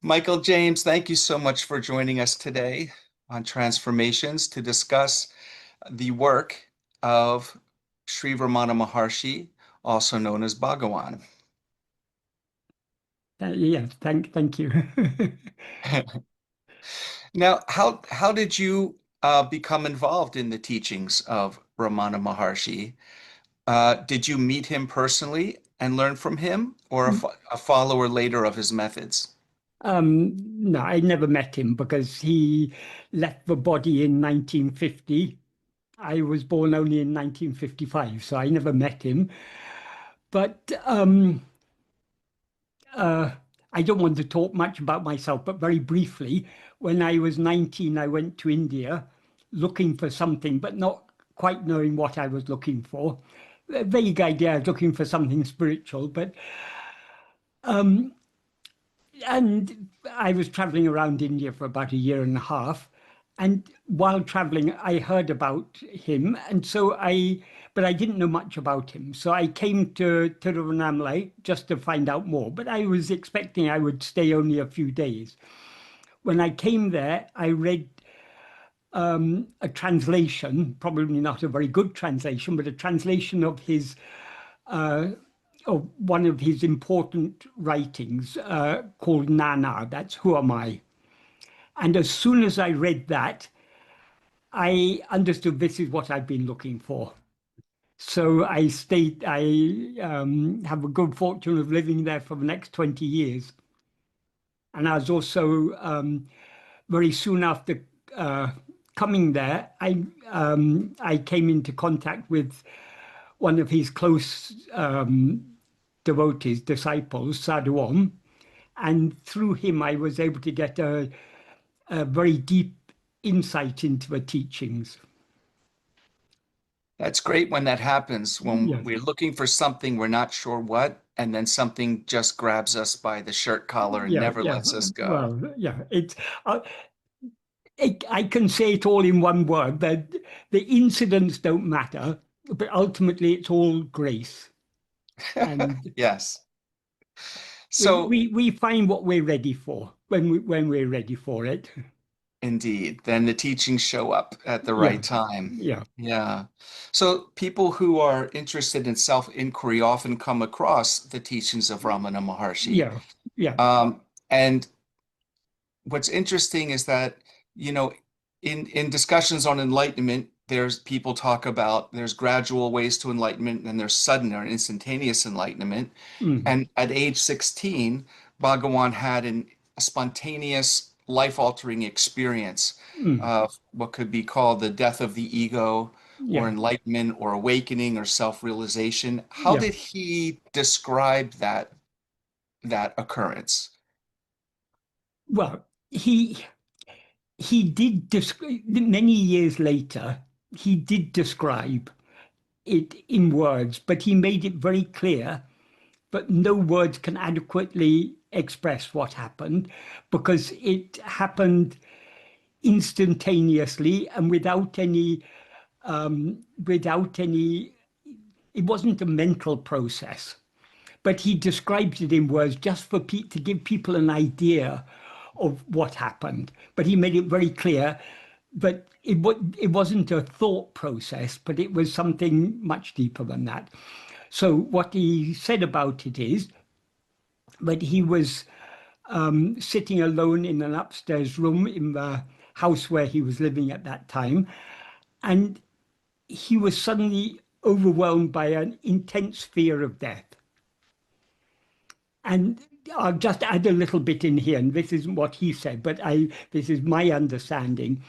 Michael James, thank you so much for joining us today on Transformations to discuss the work of Sri Ramana Maharshi, also known as Bhagawan. Yeah, thank you. Now, how did you become involved in the teachings of Ramana Maharshi? Did you meet him personally and learn from him, or a follower later of his methods? No, I never met him because he left the body in 1950. I was born only in 1955, so I never met him. But uh, I don't want to talk much about myself, but very briefly, when I was 19, I went to India looking for something, but not quite knowing what I was looking for. A vague idea, I was looking for something spiritual, but um, and I was traveling around India for about a year and a half. And while traveling, I heard about him. But I didn't know much about him. So I came to Tiruvannamalai just to find out more. But I was expecting I would stay only a few days. When I came there, I read a translation, probably not a very good translation, but a translation of uh, one of his important writings called Nana. That's Who Am I? And as soon as I read that, I understood this is what I've been looking for. So I stayed, I have a good fortune of living there for the next 20 years. And I was also very soon after uh, coming there, I came into contact with one of his close devotees, disciples, Sadhu Om, and through him I was able to get a very deep insight into the teachings. That's great when that happens, when Yes, we're looking for something, we're not sure what, and then something just grabs us by the shirt collar and yeah, never yeah. lets us go. Well, yeah. Uh, I can say it all in one word that the incidents don't matter, but ultimately it's all grace, and Yes. we So we, we find what we're ready for when we're ready for it. indeed, then the teachings show up at the Yeah, right time. yeah, Yeah. So people who are interested in self-inquiry often come across the teachings of Ramana Maharshi. yeah, yeah, Um, and what's interesting is that, you know, in discussions on enlightenment, there's people talk about there's gradual ways to enlightenment and there's sudden or instantaneous enlightenment. mm, And at age 16, Bhagawan had a spontaneous life-altering experience mm, of what could be called the death of the ego or yeah, enlightenment or awakening or self-realization. How yeah. did he describe that occurrence? Well, he did many years later. He did describe it in words, but he made it very clear. But no words can adequately express what happened because it happened instantaneously and without any. It wasn't a mental process, but he describes it in words just to give people an idea of what happened. But he made it very clear. But it wasn't a thought process, but it was something much deeper than that. So what he said about it is that he was sitting alone in an upstairs room in the house where he was living at that time. And he was suddenly overwhelmed by an intense fear of death. And I'll just add a little bit in here, and this isn't what he said, but this is my understanding.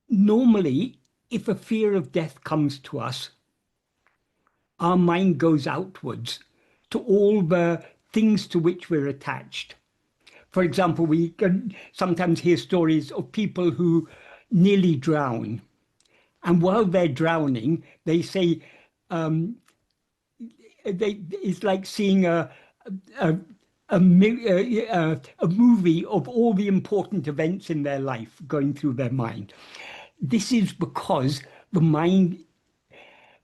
Normally, if a fear of death comes to us, our mind goes outwards to all the things to which we're attached. For example, we can sometimes hear stories of people who nearly drown. And while they're drowning, they say it's like seeing a, a movie of all the important events in their life going through their mind. This is because the mind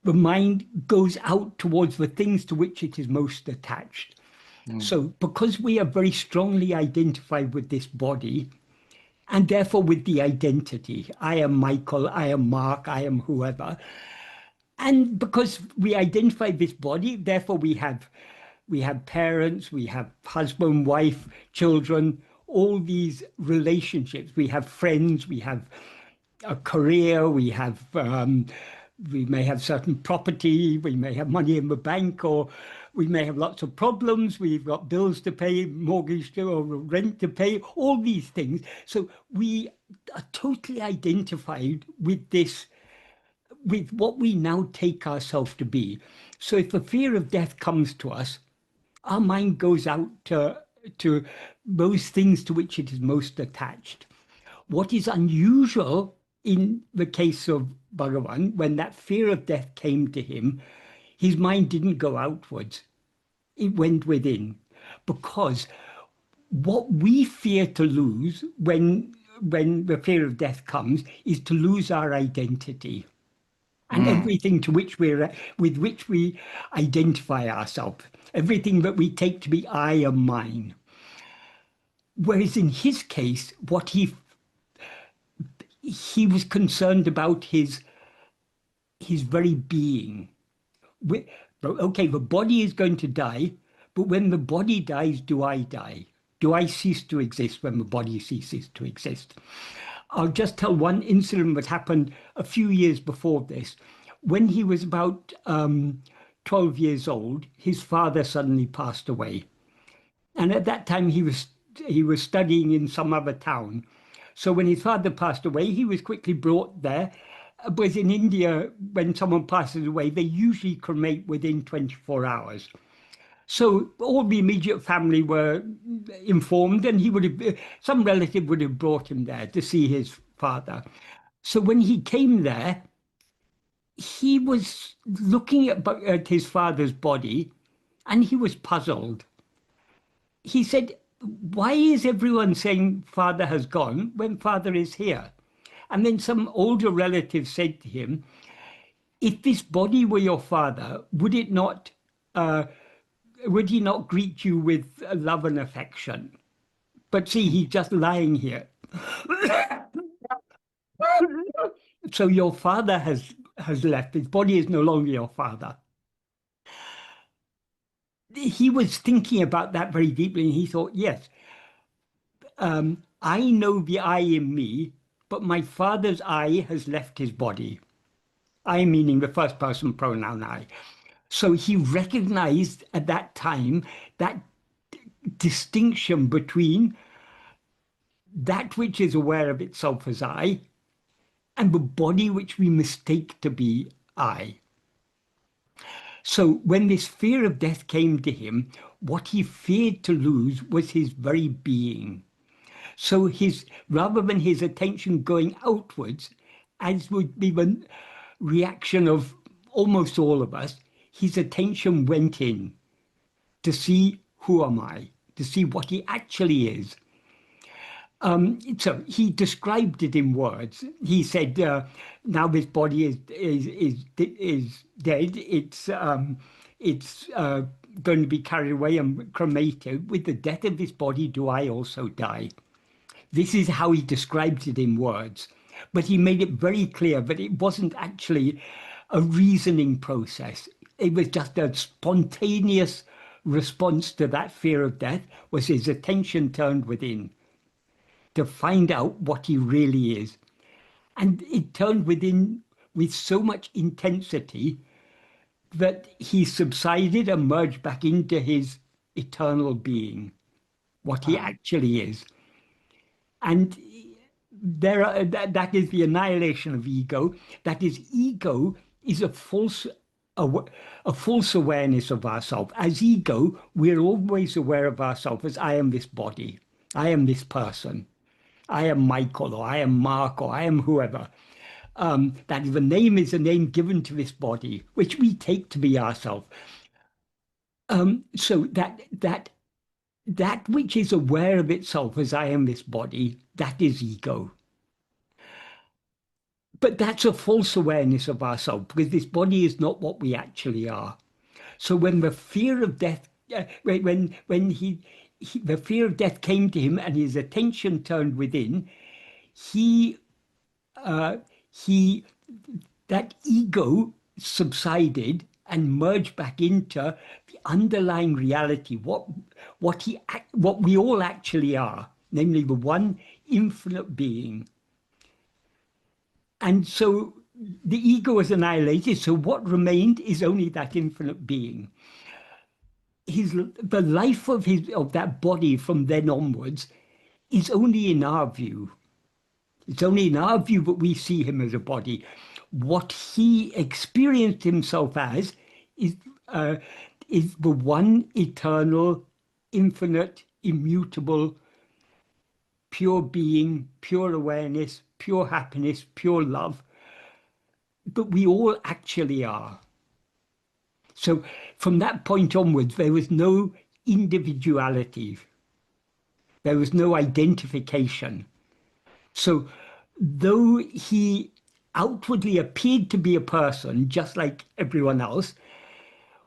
the mind goes out towards the things to which it is most attached. Mm. So because we are very strongly identified with this body, and therefore with the identity, I am Michael, I am Mark, I am whoever, and because we identify this body, therefore we have parents, we have husband, wife, children, all these relationships. We have friends, we have a career, we may have certain property, we may have money in the bank, or we may have lots of problems. We've got bills to pay, mortgage to, or rent to pay, all these things. So we are totally identified with this, with what we now take ourselves to be. So if the fear of death comes to us, our mind goes out to those things to which it is most attached. What is unusual in the case of Bhagavan, when that fear of death came to him, his mind didn't go outwards, it went within. Because what we fear to lose when the fear of death comes is to lose our identity and Mm. everything to which with which we identify ourselves, everything that we take to be I and mine. Whereas in his case, what he was concerned about his very being. Okay, the body is going to die, but when the body dies, do I die? Do I cease to exist when the body ceases to exist? I'll just tell one incident that happened a few years before this. When he was about 12 years old, his father suddenly passed away. And at that time, he was studying in some other town. So when his father passed away, he was quickly brought there. But in India, when someone passes away, they usually cremate within 24 hours. So all the immediate family were informed, and some relative would have brought him there to see his father. So when he came there, he was looking at his father's body, and he was puzzled. He said, "Why is everyone saying father has gone when father is here?" And then some older relative said to him, "If this body were your father, uh, would he not greet you with love and affection? But see, he's just lying here. So your father has left. His body is no longer your father." He was thinking about that very deeply, and he thought, yes, I know the I in me, but my father's I has left his body. I meaning the first person pronoun I. So he recognized at that time that distinction between that which is aware of itself as I and the body which we mistake to be I. So when this fear of death came to him, what he feared to lose was his very being. So rather than his attention going outwards, as would be the reaction of almost all of us, his attention went in to see who am I, to see what he actually is. So he described it in words. He said, "Now this body is dead. It's going to be carried away and cremated. With the death of this body, do I also die?" This is how he described it in words. But he made it very clear that it wasn't actually a reasoning process. It was just a spontaneous response to that fear of death, was his attention turned within to find out what he really is. And it turned within with so much intensity that he subsided and merged back into his eternal being, what he Wow. actually is. And that is the annihilation of ego. That is, ego is a false awareness of ourselves. As ego, we're always aware of ourselves as I am this body, I am this person, I am Michael, or I am Mark, or I am whoever. That the name is a name given to this body, which we take to be ourselves. So that which is aware of itself as I am this body, that is ego. But that's a false awareness of ourselves because this body is not what we actually are. So when the fear of death when the fear of death came to him and his attention turned within, he uh, he that ego subsided and merged back into the underlying reality, what we all actually are, namely the one infinite being. And so the ego is annihilated. So what remained is only that infinite being. The life of that body from then onwards is only in our view. It's only in our view that we see him as a body. What he experienced himself as is uh, is the one eternal, infinite, immutable, pure being, pure awareness, pure happiness, pure love. But we all actually are. So from that point onwards, there was no individuality. There was no identification. So though he outwardly appeared to be a person, just like everyone else,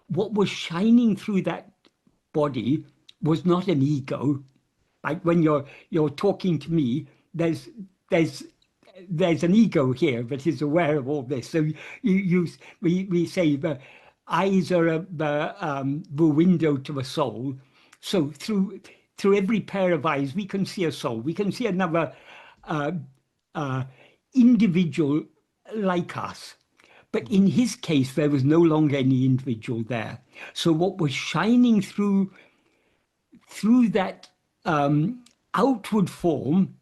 what was shining through that body was not an ego. Like when you're talking to me, there's there's an ego here that is aware of all this. So we say the eyes are the window to the soul. So through every pair of eyes, we can see a soul. We can see another uh, uh, individual like us. But in his case, there was no longer any individual there. So what was shining through that outward form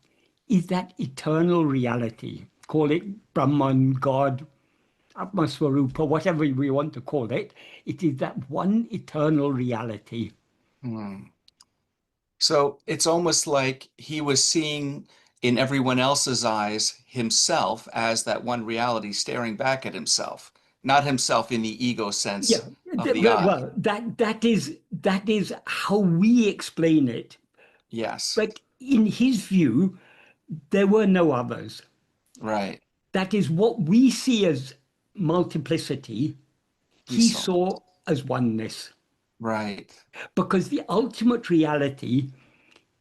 is that eternal reality. Call it Brahman, God, Atma-swarupa, whatever we want to call it. It is that one eternal reality. Hmm. So it's almost like he was seeing in everyone else's eyes himself as that one reality staring back at himself, not himself in the ego Yeah, sense of the eye. well, that is how we explain it. Yes, But in his view, there were no others. right. That is what we see as multiplicity, He he saw. saw as oneness. Right, Because the ultimate reality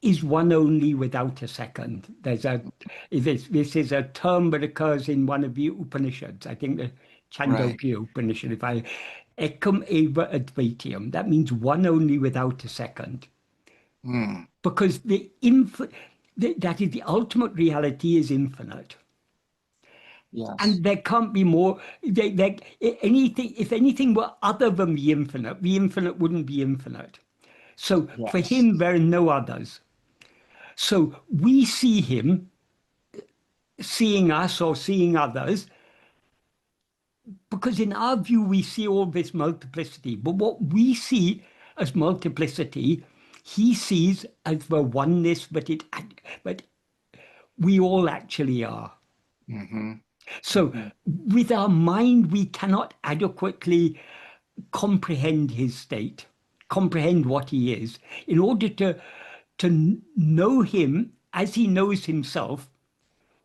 is one only without a second. This is a term that occurs in one of the Upanishads. I think the right. Chandogya Upanishad. If I ekam eva advaitiyam, that means one only without a second. Hmm. Because that is the ultimate reality is infinite. Yes, And there can't be more. Anything, if anything were other than the infinite wouldn't be infinite. So for yes, him, there are no others. So we see him seeing us or seeing others because in our view, we see all this multiplicity. But what we see as multiplicity, he sees as the oneness, but we all actually are. hmm So with our mind, we cannot adequately comprehend his state, comprehend what he is. In order to know him as he knows himself,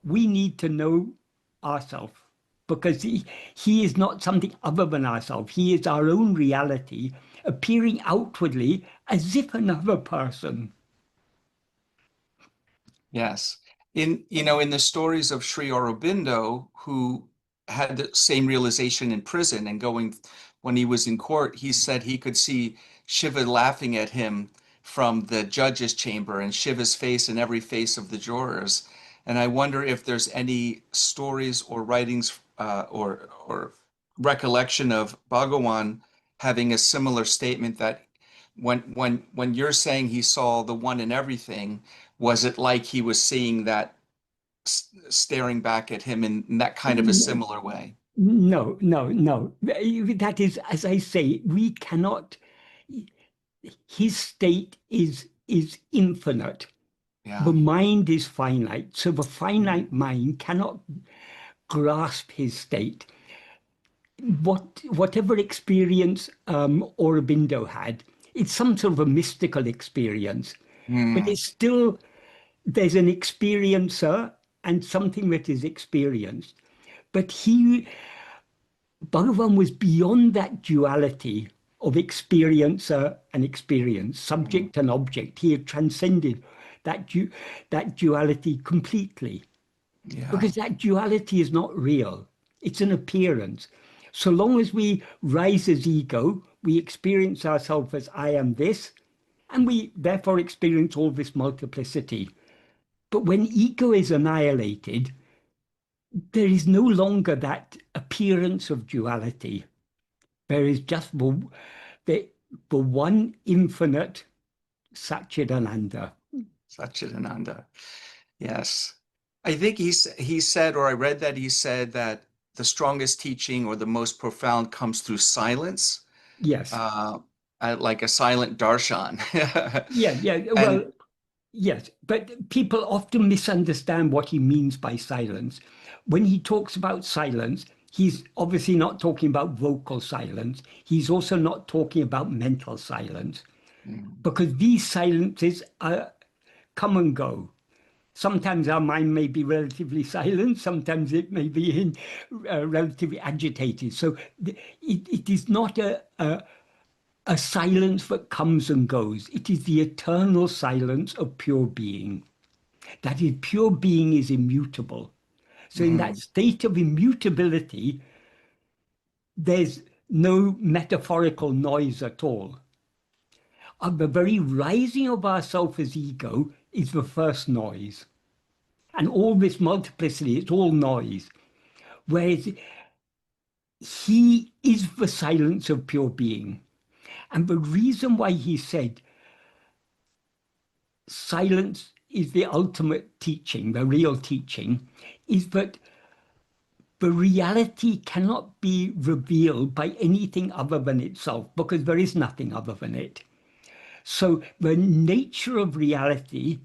we need to know ourselves because he is not something other than ourselves. He is our own reality, appearing outwardly as if another person. Yes. In the stories of Sri Aurobindo, who had the same realization in prison and going when he was in court, he said he could see Shiva laughing at him from the judge's chamber and Shiva's face in every face of the jurors. And I wonder if there's any stories or writings or recollection of Bhagawan having a similar statement that when you're saying he saw the one in everything, was it like he was seeing that staring back at him in that kind of a similar way? No, no, no. That is, as I say, we cannot. His state is infinite. The Yeah. mind is finite, so the finite mind cannot grasp his state. Whatever experience Aurobindo had, it's some sort of a mystical experience, but Hmm. it's still there's an experiencer and something that is experienced. But Bhagavan was beyond that duality. of experiencer and experience, Mm. subject and object. He had transcended that duality completely, Yeah. because that duality is not real. It's an appearance. So long as we rise as ego, we experience ourselves as I am this, and we therefore experience all this multiplicity. But when ego is annihilated, there is no longer that appearance of duality. There is just the, the one infinite Satchidananda. Satchitananda. Yes. I think he said, or I read that he said that the strongest teaching or the most profound comes through silence, Yes. uh, like a silent darshan. Yeah, yeah. And Well, yes. But people often misunderstand what he means by silence. When he talks about silence, he's obviously not talking about vocal silence. He's also not talking about mental silence, mm, because these silences come and go. Sometimes our mind may be relatively silent, sometimes it may be relatively agitated. So it is not a silence that comes and goes. It is the eternal silence of pure being. That is, pure being is immutable. So in that mm, state of immutability, there's no metaphorical noise at all. The very rising of ourself as ego is the first noise. And all this multiplicity, it's all noise. Whereas he is the silence of pure being. And the reason why he said silence is the ultimate teaching, the real teaching, is that the reality cannot be revealed by anything other than itself, because there is nothing other than it. So the nature of reality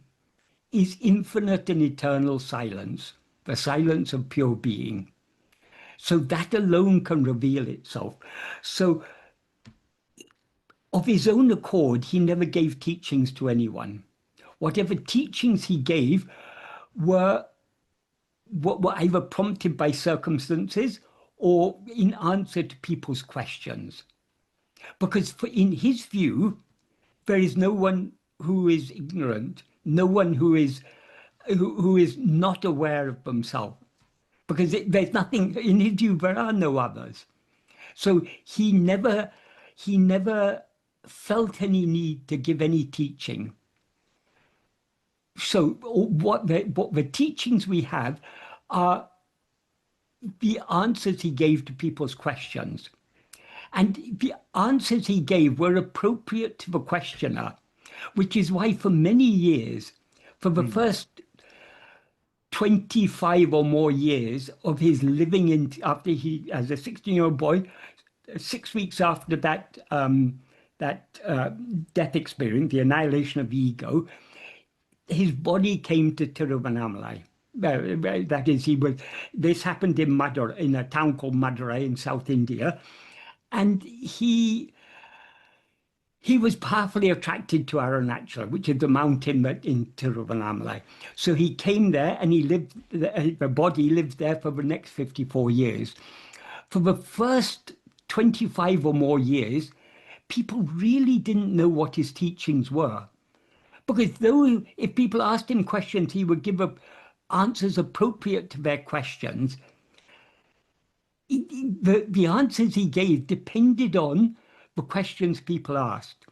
is infinite and eternal silence, the silence of pure being. So that alone can reveal itself. So of his own accord, he never gave teachings to anyone. Whatever teachings he gave were were either prompted by circumstances or in answer to people's questions. Because in his view, there is no one who is ignorant, no one who is not aware of themselves. Because there's nothing in his view, there are no others. So he never felt any need to give any teaching. So what the teachings we have are the answers he gave to people's questions. And the answers he gave were appropriate to the questioner, which is why for many years, for the mm. first 25 or more years of his living in, after he, as a 16-year-old boy, 6 weeks after that death experience, the annihilation of ego, his body came to Tiruvannamalai. That is, this happened in Madurai, in a town called Madurai in South India. And he was powerfully attracted to Arunachala, which is the mountain that in Tiruvannamalai. So he came there and he lived, the body lived there for the next 54 years. For the first 25 or more years, people really didn't know what his teachings were. Because though if people asked him questions, he would give up answers appropriate to their questions. The answers he gave depended on the questions people asked.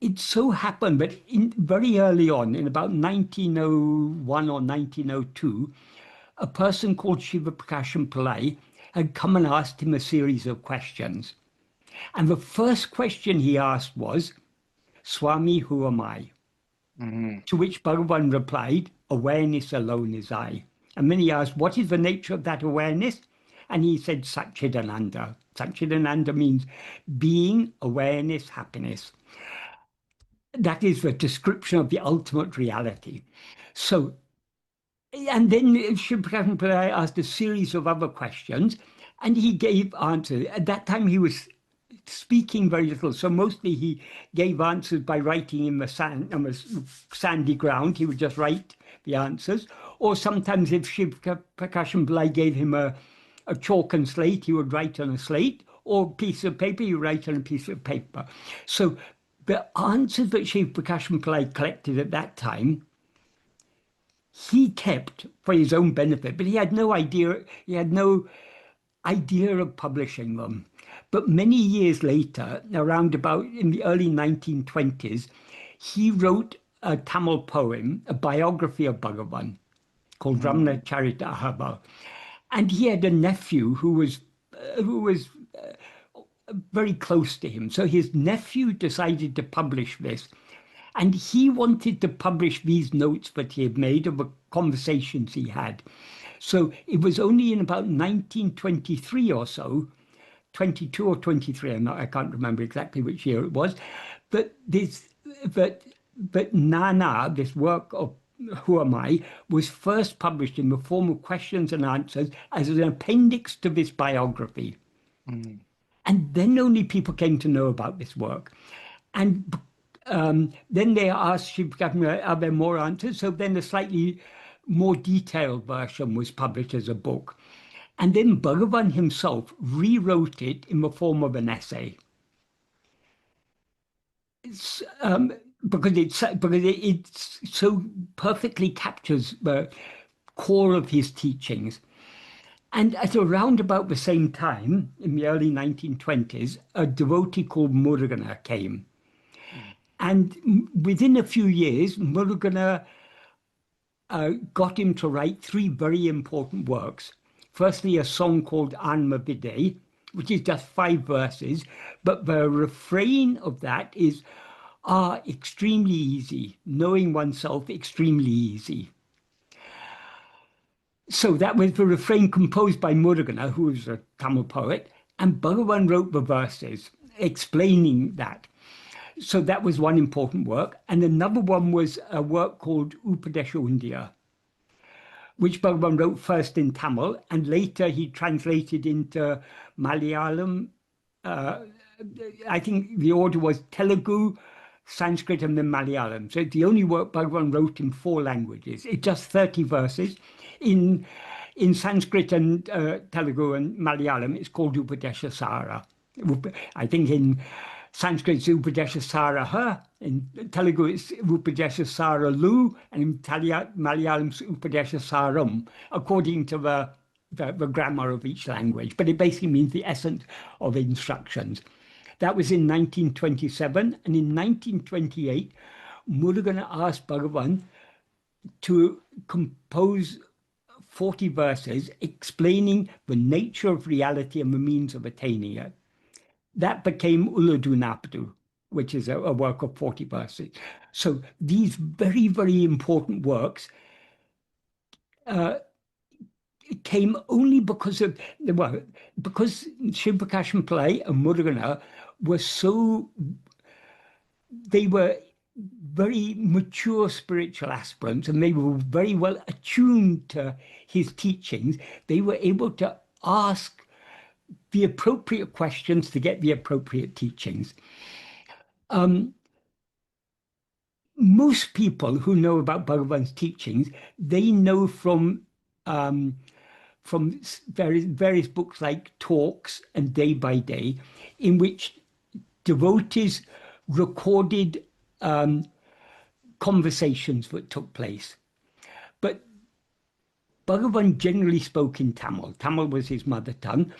It so happened that very early on, in about 1901 or 1902, a person called Shiva Prakasham Pillai had come and asked him a series of questions. And the first question he asked was, Swami, who am I? Mhm. To which Bhagavan replied, awareness alone is I. And then he asked, what is the nature of that awareness? And he said, Satchidananda. Satchidananda means being, awareness, happiness. That is the description of the ultimate reality. So, and then Shiv Prakash Pillai asked a series of other questions, and he gave answers. At that time, he was speaking very little, so mostly he gave answers by writing in the sand, on the sandy ground. He would just write the answers, or sometimes if Shiv Prakasham Pillai gave him a chalk and slate, he would write on a slate, or piece of paper, you write on a piece of paper. So the answers that Shiv Prakash Pillai collected at that time, he kept for his own benefit, but he had no idea of publishing them. But many years later, around about in the early 1920s, he wrote a Tamil poem, a biography of Bhagavan called Mm. Ramana Charita. And he had a nephew who was very close to him. So his nephew decided to publish this. And he wanted to publish these notes that he had made of the conversations he had. So it was only in about 1923 or so, 22 or 23, I can't remember exactly which year it was, that that Nana, this work of Who Am I, was first published in the form of questions and answers as an appendix to this biography. Mm. And then only people came to know about this work. And then they asked Shiv Prakash, are there more answers? So then a slightly more detailed version was published as a book. And then Bhagavan himself rewrote it in the form of an essay. It's, it so perfectly captures the core of his teachings. And at around about the same time, in the early 1920s, a devotee called Murugana came. Mm. And within a few years, Murugana got him to write three very important works. Firstly, a song called Atma-vichara, which is just 5 verses, but the refrain of that is, extremely easy, knowing oneself extremely easy. So that was the refrain composed by Murugana, who was a Tamil poet, and Bhagavan wrote the verses explaining that. So that was one important work. And another one was a work called Upadesha Undiyar, which Bhagavan wrote first in Tamil, and later he translated into Malayalam. Uh, I think the order was Telugu, Sanskrit, and then Malayalam. So it's the only work Bhagavan wrote in 4 languages. It's just 30 verses. In Sanskrit and Telugu and Malayalam, it's called Upadesha Sara. I think in Sanskrit it's Upadesha Saraha, in Telugu it's Upadesha Saralu, and in Malayalam it's Upadesha Saram, according to the grammar of each language. But it basically means the essence of instructions. That was in 1927, and in 1928, Murugana asked Bhagavan to compose 40 verses explaining the nature of reality and the means of attaining it. That became Uladu Napadu, which is a work of 40 verses. So these very, very important works came only because because Shiv Prakash Pillai and Murugana were they were very mature spiritual aspirants, and they were very well attuned to his teachings. They were able to ask the appropriate questions to get the appropriate teachings. Most people who know about Bhagavan's teachings, they know from various books like Talks and Day by Day, in which devotees recorded conversations that took place. But Bhagavan generally spoke in Tamil. Tamil was his mother tongue.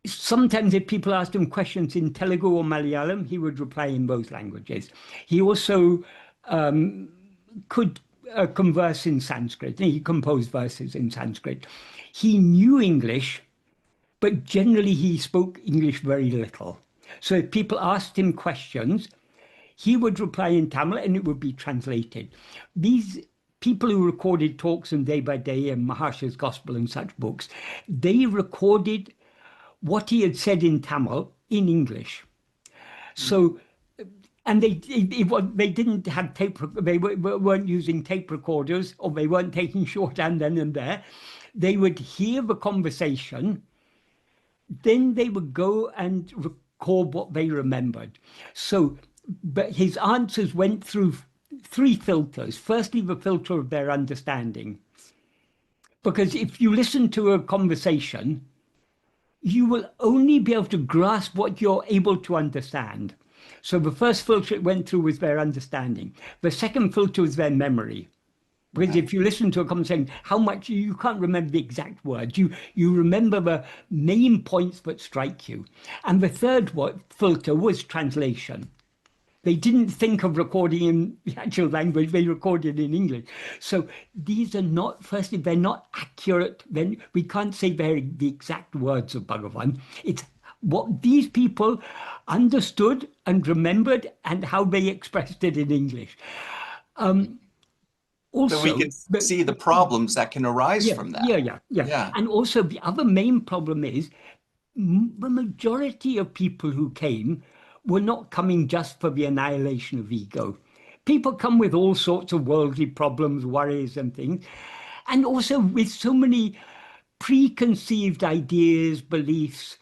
Sometimes if people asked him questions in Telugu or Malayalam, he would reply in both languages. He also could converse in Sanskrit. He composed verses in Sanskrit. He knew English, but generally he spoke English very little. So if people asked him questions, he would reply in Tamil and it would be translated. These people who recorded Talks and Day by Day and Maharsha's Gospel and such books, they recorded what he had said in Tamil in English. So, and they didn't have they weren't using tape recorders, or they weren't taking shorthand then and there. They would hear the conversation, then they would go and record what they remembered. So, but his answers went through 3 filters. Firstly, the filter of their understanding. Because if you listen to a conversation, you will only be able to grasp what you're able to understand. So the first filter it went through was their understanding. The second filter was their memory. Because Right. if you listen to a conversation, how much you can't remember the exact words, you remember the main points that strike you. And the third filter was translation. They didn't think of recording in the actual language, they recorded in English. So these are not, firstly, they're not accurate. Then we can't say they're the exact words of Bhagavan. It's what these people understood and remembered and how they expressed it in English. So we can Also, but see the problems that can arise yeah, from yeah, that. yeah, yeah. Yeah. And also the other main problem is the majority of people who came were not coming just for the annihilation of ego. People come with all sorts of worldly problems, worries, and things, and also with so many preconceived ideas, beliefs.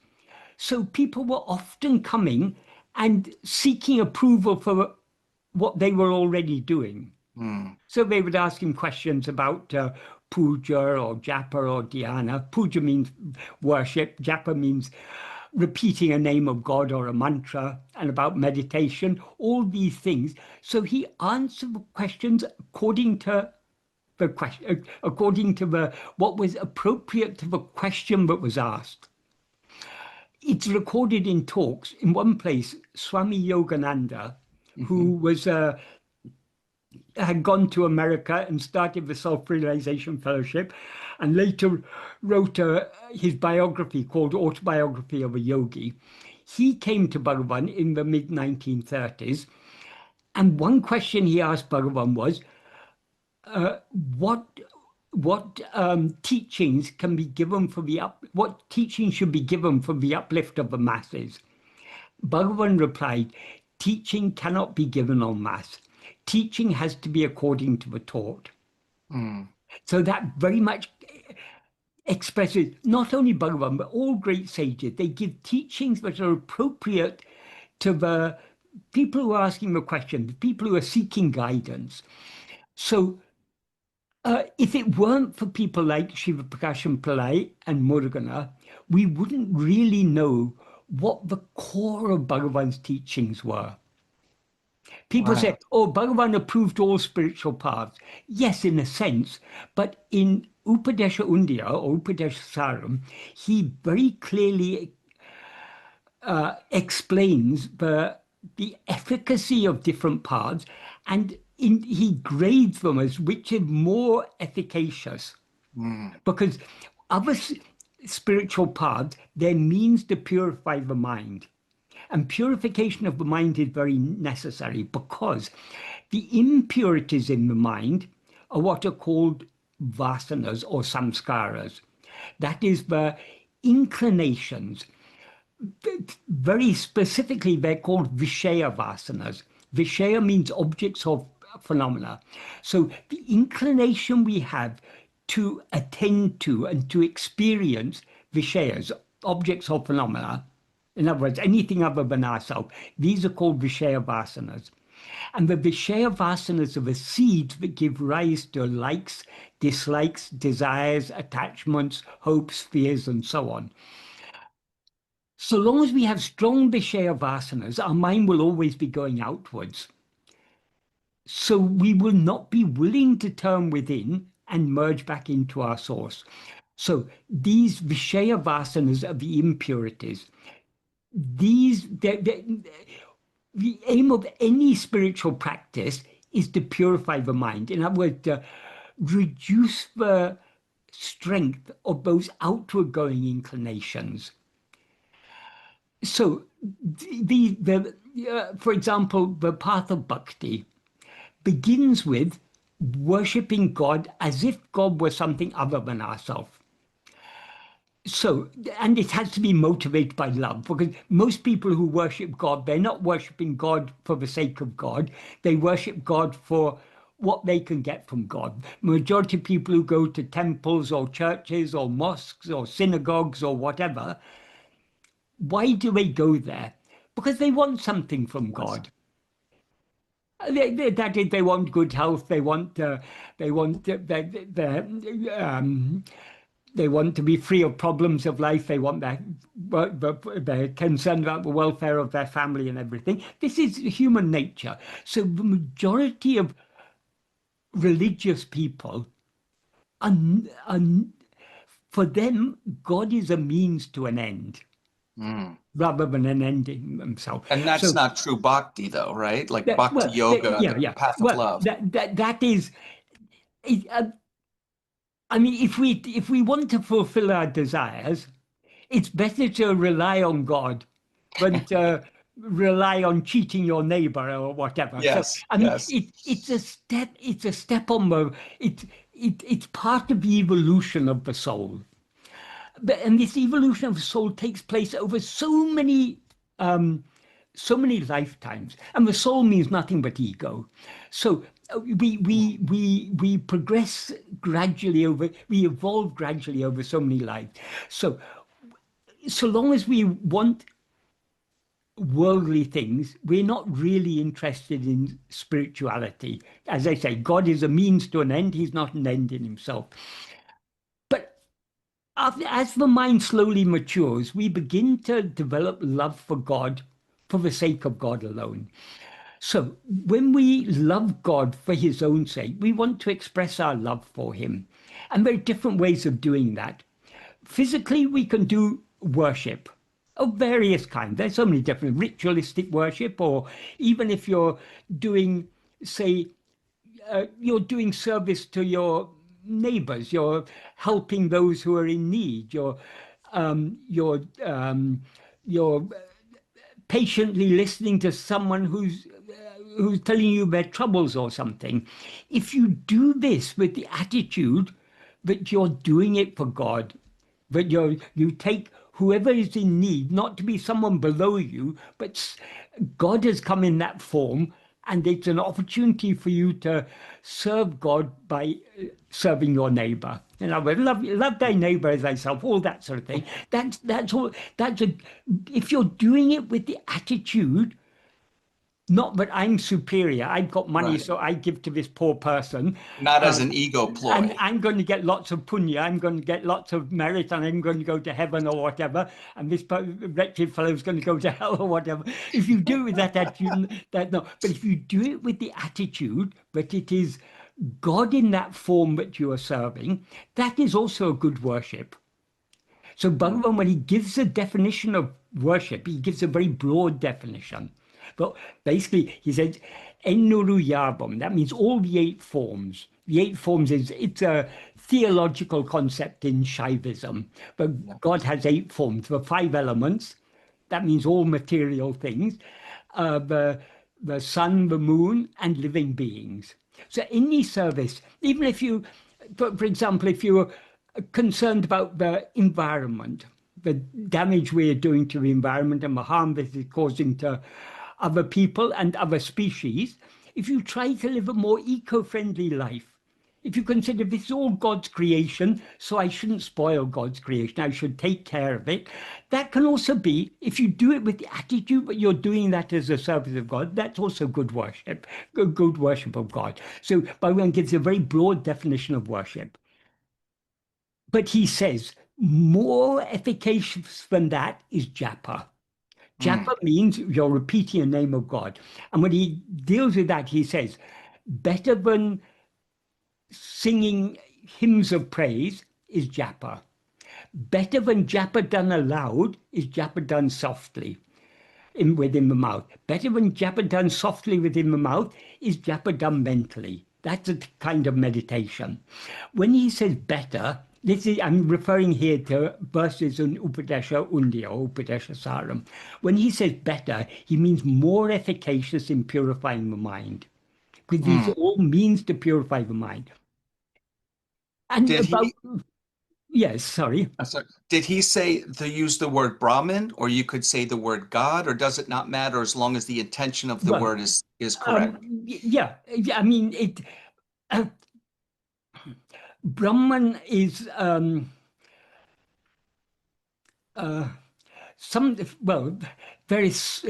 So people were often coming and seeking approval for what they were already doing. Hmm. So they would ask him questions about puja or japa or dhyana. Puja means worship, japa means repeating a name of God or a mantra, and about meditation, all these things. So he answered the questions according to the question, according to the what was appropriate to the question that was asked. It's recorded in talks. In one place, Swami Yogananda, Hmm. who was had gone to America and started the Self-Realization Fellowship, and later wrote his biography called Autobiography of a Yogi. He came to Bhagavan in the mid 1930s, and one question he asked Bhagavan was, "What teachings can be given for the what teachings should be given for the uplift of the masses?" Bhagavan replied, "Teaching cannot be given en masse. Teaching has to be according to the taught." Hmm. So that very much expresses not only Bhagavan, but all great sages. They give teachings that are appropriate to the people who are asking the question, the people who are seeking guidance. So if it weren't for people like Shiva Prakasham Pillai and Murugana, we wouldn't really know what the core of Bhagavan's teachings were. People Right. say, oh, Bhagavan approved all spiritual paths. Yes, in a sense, but in Upadesha Undya or Upadesha Saram, he very clearly explains the efficacy of different paths, and he grades them as which is more efficacious. Hmm. Because other spiritual paths, their means to purify the mind. And purification of the mind is very necessary because the impurities in the mind are what are called vasanas or samskaras. That is the inclinations. Very specifically, they're called Vishaya vasanas. Vishaya means objects of phenomena. So the inclination we have to attend to and to experience Vishayas, objects of phenomena, in other words, anything other than ourselves, these are called Vishaya vasanas. And the Vishaya vasanas are the seeds that give rise to likes, dislikes, desires, attachments, hopes, fears, and so on. So long as we have strong Vishaya vasanas, our mind will always be going outwards. So we will not be willing to turn within and merge back into our source. So these Vishaya vasanas are the impurities. These, the aim of any spiritual practice is to purify the mind. In other words, to reduce the strength of those outward going inclinations. So, for example, the path of bhakti begins with worshipping God as if God were something other than ourselves. So, and it has to be motivated by love because most people who worship God, they're not worshiping God for the sake of God. They worship God for what they can get from God. Majority of people who go to temples or churches or mosques or synagogues or whatever, why do they go there? Because they want something from God. That is, they want good health. They want They want to be free of problems of life. They want they're concerned about the welfare of their family and everything. This is human nature. So the majority of religious people are, are for them, God is a means to an end Mm. rather than an end in themselves. And that's So not true bhakti, though, right? Like that, bhakti well, yoga, yeah, the yeah. path of Well, love. that is. It, I mean, if we want to fulfill our desires, it's better to rely on God than to rely on cheating your neighbor or whatever. So, Yes, I mean, yes. it's a step on the, it's part of the evolution of the soul. And this evolution of the soul takes place over um, so many lifetimes. And the soul means nothing but ego. So we progress gradually over, we evolve gradually over so many lives. So so long as we want worldly things, we're not really interested in spirituality. As I say, God is a means to an end. He's not an end in himself. But as the mind slowly matures, we begin to develop love for God for the sake of God alone. So when we love God for his own sake, we want to express our love for him. And there are different ways of doing that. Physically, we can do worship of various kinds. There's so many different ritualistic worship, or even if you're doing, say, you're doing service to your neighbors, you're helping those who are in need, um, you're um, you're patiently listening to someone who's telling you their troubles or something. If you do this with the attitude that you're doing it for God, that you take whoever is in need, not to be someone below you, but God has come in that form, and it's an opportunity for you to serve God by serving your neighbor. You know, but love thy neighbor as thyself, all that sort of thing. That's all. If you're doing it with the attitude, not that I'm superior, I've got money, Right. so I give to this poor person, Not as uh, an ego and ploy. I'm going to get lots of punya, I'm going to get lots of merit, and I'm going to go to heaven or whatever, and this wretched fellow is going to go to hell or whatever. If you do it with that attitude, that no. But if you do it with the attitude that it is God in that form that you are serving, that is also a good worship. So Mm. Bhagavan, when he gives a definition of worship, he gives a very broad definition. But basically, he says, Ennuru Yabam. That means all the eight forms. The eight forms it's a theological concept in Shaivism. Yeah. But God has eight forms. The five elements, that means all material things, the sun, the moon, and living beings. So any service, even if you, for example, if you're concerned about the environment, the damage we are doing to the environment and the harm that it's causing to other people and other species, if you try to live a more eco-friendly life, if you consider this is all God's creation, so I shouldn't spoil God's creation, I should take care of it. That can also be, if you do it with the attitude that you're doing that as a service of God, that's also good worship, good worship of God. So Bhagavan gives a very broad definition of worship. But he says, more efficacious than that is japa. Mm. Japa means you're repeating the name of God. And when he deals with that, he says, better than singing hymns of praise is japa. Better than japa done aloud is japa done softly within the mouth. Better than japa done softly within the mouth is japa done mentally. That's a kind of meditation. When he says better, I'm referring here to verses in Upadesha Undya or Upadesha Saram. When he says better, he means more efficacious in purifying the mind. Because these Mm. are all means to purify the mind. And Did about, he, yes, sorry. sorry, did he say to use the word Brahman, or you could say the word God, or does it not matter as long as the intention of the Well, word is correct? yeah, I mean, uh, Brahman is uh, some, well, there is,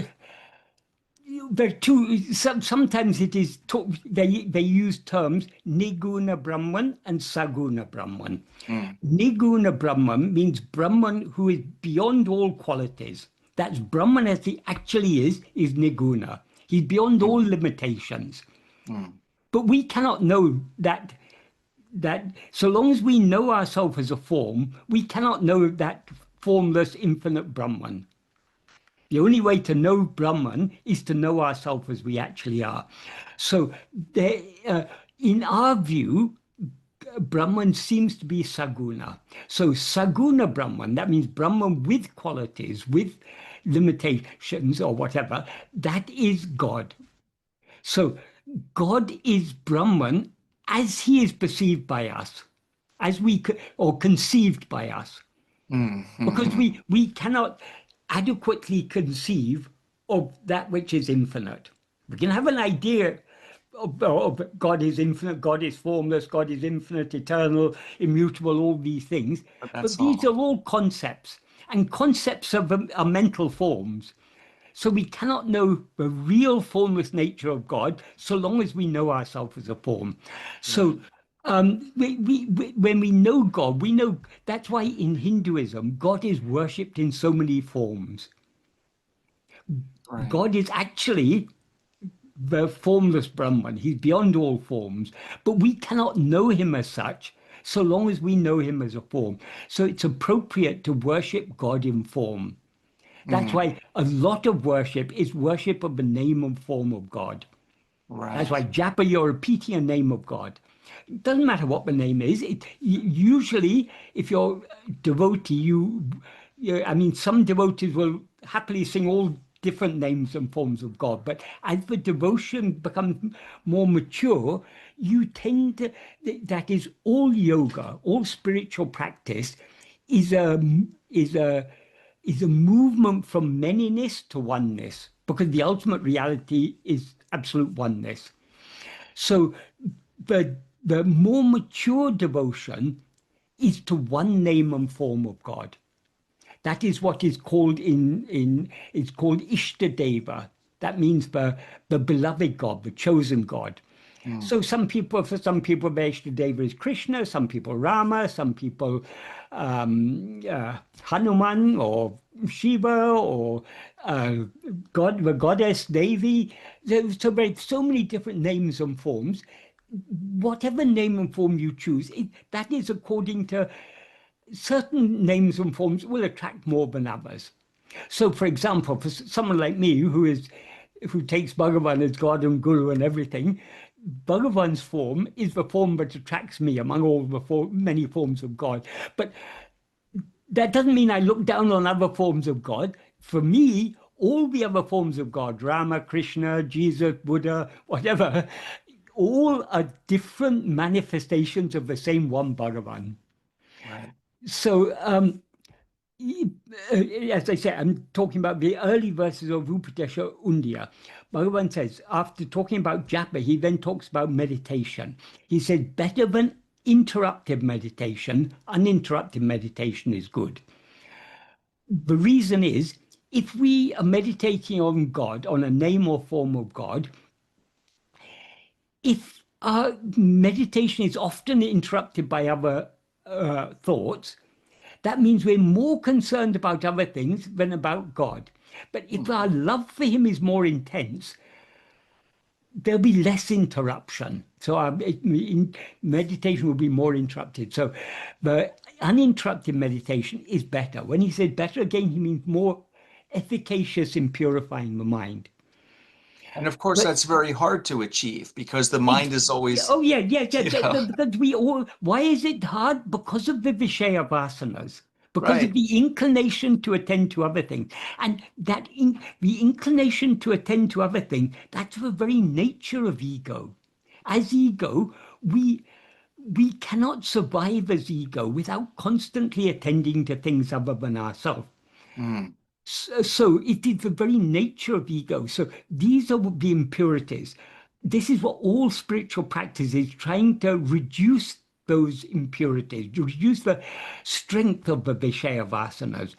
there are two. Sometimes it is they use terms niguna Brahman and saguna Brahman. Mm, Niguna Brahman means Brahman who is beyond all qualities. That's Brahman as he actually is niguna. He's beyond all mm, limitations. mm, But we cannot know that so long as we know ourselves as a form, we cannot know that formless infinite Brahman. The only way to know Brahman is to know ourselves as we actually are. So there, in our view, Brahman seems to be Saguna. So Saguna Brahman, that means Brahman with qualities, with limitations or whatever, that is God. So God is Brahman as he is perceived by us, as or conceived by us. mm, Because mm, we cannot adequately conceive of that which is infinite. We can have an idea of God is infinite, God is formless, God is infinite, eternal, immutable, all these things. but But that's these all. are all concepts, and concepts are mental forms. So we cannot know the real formless nature of God so long as we know ourselves as a form. Right, So when we know God, we know that's why in Hinduism, God is worshipped in so many forms. right. God is actually the formless Brahman. He's beyond all forms, but we cannot know him as such so long as we know him as a form. So it's appropriate to worship God in form. That's Mm, why a lot of worship is worship of the name and form of God. That's why right. japa, you're repeating a name of God. It doesn't matter what the name is. Usually, if you're a devotee, I mean, some devotees will happily sing all different names and forms of God. But as the devotion becomes more mature, you tend to, that is all yoga, all spiritual practice is a is a is a movement from manyness to oneness, because the ultimate reality is absolute oneness. So the more mature devotion is to one name and form of God. That is what is called in it's called Ishtadeva. That means the beloved God, the chosen God. Mm, So for some people, Vaishnadeva is Krishna, some people Rama, some people Hanuman or Shiva or the goddess Devi. So many different names and forms. Whatever name and form you choose, that is according to certain names and forms will attract more than others. So, for example, for someone like me who takes Bhagavan as God and Guru and everything, Bhagavan's form is the form that attracts me among all the many forms of God. But that doesn't mean I look down on other forms of God. For me, all the other forms of God, Rama, Krishna, Jesus, Buddha, whatever, all are different manifestations of the same one Bhagavan. right. So, as I say, I'm talking about the early verses of Upadesha Undya. Bhagavan says, after talking about japa, he then talks about meditation. He said, better than interrupted meditation, uninterrupted meditation is good. The reason is, if we are meditating on God, on a name or form of God, if our meditation is often interrupted by other thoughts, that means we're more concerned about other things than about God. But if our Mhm. love for Him is more intense, there'll be less interruption. So our meditation will be more interrupted. So the uninterrupted meditation is better. When he says better, again, he means more efficacious in purifying the mind. And of course, But that's very hard to achieve because the It's, mind is always, oh yeah, yeah, yeah. you know, Because we all, why is it hard? Because of the Vishaya vasanas, because of right. the inclination to attend to other things, and the inclination to attend to other things. That's the very nature of ego. As ego, we cannot survive as ego without constantly attending to things other than ourselves. Mm, So it is the very nature of ego. So these are the impurities. This is what all spiritual practice is, trying to reduce those impurities, to reduce the strength of the Vishaya vasanas.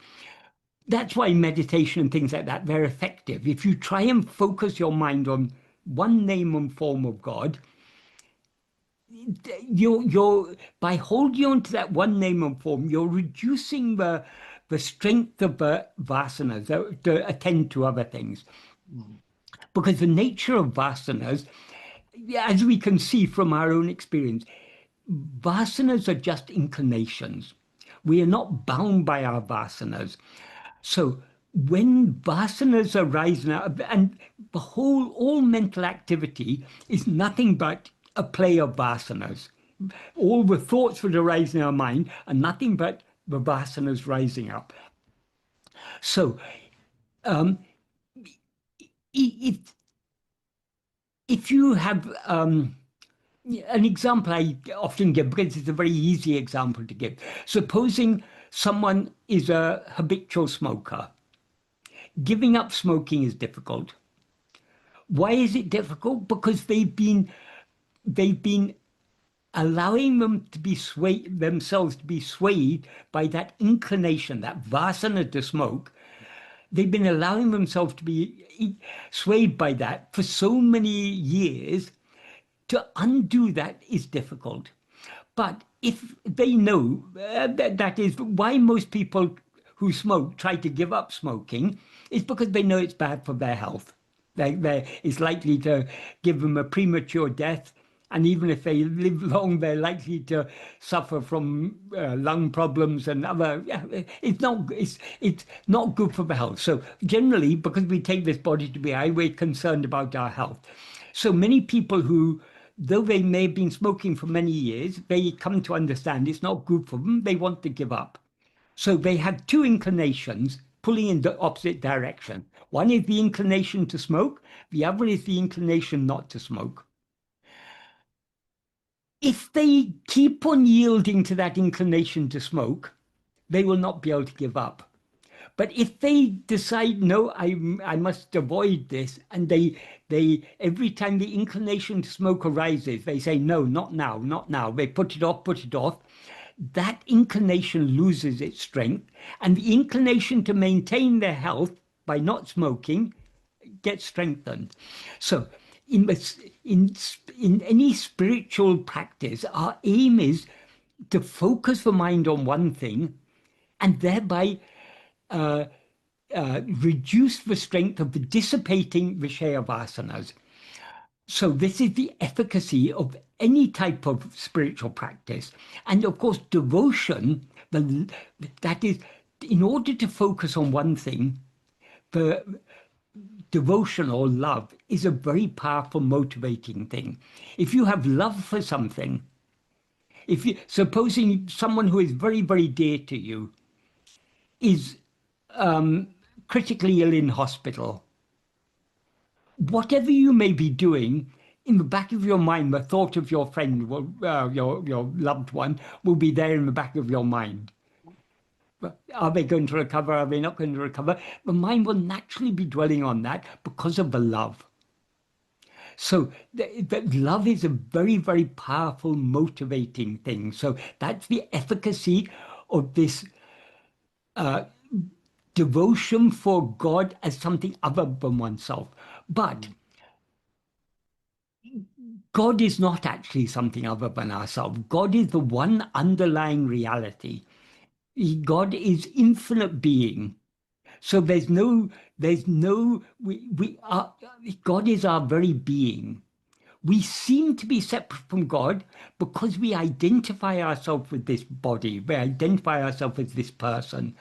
That's why meditation and things like that, they're effective. If you try and focus your mind on one name and form of God, you're by holding on to that one name and form, you're reducing the strength of the vasanas to attend to other things. Mm. Because the nature of vasanas, as we can see from our own experience, vasanas are just inclinations. We are not bound by our vasanas. So when vasanas arise now, and the whole, all mental activity is nothing but a play of vasanas. All the thoughts that arise in our mind are nothing but the vasanas rising up. So if if you have an example I often give, because it's a very easy example to give. Supposing someone is a habitual smoker, giving up smoking is difficult. Why is it difficult? Because they've been allowing them to be swayed themselves to be swayed by that inclination, that vasana to smoke. They've been allowing themselves to be swayed by that for so many years. To undo that is difficult. But if they know that is why most people who smoke try to give up smoking, is because they know it's bad for their health. It's likely to give them a premature death. And even if they live long, they're likely to suffer from lung problems and other. Yeah, it's not good for the health. So generally, because we take this body to be I, we're concerned about our health. So many people who, though they may have been smoking for many years, they come to understand it's not good for them. They want to give up. So they have two inclinations pulling in the opposite direction. One is the inclination to smoke, the other is the inclination not to smoke. If they keep on yielding to that inclination to smoke, they will not be able to give up. But if they decide, no, I must avoid this, and they every time the inclination to smoke arises, they say, no, not now, not now. They put it off. That inclination loses its strength, and the inclination to maintain their health by not smoking gets strengthened. So in in any spiritual practice, our aim is to focus the mind on one thing and thereby reduce the strength of the dissipating Vishaya vasanas. So this is the efficacy of any type of spiritual practice. And of course, devotion, that is, in order to focus on one thing, the devotion or love is a very powerful motivating thing. If you have love for something, if you supposing someone who is very, very dear to you is critically ill in hospital, whatever you may be doing, in the back of your mind, the thought of your friend, your loved one, will be there in the back of your mind. Are they going to recover? Are they not going to recover? The mind will naturally be dwelling on that because of the love. So that love is a very, very powerful motivating thing. So that's the efficacy of this devotion for God as something other than oneself. But God is not actually something other than ourselves. God is the one underlying reality. God is infinite being. So we are, God is our very being. We seem to be separate from God because we identify ourselves with this body, we identify ourselves with this person.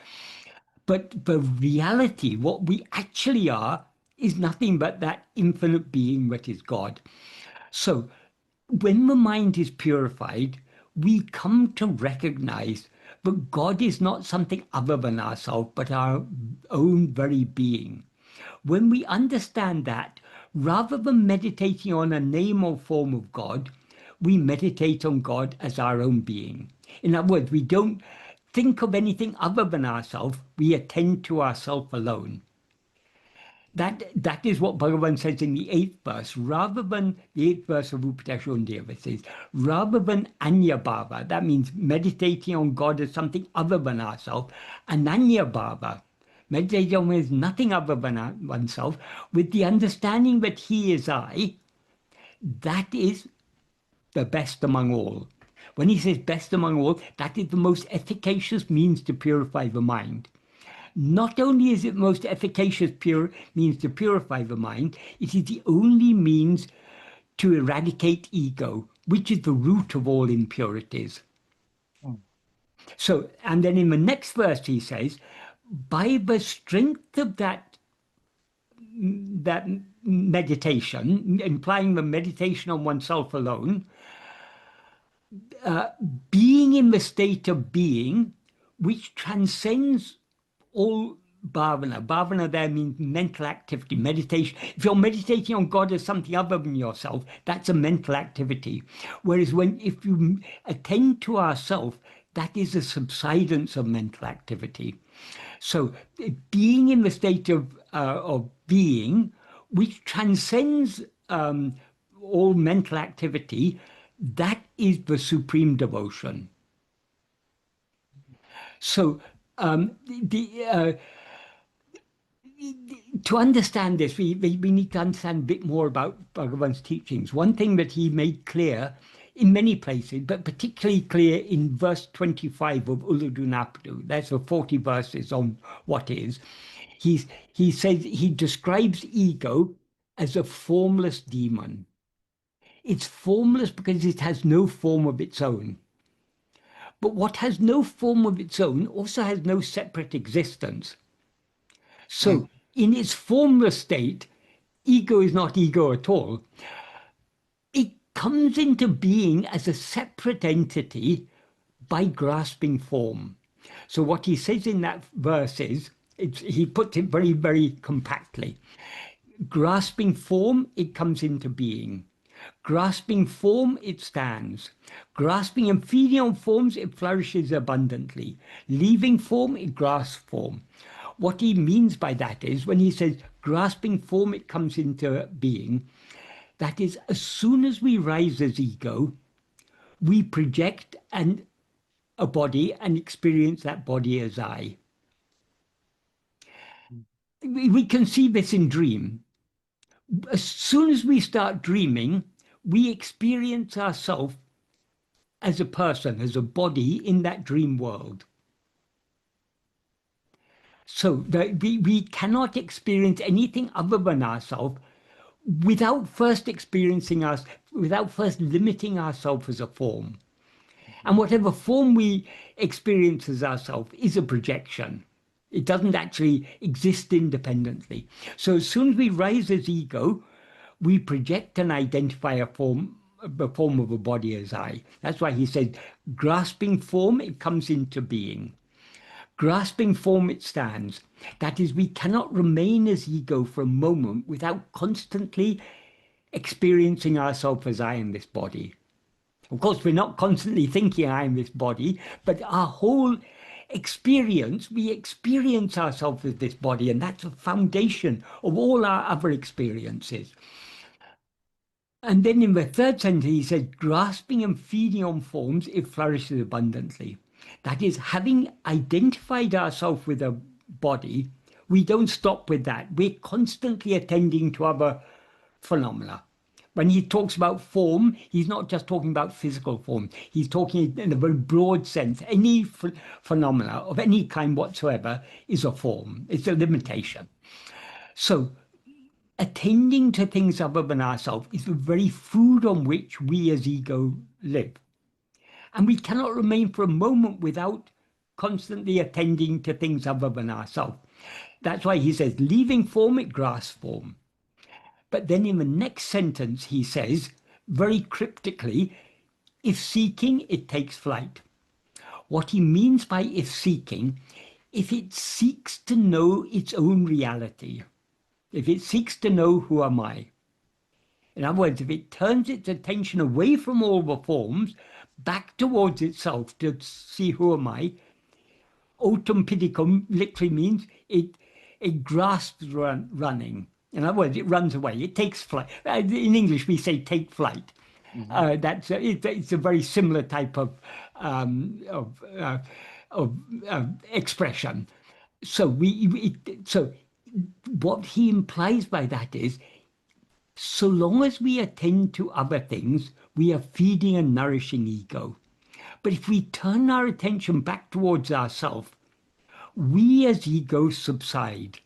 But the reality, what we actually are, is nothing but that infinite being that is God. So when the mind is purified, we come to recognize that God is not something other than ourselves, but our own very being. When we understand that, rather than meditating on a name or form of God, we meditate on God as our own being. In other words, we don't think of anything other than ourselves, we attend to ourselves alone. That is what Bhagavan says in the eighth verse, rather than the eighth verse of Upadeshondya, it says, rather than Anya Bhava, that means meditating on God as something other than ourselves, Ananya Bhava, Meditation is nothing other than oneself, with the understanding that he is I. That is the best among all. When he says best among all, that is the most efficacious means to purify the mind. Not only is it most efficacious means to purify the mind, it is the only means to eradicate ego, which is the root of all impurities. Mm. So, and then in the next verse he says, by the strength of that meditation, implying the meditation on oneself alone, being in the state of being, which transcends all bhavana. Bhavana there means mental activity, meditation. If you're meditating on God as something other than yourself, that's a mental activity. Whereas if you attend to ourself, that is a subsidence of mental activity. So being in the state of being, which transcends all mental activity, that is the supreme devotion. So to understand this, we need to understand a bit more about Bhagavan's teachings. One thing that he made clear in many places, but particularly clear in verse 25 of Uludunapadu, that's the 40 verses on what is, he says, he describes ego as a formless demon. It's formless because it has no form of its own. But what has no form of its own also has no separate existence. Mm. So, in its formless state, ego is not ego at all. It comes into being as a separate entity by grasping form. So, what he says in that verse is, he puts it very, very compactly. Grasping form, it comes into being. Grasping form, it stands. Grasping and feeding on forms, it flourishes abundantly. Leaving form, it grasps form. What he means by that is when he says grasping form, it comes into being, that is, as soon as we rise as ego, we project a body and experience that body as I. We can see this in dream. As soon as we start dreaming, we experience ourselves as a person, as a body in that dream world. So we cannot experience anything other than ourselves without first experiencing us, without first limiting ourselves as a form. And whatever form we experience as ourselves is a projection. It doesn't actually exist independently. So as soon as we rise as ego, we project and identify the form of a body as I. That's why he said, grasping form, it comes into being. Grasping form, it stands. That is, we cannot remain as ego for a moment without constantly experiencing ourselves as I in this body. Of course, we're not constantly thinking I am this body, but our whole experience, we experience ourselves as this body, and that's the foundation of all our other experiences. And then in the third sentence, he says, grasping and feeding on forms, it flourishes abundantly. That is, having identified ourselves with a body, we don't stop with that. We're constantly attending to other phenomena. When he talks about form, he's not just talking about physical form. He's talking in a very broad sense. Any phenomena of any kind whatsoever is a form. It's a limitation. So attending to things other than ourselves is the very food on which we as ego live. And we cannot remain for a moment without constantly attending to things other than ourselves. That's why he says, leaving form, it grasps form. But then in the next sentence, he says, very cryptically, if seeking, it takes flight. What he means by if seeking, if it seeks to know its own reality, if it seeks to know who am I. In other words, if it turns its attention away from all the forms, back towards itself to see who am I, autum pidicum literally means it grasps running. In other words, it runs away. It takes flight. In English, we say take flight. Mhm. It's a very similar type of expression. so what he implies by that is, so long as we attend to other things, we are feeding and nourishing ego. But if we turn our attention back towards ourselves, we as ego subside.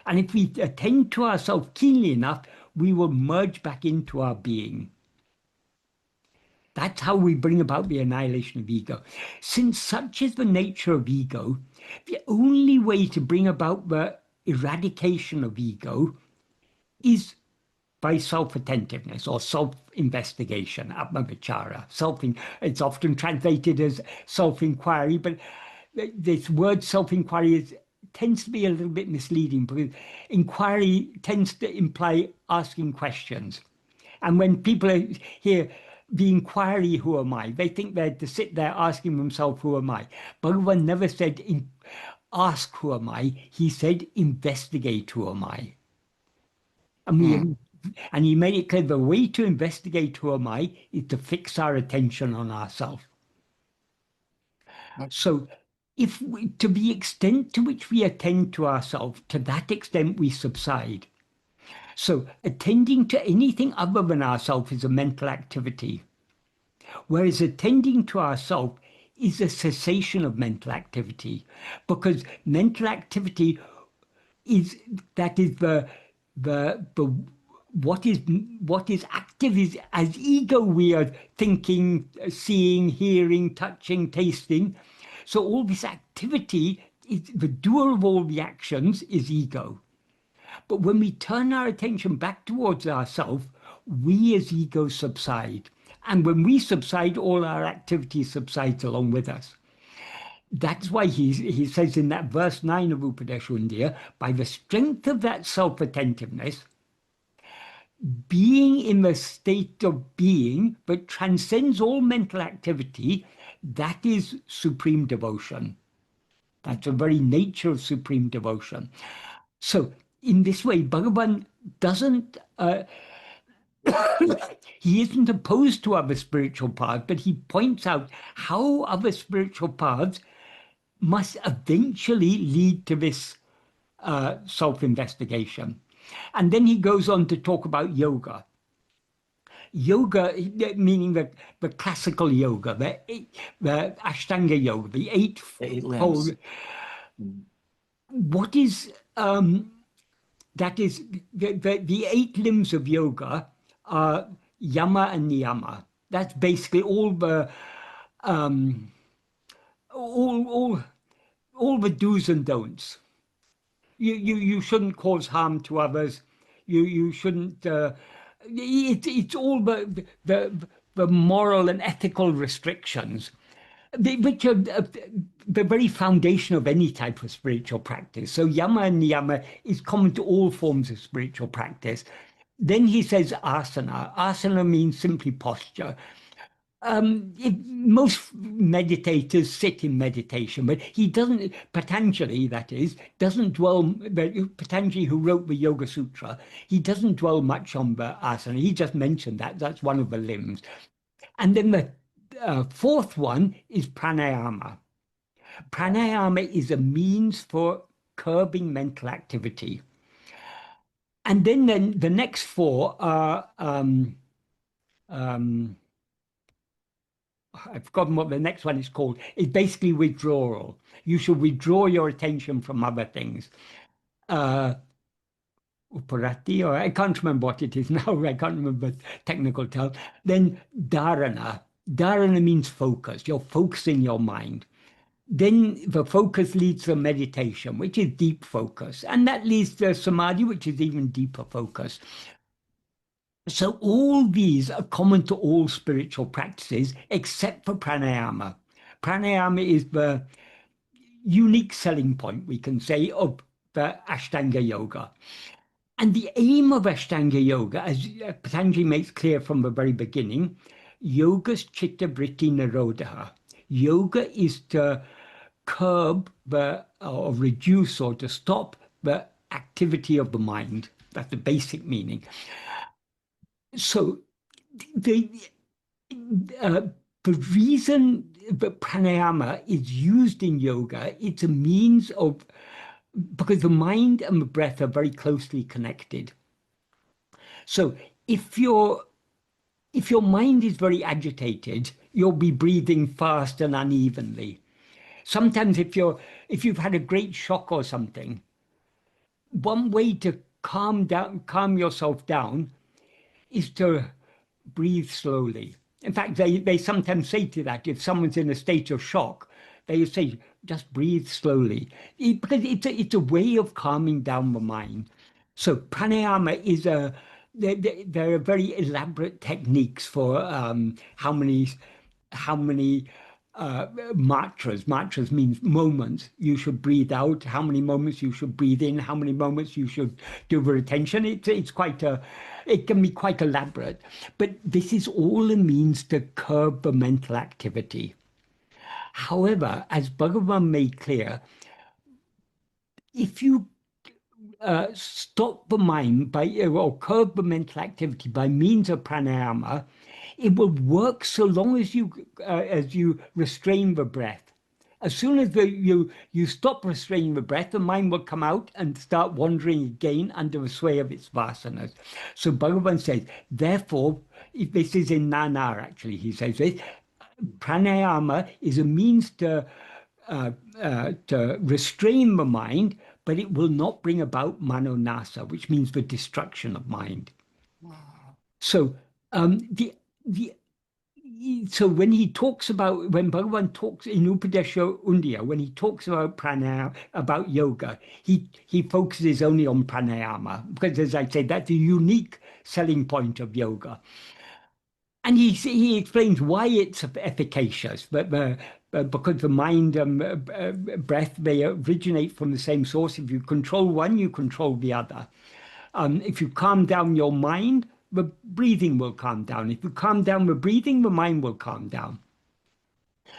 And if we attend to ourselves keenly enough, we will merge back into our being. That's how we bring about the annihilation of ego. Since such is the nature of ego, the only way to bring about the eradication of ego is by self-attentiveness or self-investigation, Atma-vichara. It's often translated as self-inquiry, but this word self-inquiry tends to be a little bit misleading because inquiry tends to imply asking questions. And when people hear the inquiry, who am I? They think they're to sit there asking themselves, who am I? Bhagavan never said, ask who am I? He said, investigate who am I? And we Hmm. and he made it clear the way to investigate who am I is to fix our attention on ourselves. So to the extent to which we attend to ourselves, to that extent we subside. So attending to anything other than ourselves is a mental activity, whereas attending to ourselves is a cessation of mental activity, because mental activity is that is the what is active is as ego we are thinking, seeing, hearing, touching, tasting. So all this activity is the doer of all the actions is ego. But when we turn our attention back towards ourselves, we as ego subside. And when we subside, all our activity subsides along with us. That's why he says in that verse 9 of Upadeshundya, by the strength of that self-attentiveness, being in the state of being that transcends all mental activity, that is supreme devotion. That's the very nature of supreme devotion. So in this way, Bhagavan doesn't, he isn't opposed to other spiritual paths, but he points out how other spiritual paths must eventually lead to this self-investigation. And then he goes on to talk about yoga. Yoga, meaning the classical yoga, the Ashtanga yoga, the The eight limbs. eightfold. What is that is the eight limbs of yoga are yama and niyama. That's basically all the um, all all all the do's and don'ts. You shouldn't cause harm to others. You shouldn't. It's all the moral and ethical restrictions, which are the very foundation of any type of spiritual practice. So yama and niyama is common to all forms of spiritual practice. Then he says asana. Asana means simply posture. Most meditators sit in meditation, but he doesn't, Patanjali, that is, doesn't dwell, Patanjali, who wrote the Yoga Sutra, he doesn't dwell much on the asana. He just mentioned that. That's one of the limbs. And then the fourth one is pranayama. Pranayama is a means for curbing mental activity. And then the next four are um, I've forgotten what the next one is called. It's basically withdrawal. You should withdraw your attention from other things. Uh, Uparati, or I can't remember what it is now. I can't remember the technical term. Then dharana. Dharana means focus. You're focusing your mind. Then the focus leads to meditation, which is deep focus. And that leads to samadhi, which is even deeper focus. So all these are common to all spiritual practices except for pranayama. Pranayama is the unique selling point, we can say, of the Ashtanga Yoga. And the aim of Ashtanga Yoga, as Patanjali makes clear from the very beginning, yoga's chitta vritti nirodha. Yoga is to curb or reduce or to stop the activity of the mind. That's the basic meaning. So the uh, the reason that pranayama is used in yoga, it's a means of because the mind and the breath are very closely connected. So if your mind is very agitated, you'll be breathing fast and unevenly. Sometimes if you've had a great shock or something, one way to calm yourself down is to breathe slowly. In fact, they sometimes say to that if someone's in a state of shock, they say just breathe slowly because it's a way of calming down the mind. So pranayama is there are very elaborate techniques for how many matras. Matras means moments you should breathe out, how many moments you should breathe in, how many moments you should do the retention. It can be quite elaborate, but this is all a means to curb the mental activity. However, as Bhagavan made clear, if you stop the mind by or curb the mental activity by means of pranayama, it will work so long as you restrain the breath. As soon as you stop restraining the breath, the mind will come out and start wandering again under the sway of its vasanas. So Bhagavan says, therefore, if this is in Nanar actually, he says this, pranayama is a means to restrain the mind, but it will not bring about manonasa, which means the destruction of mind. So the so when Bhagavan talks in Upadesha Undiyar, when he talks about pranayama, about yoga, he focuses only on pranayama because, as I said, that's a unique selling point of yoga. And he explains why it's efficacious, but because the mind and breath, they originate from the same source. If you control one, you control the other. If you calm down your mind, the breathing will calm down. If you calm down the breathing, the mind will calm down.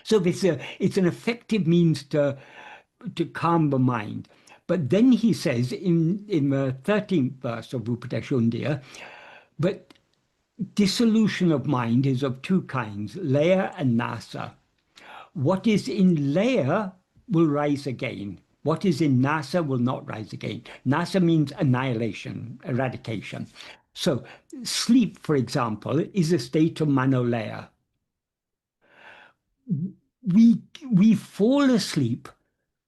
So it's an effective means to calm the mind. But then he says in the 13th verse of Upadeshandaya, but dissolution of mind is of two kinds, laya and nasa. What is in laya will rise again. What is in nasa will not rise again. Nasa means annihilation, eradication. So sleep, for example, is a state of manolaya. We fall asleep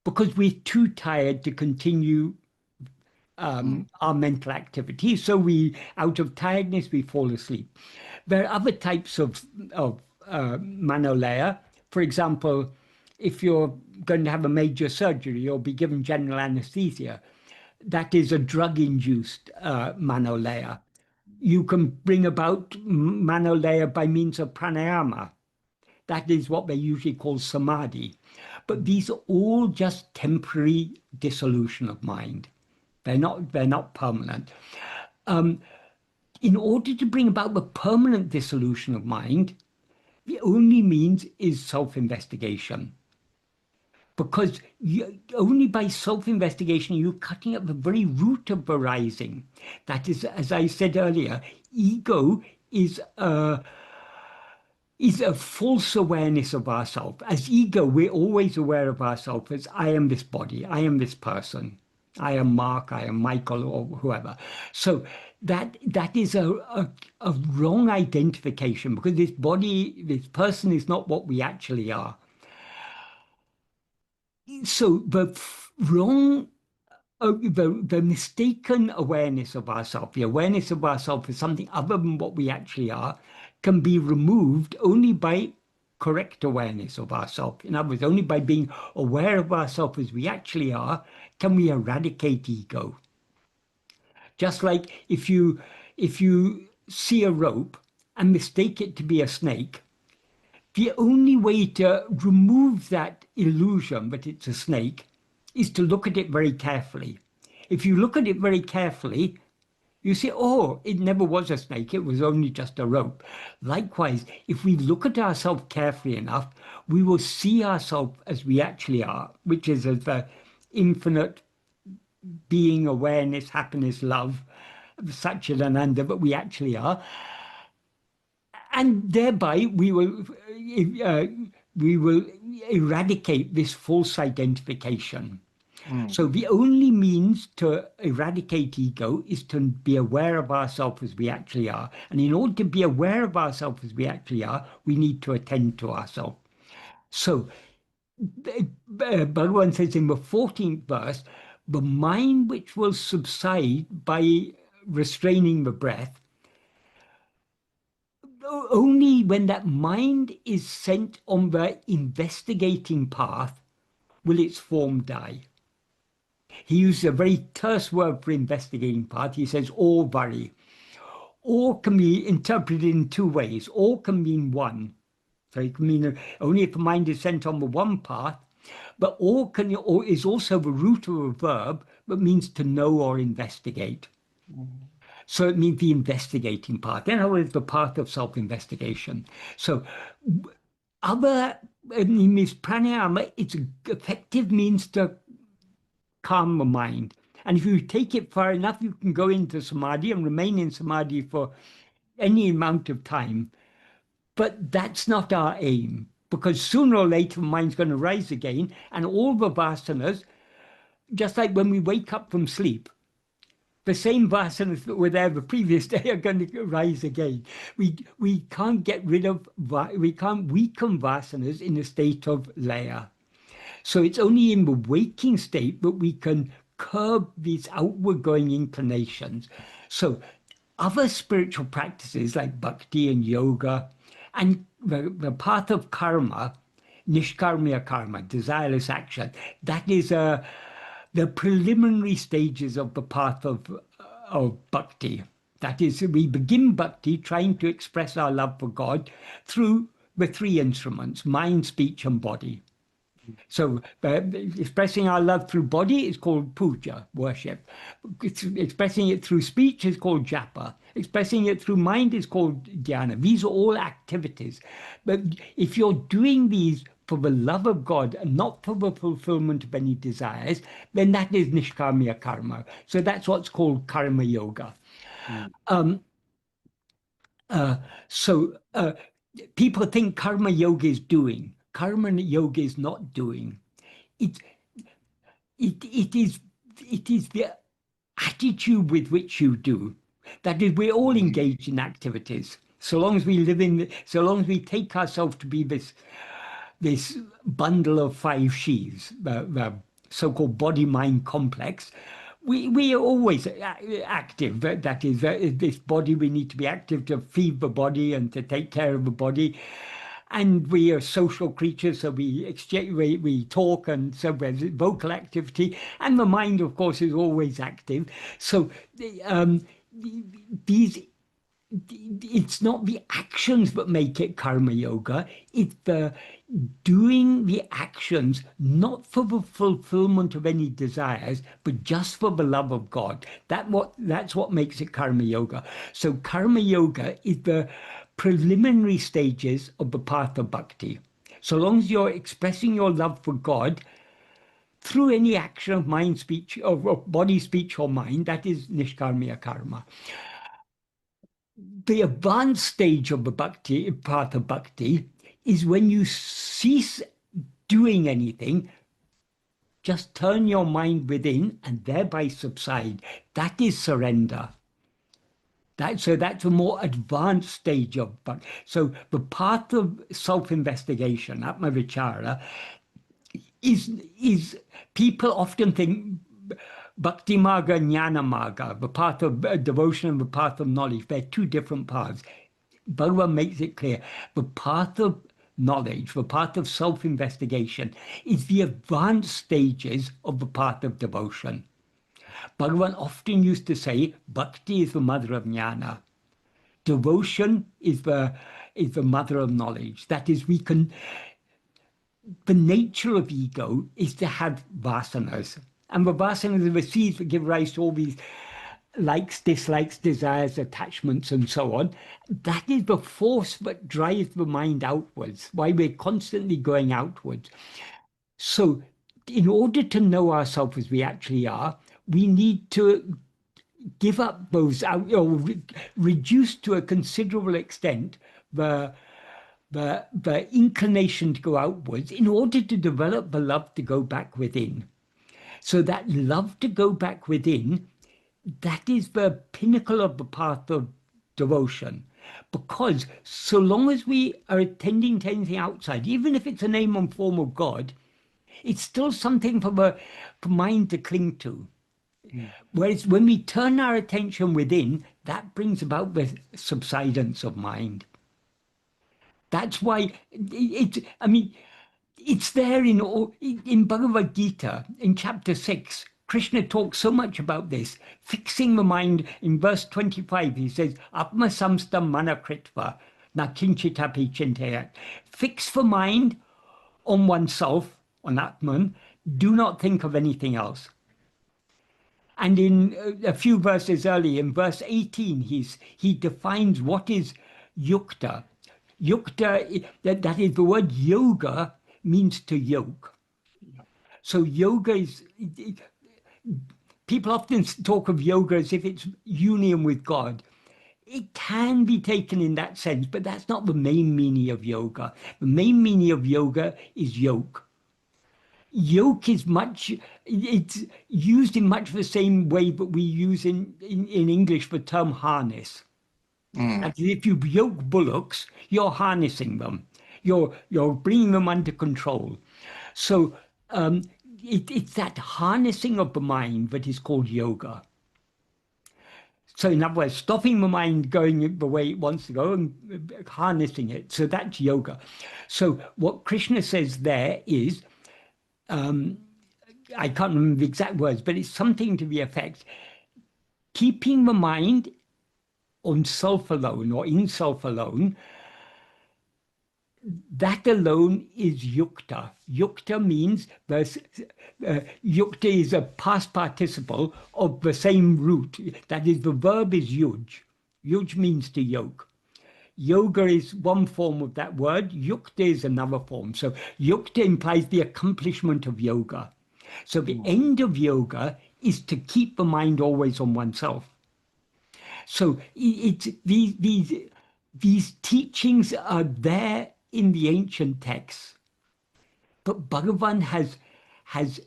because we're too tired to continue Mm. our mental activity. So out of tiredness, we fall asleep. There are other types of manolaya. For example, if you're going to have a major surgery, you'll be given general anesthesia. That is a drug-induced manolaya. You can bring about manolaya by means of pranayama. That is what they usually call samadhi. But these are all just temporary dissolution of mind. They're not permanent. In order to bring about the permanent dissolution of mind, the only means is self-investigation. Because only by self-investigation you're cutting at the very root of arising. That is, as I said earlier, ego is a false awareness of ourselves. As ego, we're always aware of ourselves as I am this body, I am this person, I am Mark, I am Michael, or whoever. So that is a wrong identification because this body, this person is not what we actually are. So the mistaken awareness of ourselves, the awareness of ourselves as something other than what we actually are, can be removed only by correct awareness of ourselves. In other words, only by being aware of ourselves as we actually are, can we eradicate ego. Just like if you see a rope and mistake it to be a snake, the only way to remove that illusion that it's a snake is to look at it very carefully. If you look at it very carefully, you say, oh, it never was a snake, it was only just a rope. Likewise, if we look at ourselves carefully enough, we will see ourselves as we actually are, which is as the infinite being, awareness, happiness, love, Satchidananda, but we actually are. And thereby uh, we will eradicate this false identification. Mm. So the only means to eradicate ego is to be aware of ourselves as we actually are. And in order to be aware of ourselves as we actually are, we need to attend to ourselves. So Bhagavan says in the 14th verse, the mind which will subside by restraining the breath, only when that mind is sent on the investigating path will its form die. He uses a very terse word for investigating path. He says, or vari. Or can be interpreted in two ways. Or can mean one. So it can mean only if the mind is sent on the one path, but or is also the root of a verb, but means to know or investigate. Mm. So it means the investigating path. In other words, the path of self-investigation. So other means pranayama, it's effective means to calm the mind. And if you take it far enough, you can go into samadhi and remain in samadhi for any amount of time. But that's not our aim, because sooner or later the mind's going to rise again, and all the vasanas, just like when we wake up from sleep, the same vasanas that were there the previous day are going to rise again. We can't get rid of, we can't weaken vasanas in a state of laya. So it's only in the waking state that we can curb these outward going inclinations. So other spiritual practices like bhakti and yoga and the path of karma, nishkarmiya karma, desireless action, that is the preliminary stages of the path of bhakti. That is, we begin bhakti trying to express our love for God through the three instruments, mind, speech, and body. So expressing our love through body is called puja, worship. Expressing it through speech is called japa. Expressing it through mind is called dhyana. These are all activities. But if you're doing these for the love of God and not for the fulfillment of any desires, then that is nishkarmiya karma. So that's what's called karma yoga. Mm. So people think karma yoga is doing. Karma yoga is not doing. It, it is the attitude with which you do. That is, we're all Mm. engaged in activities. So long as we live in, so long as we take ourselves to be this bundle of five sheaves, the so-called body-mind complex, we are always active. That is, this body, we need to be active to feed the body and to take care of the body. And we are social creatures, so we exchange, we talk, and so there's vocal activity. And the mind, of course, is always active. So these it's not the actions that make it karma yoga, it's the doing the actions not for the fulfillment of any desires, but just for the love of God. That's what makes it karma yoga. So karma yoga is the preliminary stages of the path of bhakti. So long as you're expressing your love for God through any action of mind, speech, of body, speech, or mind, that is nishkarmiya karma. The advanced stage of the bhakti, path of bhakti, is when you cease doing anything, just turn your mind within and thereby subside. That is surrender. So that's a more advanced stage of bhakti. So the path of self-investigation, Atma-vichara, is people often think Bhakti Marga, Jnana Marga, the path of devotion and the path of knowledge, they're two different paths. Bhagavan makes it clear. The path of knowledge, the path of self-investigation, is the advanced stages of the path of devotion. Bhagavan often used to say, Bhakti is the mother of jnana. Devotion is the mother of knowledge. That is, the nature of ego is to have vasanas. And the vasanas are the seeds that give rise to all these likes, dislikes, desires, attachments, and so on. That is the force that drives the mind outwards, why we're constantly going outwards. So, in order to know ourselves as we actually are, we need to give up those out, or reduce to a considerable extent the inclination to go outwards in order to develop the love to go back within. So that love to go back within, that is the pinnacle of the path of devotion. Because so long as we are attending to anything outside, even if it's a name and form of God, it's still something for the mind to cling to. Mm. Whereas when we turn our attention within, that brings about the subsidence of mind. That's why I mean, it's there in Bhagavad Gita, in chapter 6. Krishna talks so much about this, fixing the mind. In verse 25, he says, Atma samstam manakritva, na kinchitapi chintayat. Fix the mind on oneself, on Atman, do not think of anything else. And in a few verses earlier, in verse 18, he defines what is yukta. Yukta, that is the word yoga means to yoke. So yoga is, people often talk of yoga as if it's union with God. It can be taken in that sense, but that's not the main meaning of yoga. The main meaning of yoga is yoke. Yoke is it's used in much the same way that we use in English the term harness. Mm. That is, if you yoke bullocks, you're harnessing them. You're bringing them under control. So um, it's that harnessing of the mind that is called yoga. So in other words, stopping the mind going the way it wants to go and harnessing it. So that's yoga. So what Krishna says there is, I can't remember the exact words, but it's something to the effect, keeping the mind on self alone or in self alone, that alone is yukta. Yukta means yukta is a past participle of the same root. That is, the verb is yuj. Yuj means to yoke. Yoga is one form of that word. Yukta is another form. So yukta implies the accomplishment of yoga. So the end of yoga is to keep the mind always on oneself. So it's these teachings are there in the ancient texts, but Bhagavan has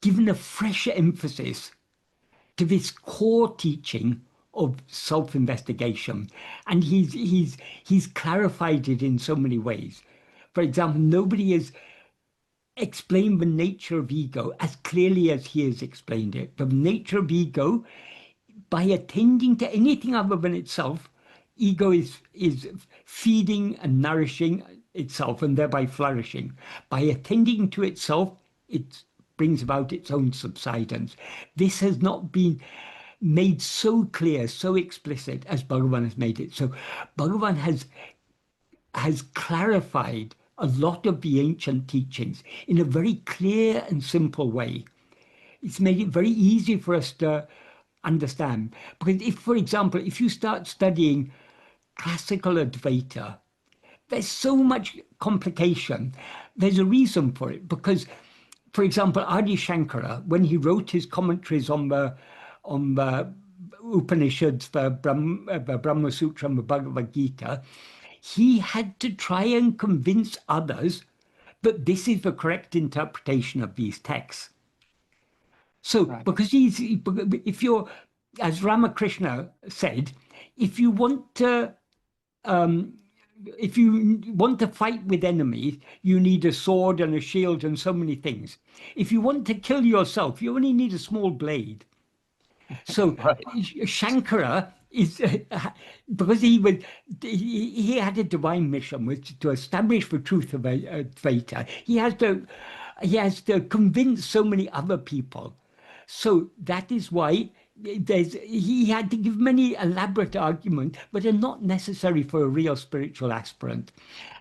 given a fresh emphasis to this core teaching of self-investigation, and he's clarified it in so many ways. For example, nobody has explained the nature of ego as clearly as he has explained it. The nature of ego, by attending to anything other than itself, ego is feeding and nourishing itself and thereby flourishing. By attending to itself, it brings about its own subsidence. This has not been made so clear, so explicit as Bhagavan has made it. So Bhagavan has clarified a lot of the ancient teachings in a very clear and simple way. It's made it very easy for us to understand. Because if, for example, if you start studying classical Advaita, there's so much complication. There's a reason for it. Because, for example, Adi Shankara, when he wrote his commentaries on the Upanishads, the Brahma Sutra and the Bhagavad Gita, he had to try and convince others that this is the correct interpretation of these texts. So, Right. because if you're, as Ramakrishna said, if you want to, if you want to fight with enemies, you need a sword and a shield and so many things. If you want to kill yourself, you only need a small blade. So Right. Shankara is because he had a divine mission, which to establish the truth of Advaita. He has to convince so many other people. So that is why he had to give many elaborate arguments, but are not necessary for a real spiritual aspirant.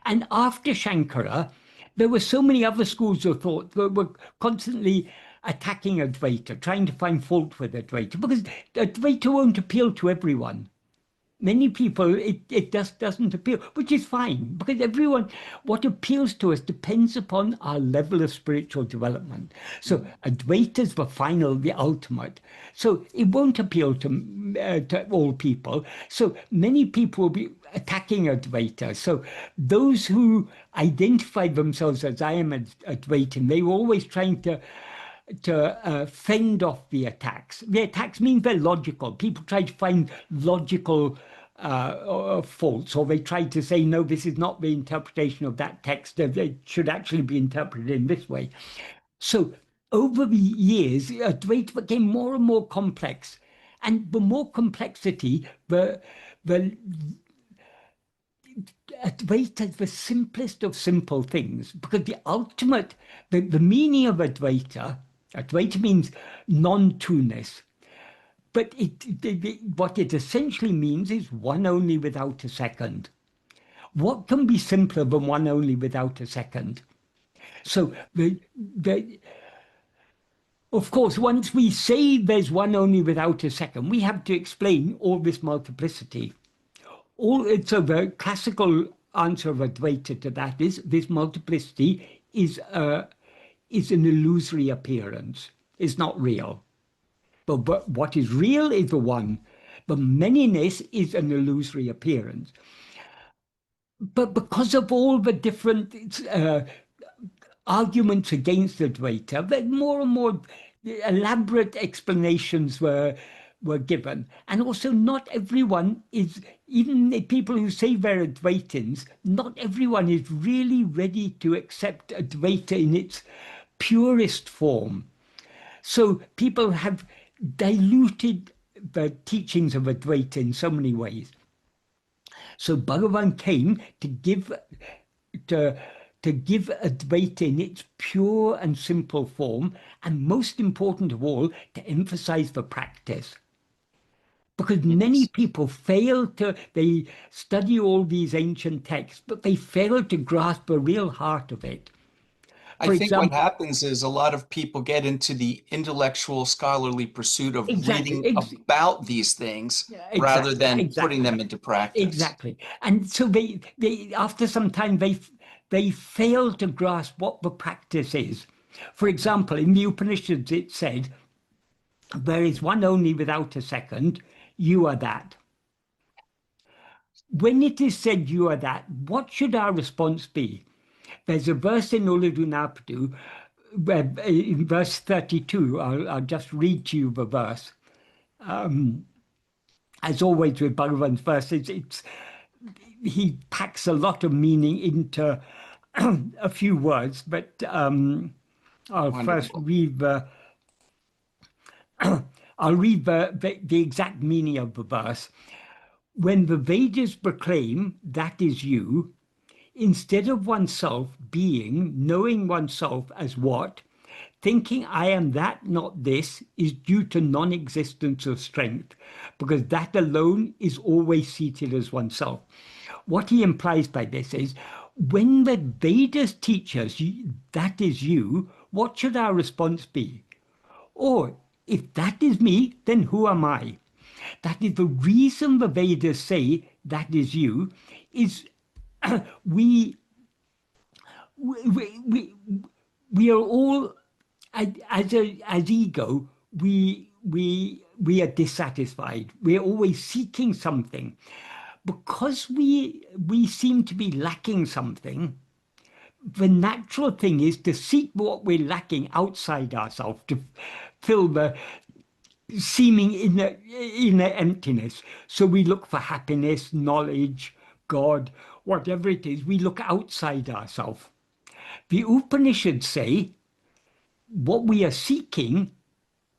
And after Shankara, there were so many other schools of thought that were constantly attacking Advaita, trying to find fault with Advaita, because Advaita won't appeal to everyone. Many people, it just doesn't appeal, which is fine, because everyone, what appeals to us depends upon our level of spiritual development. So Advaita is the final, the ultimate. So it won't appeal to all people. So many people will be attacking Advaita. So those who identify themselves as I am Advaitin, they were always trying to fend off the attacks. The attacks mean they're logical. People try to find logical faults, or they try to say, no, this is not the interpretation of that text. It should actually be interpreted in this way. So over the years, Advaita became more and more complex. And the more complexity, the Advaita is the simplest of simple things, because the ultimate, the meaning of Advaita means non-two-ness. But what it essentially means is one only without a second. What can be simpler than one only without a second? So of course, once we say there's one only without a second, we have to explain all this multiplicity. So the classical answer of Advaita to that is this multiplicity is an illusory appearance. It's not real. But what is real is the one. But manyness is an illusory appearance. But because of all the different arguments against Advaita, then more and more elaborate explanations were given. And also not everyone is, even the people who say they're Advaitins, not everyone is really ready to accept Advaita in its purest form. So people have diluted the teachings of Advaita in so many ways. So Bhagavan came to give Advaita in its pure and simple form, and most important of all, to emphasize the practice. Because many people they study all these ancient texts, but they fail to grasp the real heart of it. I For think what example, happens is a lot of people get into the intellectual scholarly pursuit of exactly, reading about these things rather exactly, than putting exactly. them into practice. Exactly. And so they after some time they fail to grasp what the practice is. For example, in the Upanishads it said, there is one only without a second, you are that. When it is said you are that, what should our response be? There's a verse in Ulladu where in verse 32, I'll just read to you the verse. As always with Bhagavan's verses, he packs a lot of meaning into a few words, but I'll first Wonderful. read I'll read the exact meaning of the verse. When the Vedas proclaim that is you, instead of oneself being, knowing oneself as what, thinking I am that, not this, is due to non-existence of strength, because that alone is always seated as oneself. What he implies by this is, when the Vedas teach us that is you, what should our response be? Or, if that is me, then who am I? That is the reason the Vedas say that is you, is we, we, we, we are all, as ego, we are dissatisfied. We're always seeking something. Because we seem to be lacking something, the natural thing is to seek what we're lacking outside ourselves, to fill the seeming inner emptiness. So we look for happiness, knowledge, God, whatever it is, we look outside ourselves. The Upanishads say what we are seeking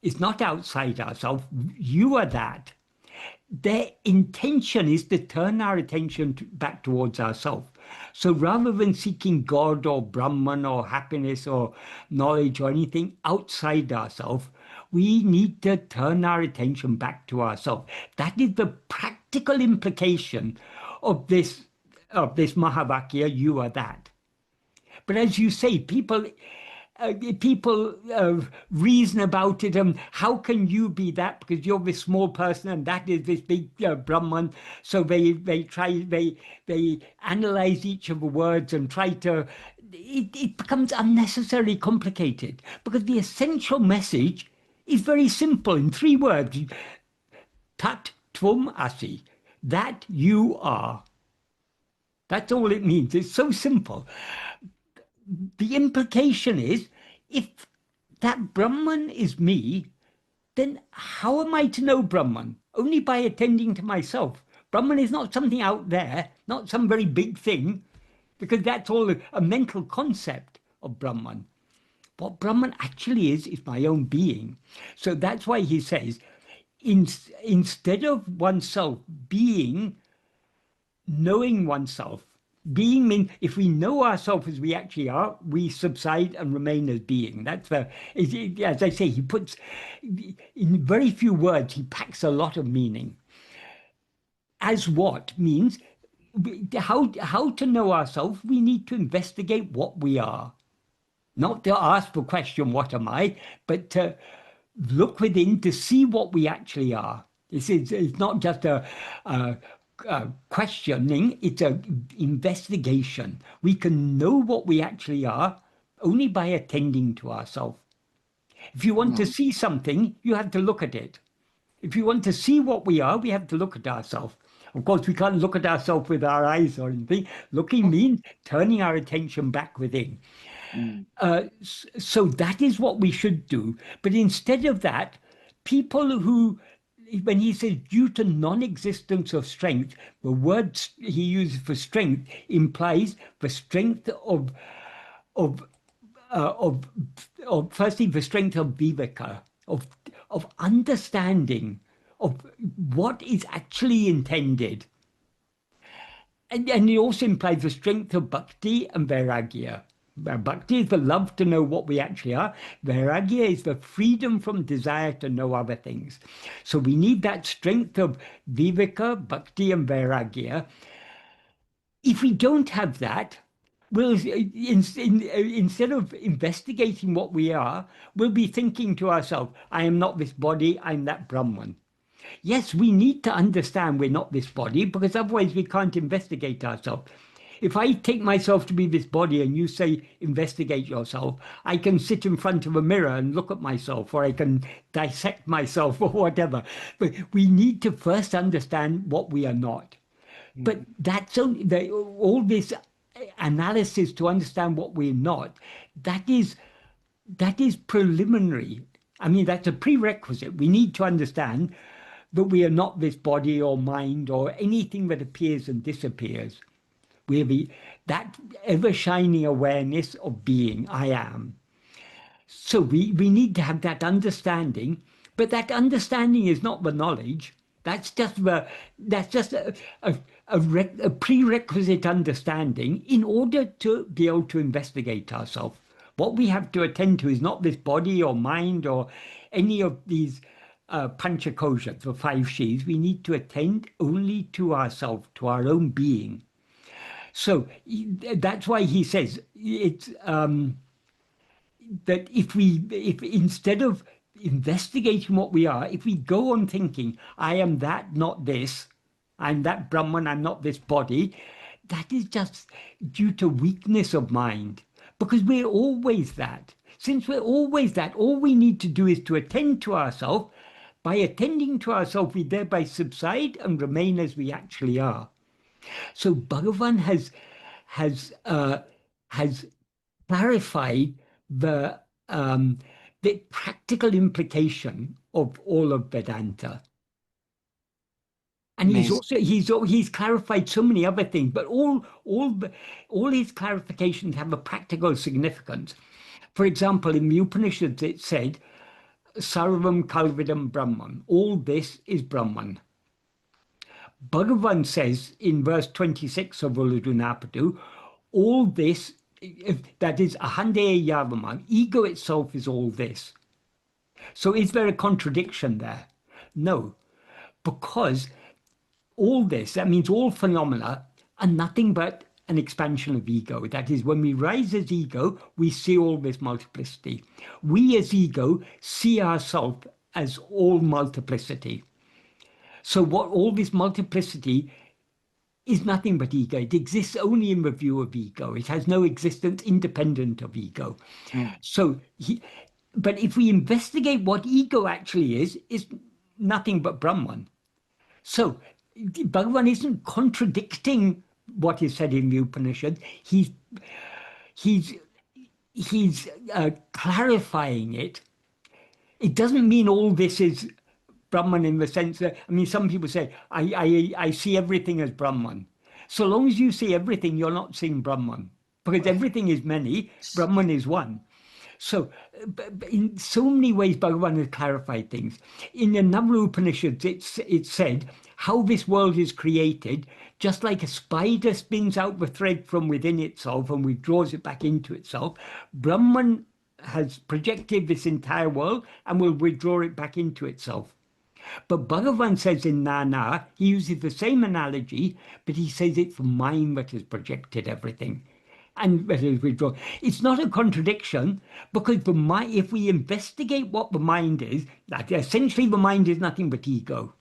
is not outside ourselves. You are that. Their intention is to turn our attention back towards ourselves. So rather than seeking God or Brahman or happiness or knowledge or anything outside ourselves, we need to turn our attention back to ourselves. That is the practical implication of this Mahavakya, you are that. But as you say, people reason about it, and how can you be that, because you're this small person and that is this big Brahman. So they analyze each of the words and try to, it becomes unnecessarily complicated, because the essential message is very simple in 3 words: tat tvam asi, that you are. That's all it means. It's so simple. The implication is, if that Brahman is me, then how am I to know Brahman? Only by attending to myself. Brahman is not something out there, not some very big thing, because that's all a mental concept of Brahman. What Brahman actually is my own being. So that's why he says, in, instead of oneself being knowing oneself, being means if we know ourselves as we actually are, we subside and remain as being. That's the, as I say, he puts, in very few words, he packs a lot of meaning. As what means how to know ourselves, we need to investigate what we are. Not to ask the question, what am I, but to look within to see what we actually are. It's not just a questioning, it's an investigation. We can know what we actually are only by attending to ourselves. If you want to Mm, see something, you have to look at it. If you want to see what we are, we have to look at ourselves. Of course, we can't look at ourselves with our eyes or anything. Looking means turning our attention back within. mm, So that is what we should do. But instead of that, people who, when he says due to non-existence of strength, the word he uses for strength implies the strength of uh, of firstly the strength of viveka, of understanding of what is actually intended. And it also implies the strength of bhakti and vairagya. Bhakti is the love to know what we actually are. Vairagya is the freedom from desire to know other things. So we need that strength of viveka, bhakti, and vairagya. If we don't have that, instead of investigating what we are, we'll be thinking to ourselves, I am not this body, I'm that Brahman. Yes, we need to understand we're not this body because otherwise we can't investigate ourselves. If I take myself to be this body and you say investigate yourself, I can sit in front of a mirror and look at myself, or I can dissect myself or whatever. But we need to first understand what we are not. But mm. that's only all this analysis to understand what we're not. That is that is preliminary. I mean, that's a prerequisite. We need to understand that we are not this body or mind or anything that appears and disappears. We're that ever shining awareness of being, I am. So we need to have that understanding, but that understanding is not the knowledge. That's just a prerequisite understanding in order to be able to investigate ourselves. What we have to attend to is not this body or mind or any of these panchakoshas, the five sheaths. We need to attend only to ourselves, to our own being. So that's why he says it's that if instead of investigating what we are, if we go on thinking, I am that, not this, I'm that Brahman, I'm not this body, that is just due to weakness of mind, because we're always that. Since we're always that, all we need to do is to attend to ourselves. By attending to ourselves, we thereby subside and remain as we actually are. So Bhagavan has has clarified the um, the practical implication of all of Vedanta. And Amazing. he's clarified so many other things, but all his clarifications have a practical significance. For example, in the Upanishads it said, Sarvam Kalvidam Brahman. All this is Brahman. Bhagavan says in verse 26 of Ulladu, all this, that is ahande yavama, ego itself is all this. So is there a contradiction there? No, because all this, that means all phenomena, are nothing but an expansion of ego. That is, when we rise as ego, we see all this multiplicity. We as ego see ourselves as all multiplicity. So what all this multiplicity is nothing but ego. It exists only in the view of ego. It has no existence independent of ego. Mm. So, but if we investigate what ego actually is nothing but Brahman. So, Bhagavan isn't contradicting what is said in the Upanishad. He's he's clarifying it. It doesn't mean all this is Brahman in the sense that, I mean, some people say, I see everything as Brahman. So long as you see everything, you're not seeing Brahman. Because Right. everything is many, Brahman is one. So, in so many ways, Bhagavan has clarified things. In the number of Upanishads, it's said how this world is created, just like a spider spins out the thread from within itself and withdraws it back into itself. Brahman has projected this entire world and will withdraw it back into itself. But Bhagavan says in Nana, he uses the same analogy, but he says it's the mind that has projected everything and that is withdrawn. It's not a contradiction because the mind, if we investigate what the mind is, that essentially the mind is nothing but ego.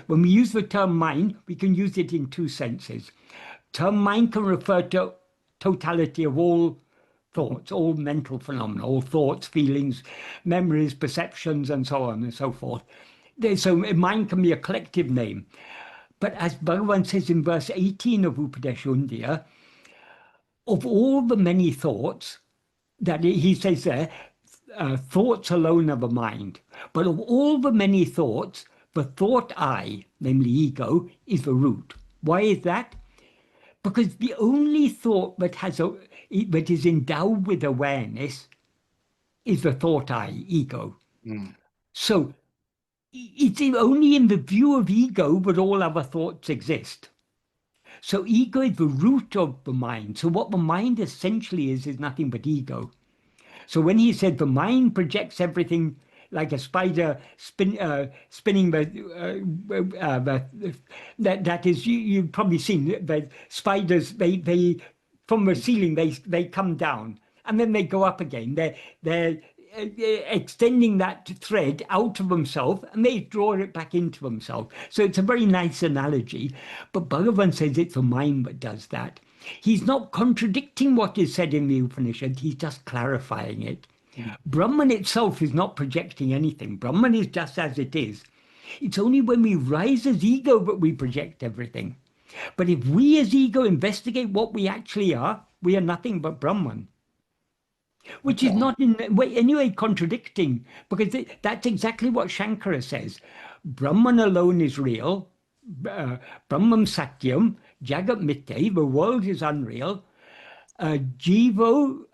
When we use the term mind, we can use it in two senses. Term mind can refer to totality of all thoughts, all mental phenomena, all thoughts, feelings, memories, perceptions, and so on and so forth. So mind can be a collective name. But as Bhagavan says in verse 18 of Upadeshundya, of all the many thoughts that he says there, thoughts alone are the mind. But of all the many thoughts, the thought I, namely ego, is the root. Why is that? Because the only thought that is endowed with awareness is the thought I, ego. Mm. So it's only in the view of ego that all other thoughts exist. So ego is the root of the mind. So what the mind essentially is nothing but ego. So when he said the mind projects everything like a spider spinning that is you've probably seen the spiders they from the ceiling they come down and then they go up again. They're extending that thread out of themselves and they draw it back into themselves. So it's a very nice analogy. But Bhagavan says it's the mind that does that. He's not contradicting what is said in the Upanishad, he's just clarifying it. Mm. Brahman itself is not projecting anything. Brahman is just as it is. It's only when we rise as ego that we project everything. But if we as ego investigate what we actually are, we are nothing but Brahman, which is Okay. not in any way contradicting, because that's exactly what Shankara says. Brahman alone is real, Brahman Satyam, Jagat Mithya, the world is unreal, Jivo,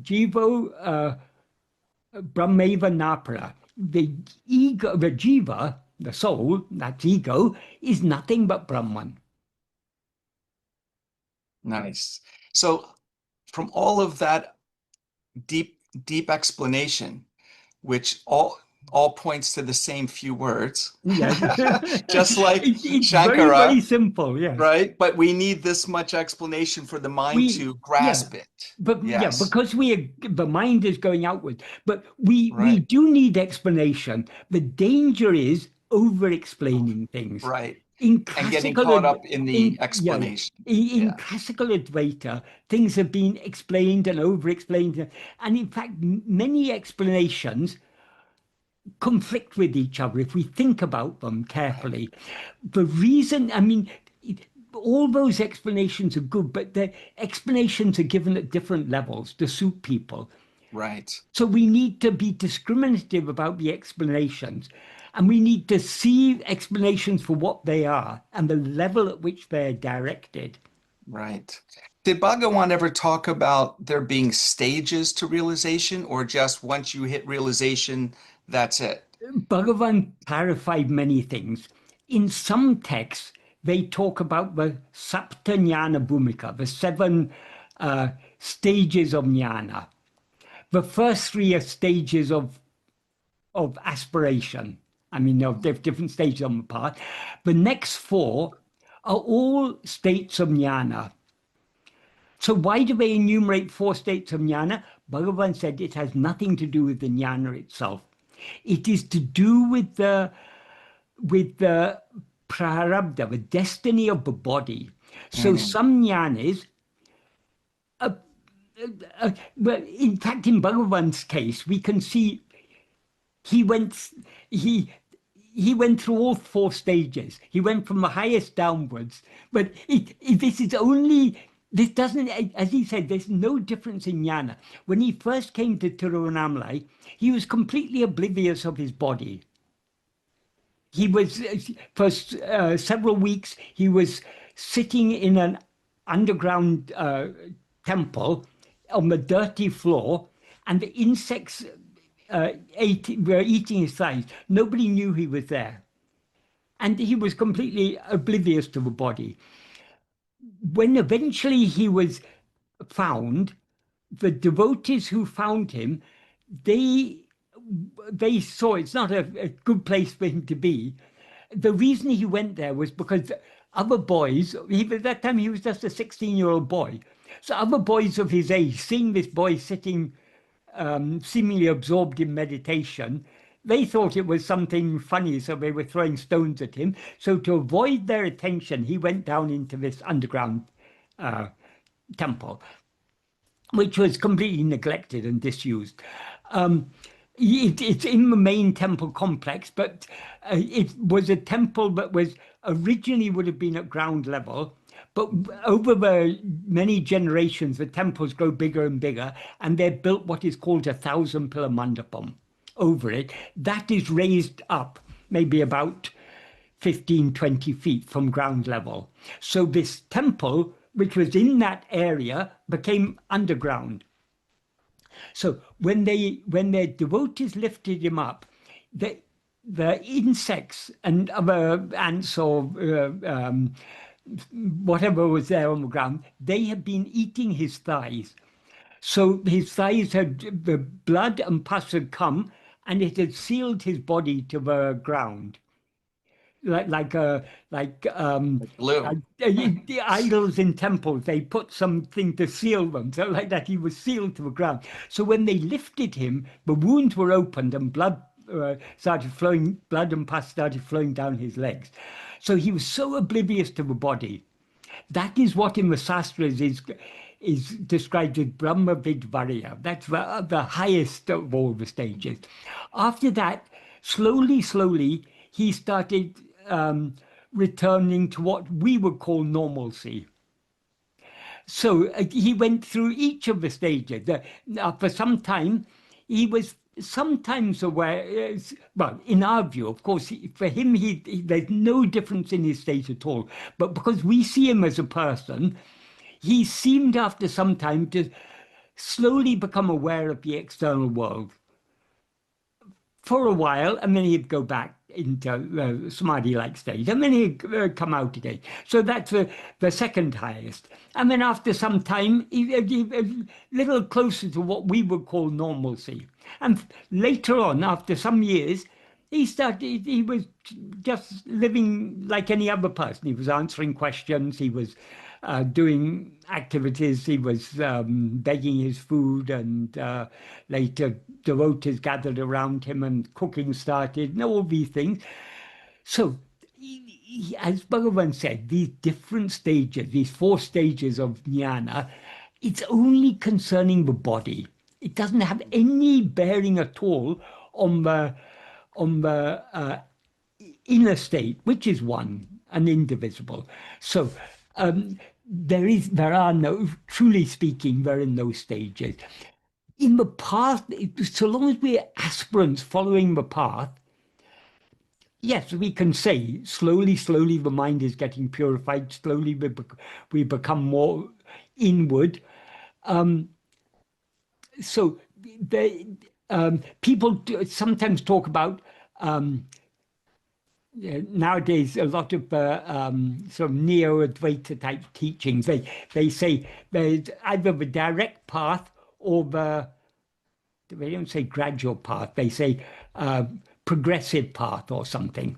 Jivo Brahmeva Napara. The ego, the jiva, the soul, that's ego, is nothing but Brahman. Nice. So from all of that deep explanation, which all points to the same few words, Yes. just like It's very, Shankara, very simple. Yes. right? But we need this much explanation for the mind to Yeah, grasp it. but yeah, Yes, because the mind is going outward, but we right, do need explanation. The danger is over-explaining things. right. In And getting classical, caught up in the in yeah, explanation. in Yeah, classical Advaita, things have been explained and over-explained, and in fact, many explanations conflict with each other if we think about them right, carefully. The reason, I mean, all those explanations are good, but the explanations are given at different levels to suit people. right, So we need to be discriminative about the explanations. And we need to see explanations for what they are and the level at which they're directed. right. Did Bhagawan ever talk about there being stages to realization, or just once you hit realization, that's it? Bhagavan clarified many things. In some texts, they talk about the Sapta Jnana Bhumika, the seven stages of jnana. The first three are stages of aspiration. I mean, there are different stages on the path. The next four are all states of jnana. So why do they enumerate four states of jnana? Bhagavan said it has nothing to do with the jnana itself. It is to do with the prarabdha, the destiny of the body. So Mm, some jnanas, uh, well, in fact, in Bhagavan's case, we can see he went he he went through all four stages. He went from the highest downwards. But this is only This doesn't, as he said, there's no difference in jnana. When he first came to Tiruvannamalai, he was completely oblivious of his body. He was, for several weeks, he was sitting in an underground temple on the dirty floor, and the insects were eating his thighs. Nobody knew he was there. And he was completely oblivious to the body. When eventually he was found, the devotees who found him, they they saw it's not a good place for him to be. The reason he went there was because other boys, at that time he was just a 16-year-old boy. So other boys of his age, seeing this boy sitting seemingly absorbed in meditation, they thought it was something funny, so they were throwing stones at him. So to avoid their attention, he went down into this underground temple, which was completely neglected and disused. It's in the main temple complex, but it was a temple that was originally would have been at ground level. But over the many generations, the temples grow bigger and bigger, and they're built what is called a 1,000-pillar mandapam over it. That is raised up maybe about 15, 20 feet from ground level. So this temple, which was in that area, became underground. So when their devotees lifted him up, the insects and other ants or whatever was there on the ground, they had been eating his thighs. So his thighs had the blood and pus had come, and it had sealed his body to the ground, like Glue. the idols in temples, they put something to seal them. So like that, he was sealed to the ground. So when they lifted him, the wounds were opened and blood started flowing, blood and pus started flowing down his legs. So he was so oblivious to the body. That is what in the Shastras is described as Brahma Vidvarya. That's the highest of all the stages. After that, slowly, he started returning to what we would call normalcy. So he went through each of the stages. For some time, he was sometimes aware, well, in our view, of course, for him, there's no difference in his state at all. But because we see him as a person, he seemed after some time to slowly become aware of the external world for a while, and then he'd go back into samadhi-like state, and then he'd come out again. So that's the second highest. And then after some time, a little closer to what we would call normalcy. And later on, after some years, he was just living like any other person. He was answering questions, he was doing activities, he was begging his food, and later devotees gathered around him and cooking started, and all these things. So, as Bhagavan said, these different stages, these 4 stages of jnana, it's only concerning the body. It doesn't have any bearing at all on the inner state, which is one and indivisible. So there are no, truly speaking, there are no stages. In the path, so long as we're aspirants following the path, yes, we can say slowly, the mind is getting purified. Slowly, we become more inward. So people sometimes talk about nowadays a lot of sort of neo-Advaita type teachings. They say there's either the direct path or they don't say gradual path. They say progressive path or something.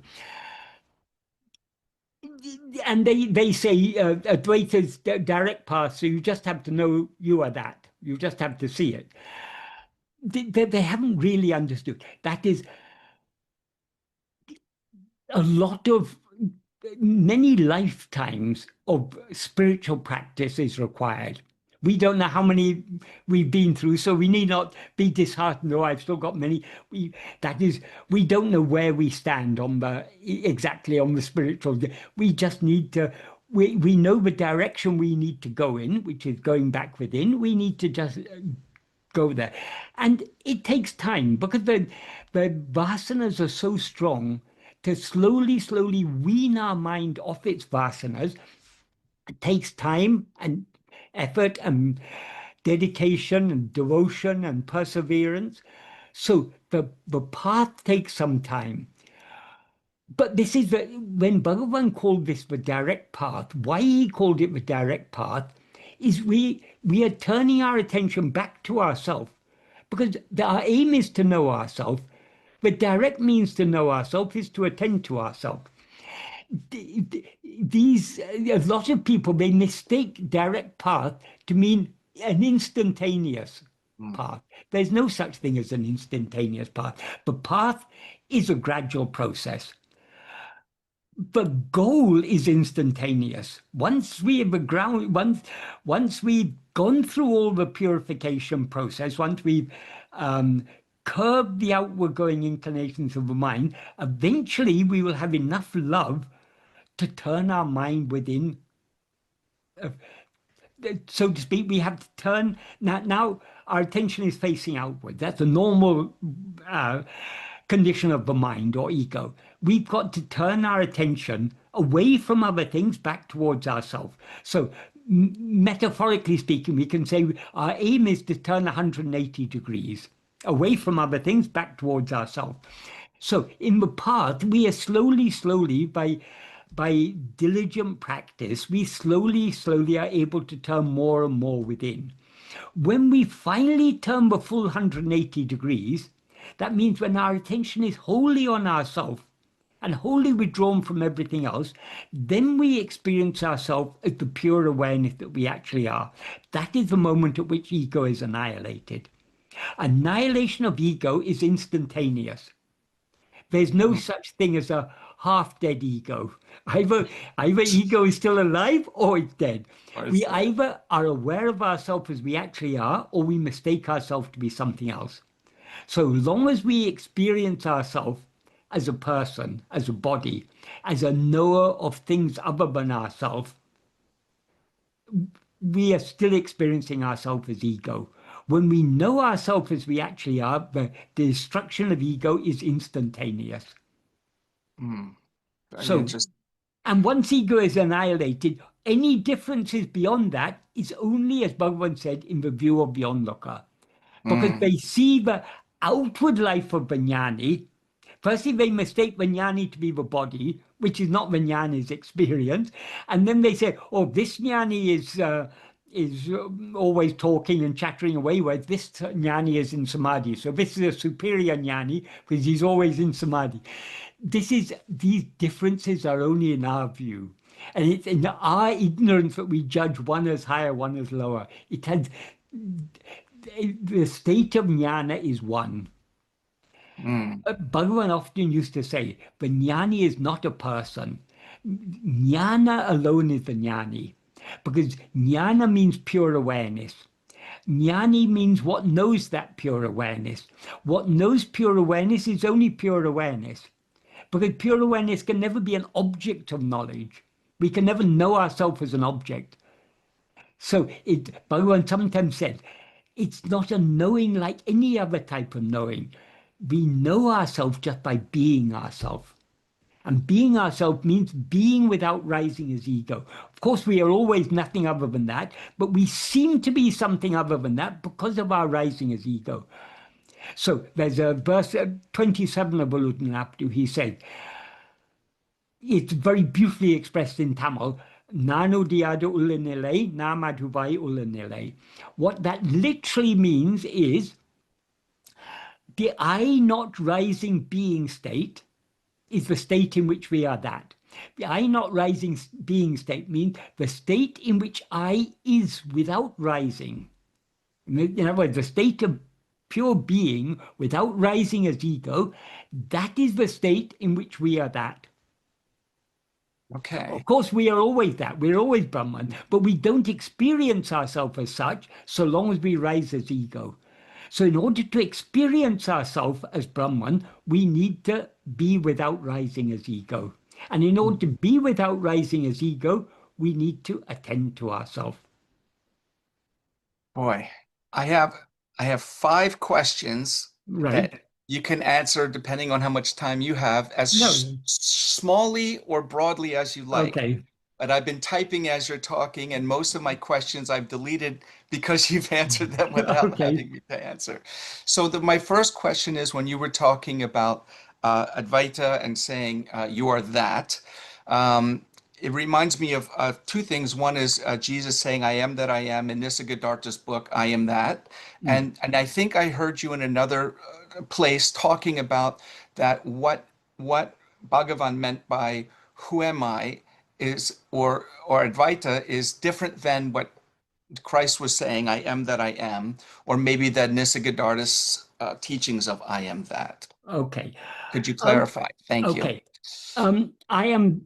And they say Advaita's direct path, so you just have to know you are that. You just have to see it. They haven't really understood. That is a lot of many lifetimes of spiritual practice is required. We don't know how many we've been through, so we need not be disheartened. Oh, I've still got many. We don't know where we stand on exactly on the spiritual. We just need to we know the direction we need to go in, which is going back within. We need to just go there. And it takes time because the vasanas are so strong to slowly, slowly wean our mind off its vasanas. It takes time and effort and dedication and devotion and perseverance. So the path takes some time. But this is when Bhagavan called this the direct path, why he called it the direct path is we are turning our attention back to ourselves because our aim is to know ourselves. The direct means to know ourselves is to attend to ourselves. These a lot of people they mistake direct path to mean an instantaneous Mm. path. There's no such thing as an instantaneous path. The path is a gradual process. The goal is instantaneous. Once we have a ground, once we've gone through all the purification process, once we've curbed the outward going inclinations of the mind, eventually we will have enough love to turn our mind within, so to speak. We have to turn now our attention is facing outward. That's a normal condition of the mind or ego. We've got to turn our attention away from other things back towards ourselves. So metaphorically speaking, we can say our aim is to turn 180 degrees away from other things back towards ourselves. So in the path, we are slowly, slowly, by diligent practice, we slowly, slowly are able to turn more and more within. When we finally turn the full 180 degrees, that means when our attention is wholly on ourselves and wholly withdrawn from everything else, then we experience ourselves as the pure awareness that we actually are. That is the moment at which ego is annihilated. Annihilation of ego is instantaneous. There's no Mm. such thing as a half-dead ego. Either ego is still alive or it's dead. Or is We that? either are aware of ourselves as we actually are, or we mistake ourselves to be something else. So long as we experience ourselves as a person, as a body, as a knower of things other than ourselves, we are still experiencing ourselves as ego. When we know ourselves as we actually are, the destruction of ego is instantaneous. Mm. Very So, interesting. and once ego is annihilated, any differences beyond that is only, as Bhagavan said, in the view of the onlooker. Because Mm. they see the outward life of Vijnani. Firstly, they mistake Vijnani to be the body, which is not Vijnani's experience. And then they say, oh, this Jnani is always talking and chattering away, whereas this Jnani is in Samadhi. So this is a superior Jnani because he's always in Samadhi. These differences are only in our view. And it's in our ignorance that we judge one as higher, one as lower. It has the state of jnana is one. Mm. Bhagavan often used to say, the jnani is not a person. Jnana alone is the jnani. Because jnana means pure awareness. Jnani means what knows that pure awareness. What knows pure awareness is only pure awareness. Because pure awareness can never be an object of knowledge. We can never know ourselves as an object. So Bhagavan sometimes said, it's not a knowing like any other type of knowing. We know ourselves just by being ourselves. And being ourselves means being without rising as ego. Of course, we are always nothing other than that, but we seem to be something other than that because of our rising as ego. So there's a verse 27 of Uluttanaptu, he said, it's very beautifully expressed in Tamil. Nanu diada ullanilai, na madhuvai ullanilai. What that literally means is the I not rising being state is the state in which we are that. The I not rising being state means the state in which I is without rising. In other words, the state of pure being without rising as ego, that is the state in which we are that. Of Okay. course, we are always that. We're always Brahman, but we don't experience ourselves as such so long as we rise as ego. So in order to experience ourselves as Brahman, we need to be without rising as ego. And in order to be without rising as ego, we need to attend to ourselves. Boy, I have I have 5 questions Right. that you can answer depending on how much time you have, as No. smallly or broadly as you like. Okay. But I've been typing as you're talking, and most of my questions I've deleted because you've answered them without Okay. having me to answer. So my first question is when you were talking about Advaita and saying you are that. Um, it reminds me of 2 things. One is Jesus saying, "I am that I am." In Nisargadatta's book, "I am that," Mm. and I think I heard you in another place talking about that. What Bhagavan meant by "Who am I?" is or Advaita is different than what Christ was saying, "I am that I am," or maybe the Nisargadatta's teachings of "I am that." Okay. Could you Um, clarify? Thank you. okay. I am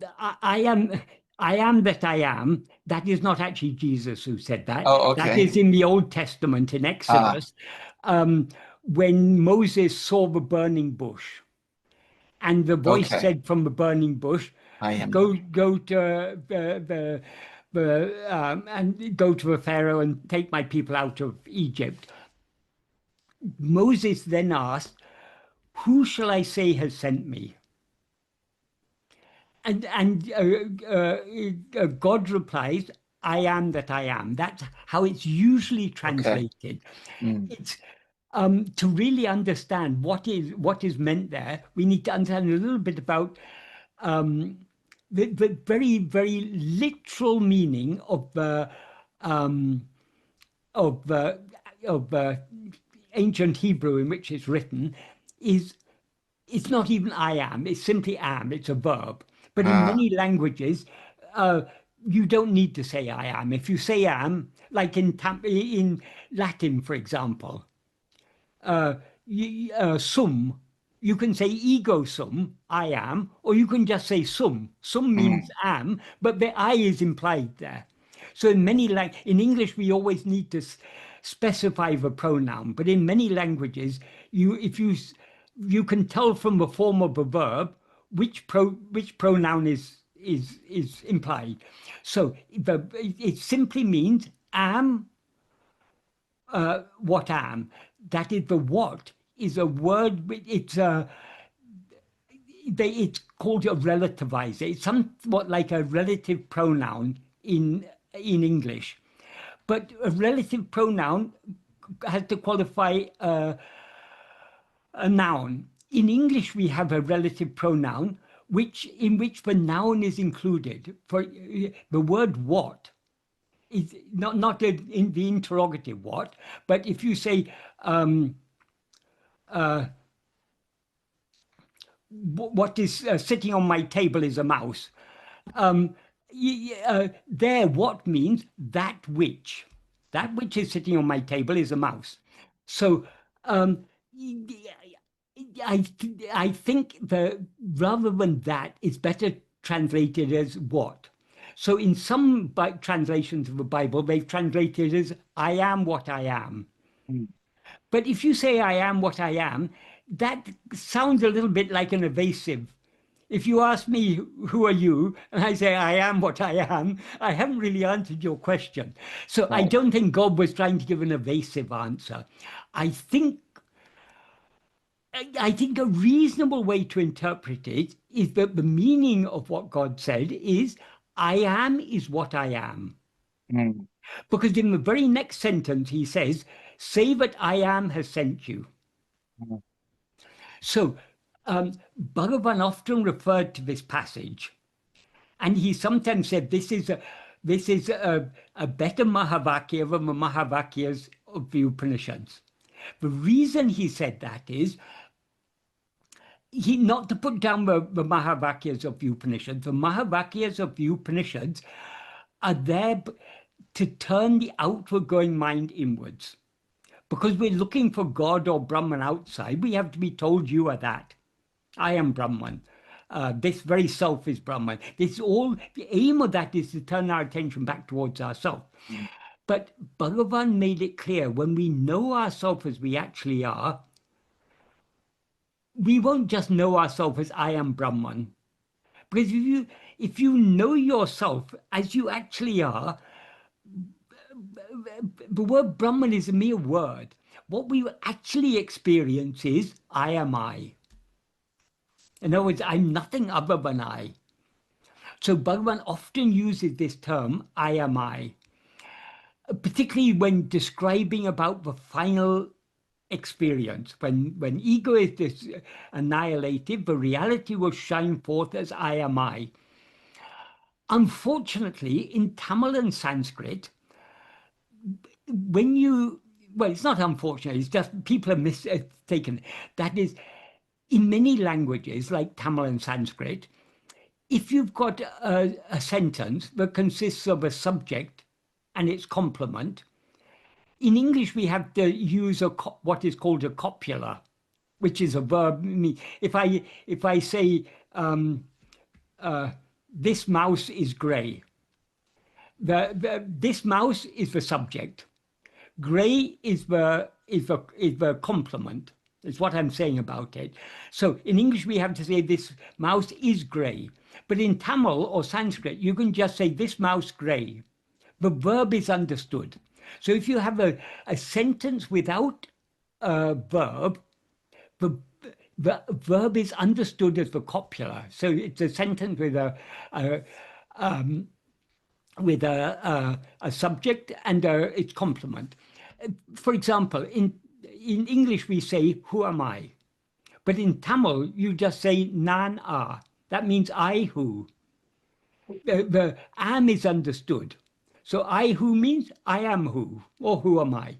that I am. That is not actually Jesus who said that. Oh, That okay. is in the Old Testament in Ah, Exodus, um, when Moses saw the burning bush, and the voice okay. said from the burning bush, I am that. go to and go to the Pharaoh and take my people out of Egypt." Moses then asked, "Who shall I say has sent me?" And God replies, "I am that I am." That's how it's usually Okay. translated. Mm, It's to really understand what is meant there. We need to understand a little bit about um, the very very literal meaning um, of the of ancient Hebrew in which it's written. Is It's not even "I am," it's simply "am," it's a verb. But in ah, many languages, uh, you don't need to say "I am." If you say "am," like in Latin, for example, uh, sum, you can say "ego sum," "I am," or you can just say "sum." Sum means mm, "am," but the "I" is implied there. So in English, we always need to specify the pronoun, but in many languages, if you can tell from the form of the verb which pronoun is implied. So it simply means "am what am." That is the "what" is a word. It's called a relativizer. It's somewhat like a relative pronoun in English, but a relative pronoun has to qualify a noun. In English, we have a relative pronoun in which the noun is included. For the word "what" is not in the interrogative "what," but if you say uh, "what is sitting on my table is a mouse," um, there "what" means that which is sitting on my table is a mouse. So um, I I think the rather than that, it's better translated as "what." So in some translations of the Bible, they've translated as "I am what I am." mm, But if you say "I am what I am," that sounds a little bit like an evasive. If you ask me, "Who are you?" and I say, "I am what I am," I haven't really answered your question. So I right. don't think God was trying to give an evasive answer. I think I think a reasonable way to interpret it is that the meaning of what God said is, "I am is what I am." Mm, Because in the very next sentence, he says, "Say that I am has sent you." mm, So Bhagavan often referred to this passage, and he sometimes said this is a better Mahavakya than the Mahavakyas of the Upanishads. The reason he said that is he not to put down the Mahavakyas of the Upanishads. The Mahavakyas of the Upanishads are there to turn the outward going mind inwards. Because we're looking for God or Brahman outside, we have to be told, "You are that. I am Brahman. This very self is Brahman." This all the aim of that is to turn our attention back towards ourselves. mm, But Bhagavan made it clear when we know ourselves as we actually are, we won't just know ourselves as "I am Brahman." Because if you know yourself as you actually are, the word Brahman is a mere word. What we actually experience is I am I. In other words, I'm nothing other than I. So Bhagavan often uses this term, I am I, particularly when describing about the final experience. When ego is annihilated, the reality will shine forth as I am I. Unfortunately, in Tamil and Sanskrit, when you, well, it's not unfortunate, it's just people have mistaken. That is, in many languages like Tamil and Sanskrit, if you've got a sentence that consists of a subject and its complement, in English we have to use what is called a copula, which is a verb. If I say this mouse is grey, this mouse is the subject. Grey is the complement. Is what I'm saying about it. So in English we have to say this mouse is grey, but in Tamil or Sanskrit you can just say this mouse grey. The verb is understood. So if you have a sentence without a verb, the the verb is understood as the copula. So it's a sentence a with a subject and its complement. For example, in English we say, who am I? But in Tamil, you just say, nan a. That means I who. The am is understood. So I who means I am who, or who am I?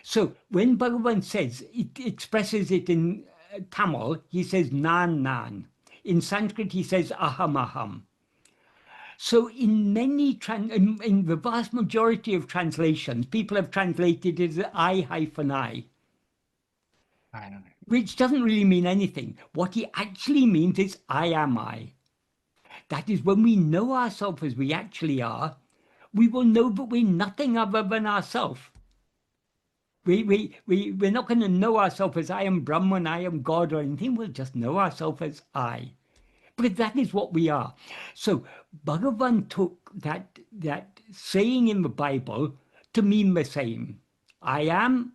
So when Bhagavan says, it expresses it in Tamil, he says nan nan. In Sanskrit, he says aham aham. So in in the vast majority of translations, people have translated it as I hyphen I, which doesn't really mean anything. What he actually means is I am I. That is, when we know ourselves as we actually are, we will know that we're nothing other than ourselves. We're not going to know ourselves as I am Brahman, I am God or anything. We'll just know ourselves as I. Because that is what we are. So Bhagavan took that saying in the Bible to mean the same. I am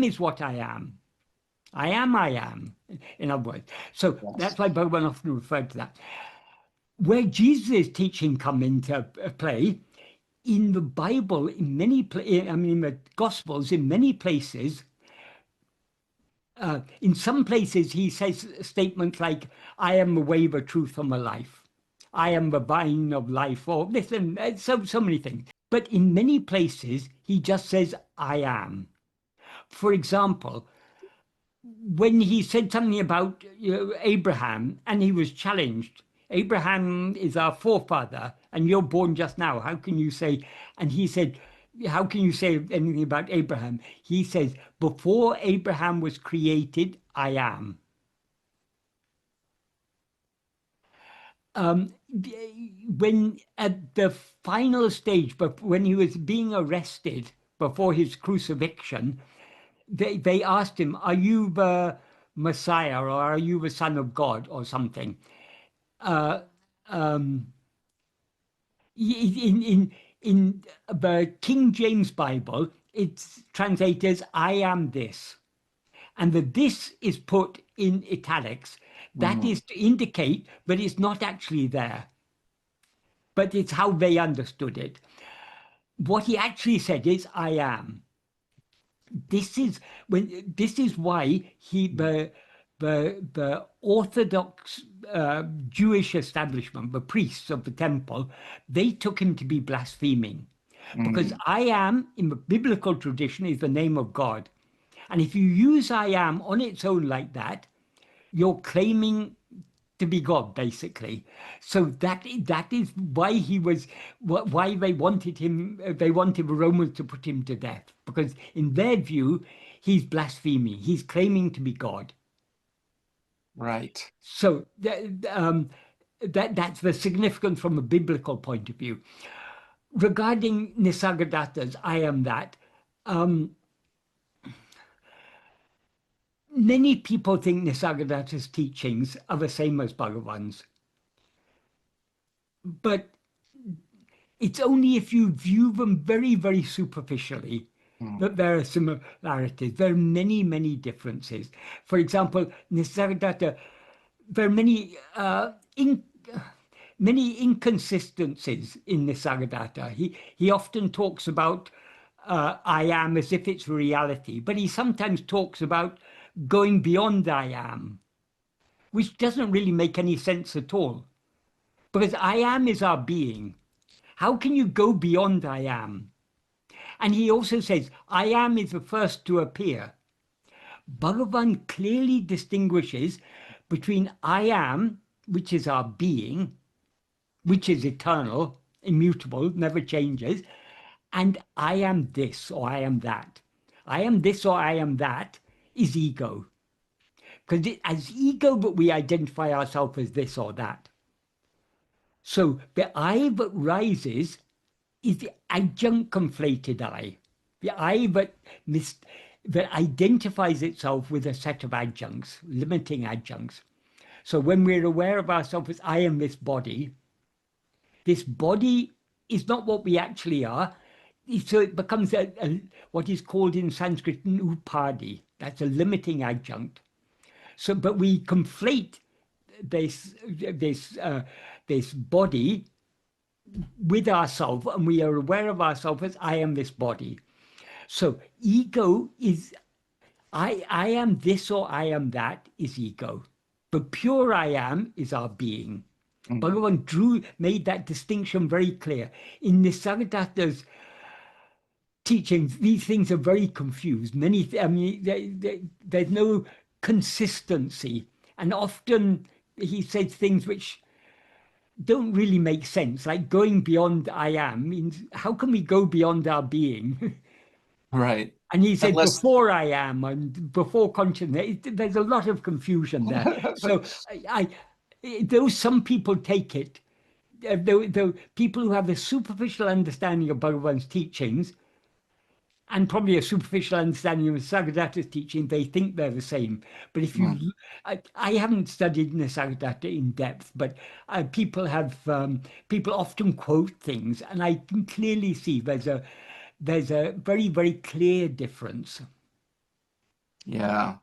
is what I am. I am, in other words. So Yes. that's why Bhagavan often referred to that. Where Jesus' teaching come into play, in the Bible, in the Gospels, in many places, in some places he says statements like, I am the way, the truth, and the life. I am the vine of life, or this and so many things. But in many places, he just says, I am. For example, when he said something about Abraham and he was challenged, Abraham is our forefather and you're born just now. How can you say? And he said, how can you say anything about Abraham? He says, before Abraham was created, I am. When at the final stage, but when he was being arrested before his crucifixion, they asked him, are you the Messiah or are you the Son of God or something? Uh, um, in the King James Bible, it's translated as I am this. And the this is put in italics. That Mhm. is to indicate that it's not actually there, but it's how they understood it. What he actually said is I am. This is why the Orthodox Jewish establishment, the priests of the temple, they took him to be blaspheming, because Mhm. I am in the biblical tradition is the name of God, and if you use I am on its own like that, you're claiming to be God, basically. So that is why why they wanted him. They wanted the Romans to put him to death, because in their view, he's blaspheming. He's claiming to be God. Right. So that's the significance from a biblical point of view. Regarding Nisargadatta's I am that, um, many people think Nisargadatta's teachings are the same as Bhagavan's. but it's only if you view them very, very superficially Mm. that there are similarities. There are many, many differences. For example, Nisargadatta, there are many inconsistencies in Nisargadatta. He often talks about I am as if it's reality, but he sometimes talks about going beyond I am, which doesn't really make any sense at all. Because I am is our being. How can you go beyond I am? And he also says, I am is the first to appear. Bhagavan clearly distinguishes between I am, which is our being, which is eternal, immutable, never changes, and I am this or I am that. I am this or I am that is ego. Because as ego, but we identify ourselves as this or that. So the I that rises is the adjunct conflated I. The I that identifies itself with a set of adjuncts, limiting adjuncts. So when we're aware of ourselves as I am this body is not what we actually are. So it becomes what is called in Sanskrit an upadi. That's a limiting adjunct. So, but we conflate this this body with ourselves, and we are aware of ourselves as I am this body. So ego is I am this or I am that is ego. But pure I am is our being. Mm. Bhagavan made that distinction very clear. In Nisargadatta's teachings, these things are very confused. I mean, there's no consistency. And often he says things which don't really make sense, like going beyond I am means how can we go beyond our being? Right. And he said Unless, before I am and before consciousness. There's a lot of confusion there. So though some people take it, the people who have a superficial understanding of Bhagavan's teachings and probably a superficial understanding of Nisargadatta's teaching, they think they're the same. But if Mm. you, I haven't studied Nisargadatta in depth, but people often quote things, and I can clearly see there's a very, very clear difference. Yeah.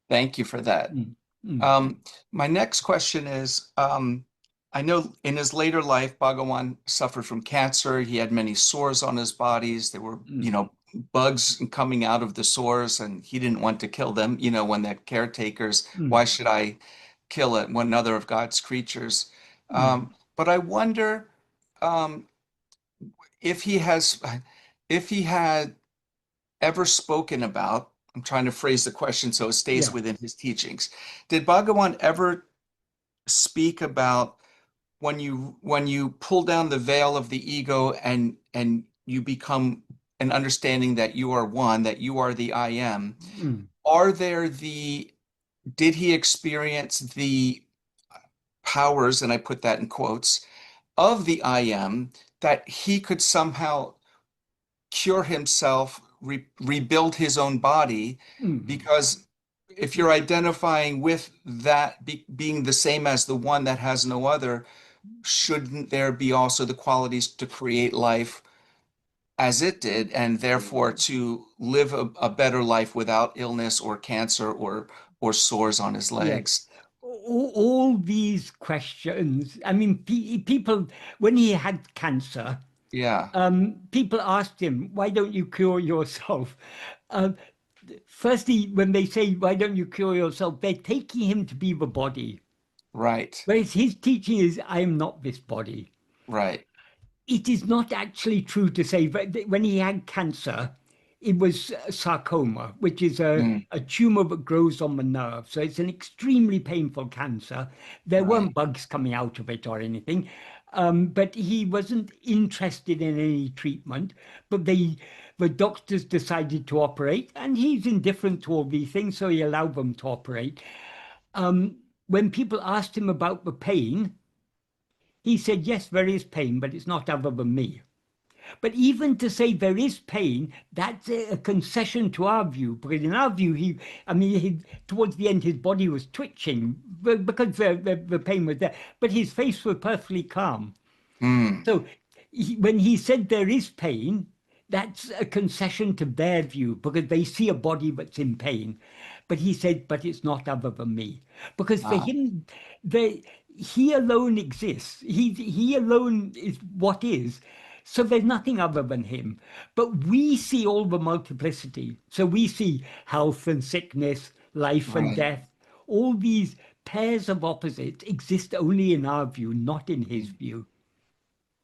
Thank you for that. Mm, mm, Um, my next question is, I know in his later life, Bhagawan suffered from cancer. He had many sores on his bodies. There were, mm, bugs coming out of the sores, and he didn't want to kill them. When the caretakers, mm, why should I kill it, one other of God's creatures? mm. But I wonder um, if he has, if he had ever spoken about, I'm trying to phrase the question so it stays Yeah. within his teachings. Did Bhagawan ever speak about when you pull down the veil of the ego and you become an understanding that you are one, that you are the I am? Mm, Are there the Did he experience the powers, and I put that in quotes, of the I am, that he could somehow cure himself, rebuild his own body? mm. Because if you're identifying with that being the same as the one that has no other, shouldn't there be also the qualities to create life as it did, and therefore to live a better life without illness or cancer or sores on his Yes. legs? All these questions. I mean, people, when he had cancer, Yeah, people asked him, why don't you cure yourself? Um, Firstly, when they say, why don't you cure yourself, they're taking him to be the body. right, Whereas his teaching is, I am not this body. right. It is not actually true to say that when he had cancer, it was sarcoma, which is Mm, a tumor that grows on the nerve. So it's an extremely painful cancer. There right. weren't bugs coming out of it or anything. But he wasn't interested in any treatment. But the doctors decided to operate, and he's indifferent to all these things, so he allowed them to operate. When people asked him about the pain, he said, yes, there is pain, but it's not other than me. But even to say there is pain, that's a concession to our view, because in our view, I mean, towards the end, his body was twitching because the pain was there, but his face was perfectly calm. Mm, So when he said there is pain, that's a concession to their view because they see a body that's in pain. But he said, but it's not other than me. Because for ah, him, he alone exists. He alone is what is. So there's nothing other than him. But we see all the multiplicity. So we see health and sickness, life and right. death. All these pairs of opposites exist only in our view, not in his view.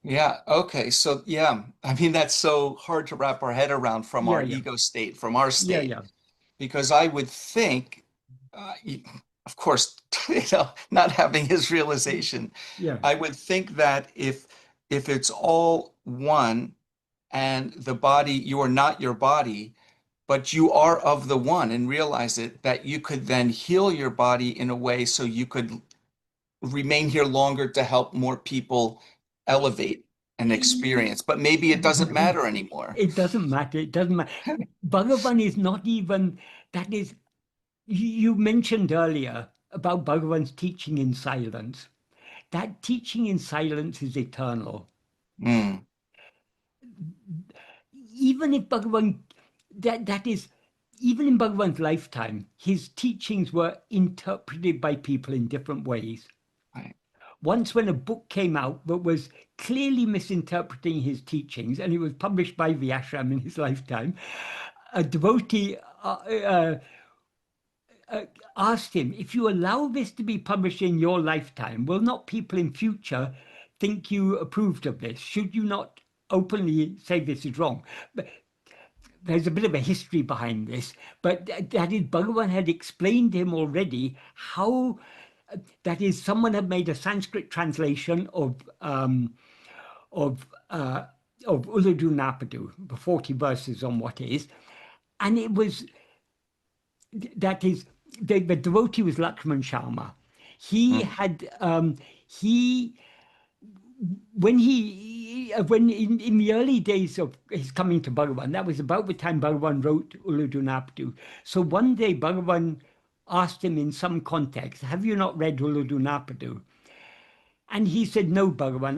Yeah, okay. So yeah, I mean that's so hard to wrap our head around from Yeah, our yeah, ego state, from our yeah, state, yeah, because I would think, of course, not having his realization, yeah. I would think that if it's all one and the body, you are not your body, but you are of the one, and realize it, that you could then heal your body in a way so you could remain here longer to help more people elevate and experience. But maybe it doesn't matter anymore. It doesn't matter. It doesn't matter. Bhagavan is not even, that is, you mentioned earlier about Bhagavan's teaching in silence. That teaching in silence is eternal. Mm, Even if Bhagavan, that is, even in Bhagavan's lifetime, his teachings were interpreted by people in different ways. right. Once, when a book came out that was clearly misinterpreting his teachings, and it was published by the ashram in his lifetime, a devotee asked him, if you allow this to be published in your lifetime, will not people in future think you approved of this? Should you not openly say this is wrong? But there's a bit of a history behind this, but that is, Bhagavan had explained to him already how, that is, someone had made a Sanskrit translation of uh, of Uludu Napadu, the 40 verses on what is, and it was, that is, the devotee was Lakshman Sharma. He Mm, had he when in the early days of his coming to Bhagavan, that was about the time Bhagavan wrote Uludu Napadu. So one day Bhagavan asked him in some context, "Have you not read Uludu Napadu?" And he said, "No, Bhagavan,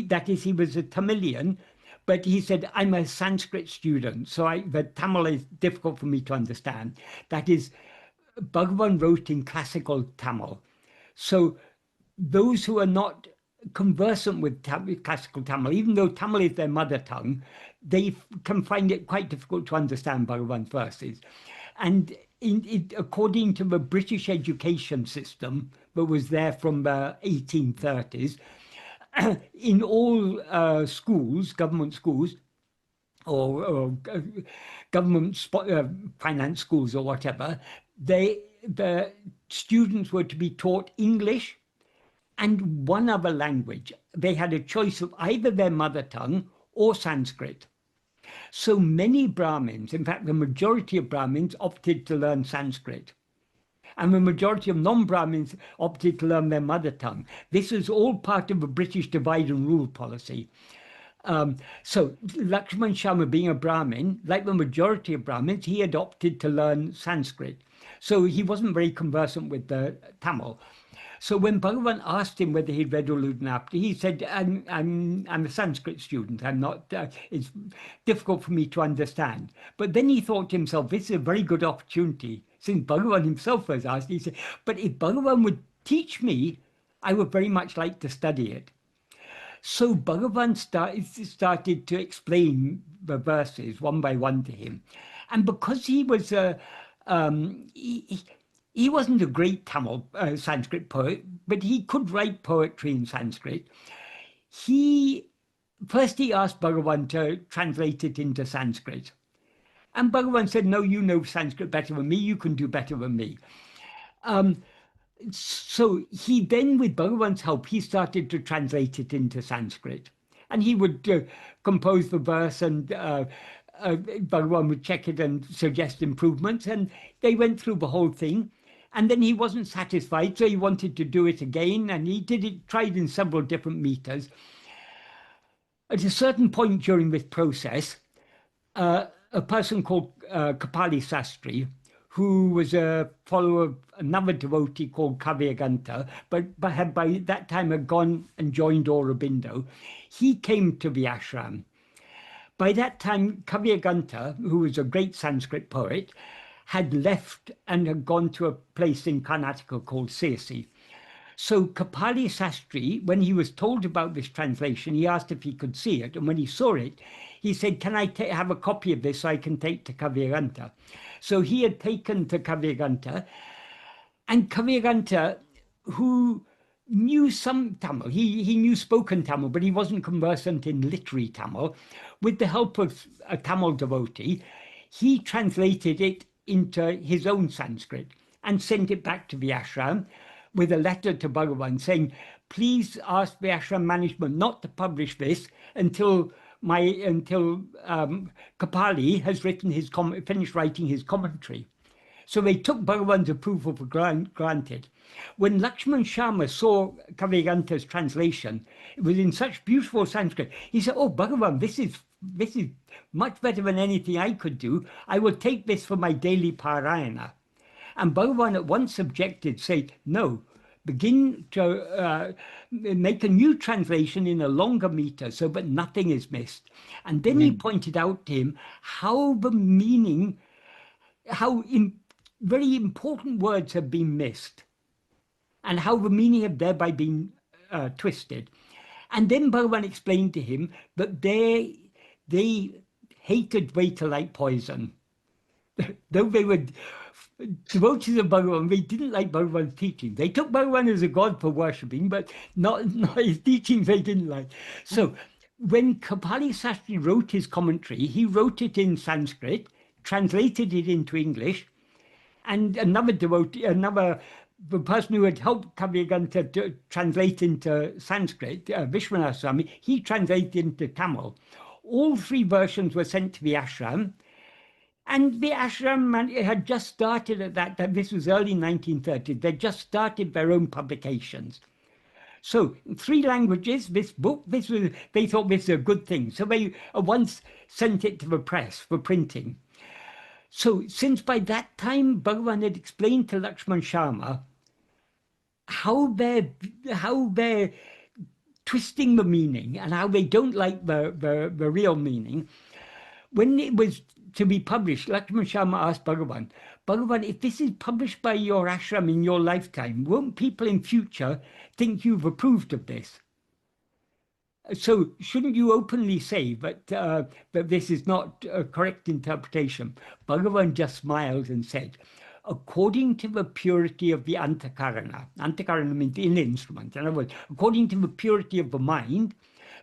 that is, he was a Tamilian, but he said, I'm a Sanskrit student, so the Tamil is difficult for me to understand. That is, Bhagavan wrote in classical Tamil. So those who are not conversant with classical Tamil, even though Tamil is their mother tongue, they can find it quite difficult to understand Bhagavan's verses. And according to the British education system that was there from the 1830s, in all schools, government schools, or government finance schools or whatever, the students were to be taught English and one other language. They had a choice of either their mother tongue or Sanskrit. So many Brahmins, in fact, the majority of Brahmins opted to learn Sanskrit. And the majority of non-Brahmins opted to learn their mother tongue. This was all part of the British divide and rule policy. So Lakshman Sharma, being a Brahmin, like the majority of Brahmins, he had opted to learn Sanskrit. So he wasn't very conversant with the Tamil. So when Bhagavan asked him whether he'd read Uludnapti, he said, I'm a Sanskrit student. I'm not, it's difficult for me to understand. But then he thought to himself, this is a very good opportunity. Since Bhagavan himself was asked, he said, but if Bhagavan would teach me, I would very much like to study it. So Bhagavan started to explain the verses one by one to him. And because he was he wasn't a great Tamil Sanskrit poet, but he could write poetry in Sanskrit. He he asked Bhagavan to translate it into Sanskrit. And Bhagavan said, no, you know Sanskrit better than me. You can do better than me. So he then, with Bhagavan's help, he started to translate it into Sanskrit. And he would compose the verse, and Bhagavan would check it and suggest improvements. And they went through the whole thing. And then he wasn't satisfied, so he wanted to do it again. And he did it, tried in several different meters. At a certain point during this process, a person called Kapali Sastri, who was a follower of another devotee called Kavyaganta, but had by that time had gone and joined Aurobindo, he came to the ashram. By that time, Kavyaganta, who was a great Sanskrit poet, had left and had gone to a place in Karnataka called Sirsi. So Kapali Sastri, when he was told about this translation, he asked if he could see it. And when he saw it, he said, can I have a copy of this so I can take to Kavyaganta? So he had taken to Kavyaganta, and Kavyaganta, who knew some Tamil, he knew spoken Tamil, but he wasn't conversant in literary Tamil. With the help of a Tamil devotee, he translated it into his own Sanskrit and sent it back to the ashram with a letter to Bhagavan saying, please ask the ashram management not to publish this until Kapali has finished writing his commentary. So they took Bhagavan's approval for granted. When Lakshman Sharma saw Kavyaganta's translation, it was in such beautiful Sanskrit. He said, oh, Bhagavan, this is much better than anything I could do. I will take this for my daily parayana. And Bhagavan at once objected, saying, no, begin to make a new translation in a longer meter so that nothing is missed. And then he pointed out to him how the meaning, very important words have been missed and how the meaning have thereby been twisted. And then Bhagavan explained to him that they hated Dvaita like poison. Though they were devotees of Bhagavan, they didn't like Bhagavan's teaching. They took Bhagavan as a god for worshipping, but not his teachings they didn't like. So when Kapali Sastri wrote his commentary, he wrote it in Sanskrit, translated it into English, and another devotee, the person who had helped Kavyaganta to translate into Sanskrit, Vishwanath Swami, he translated into Tamil. All three versions were sent to the ashram, and the ashram had just started at that time. This was early 1930s. They just started their own publications. So in three languages, this book, they thought this was a good thing. So they at once sent it to the press for printing. So since by that time, Bhagavan had explained to Lakshman Sharma how they're twisting the meaning and how they don't like the real meaning. When it was to be published, Lakshman Sharma asked Bhagavan, Bhagavan, if this is published by your ashram in your lifetime, won't people in future think you've approved of this? So shouldn't you openly say that this is not a correct interpretation? Bhagavan just smiled and said, according to the purity of the antakarana, antakarana means inner instrument, in other words, according to the purity of the mind,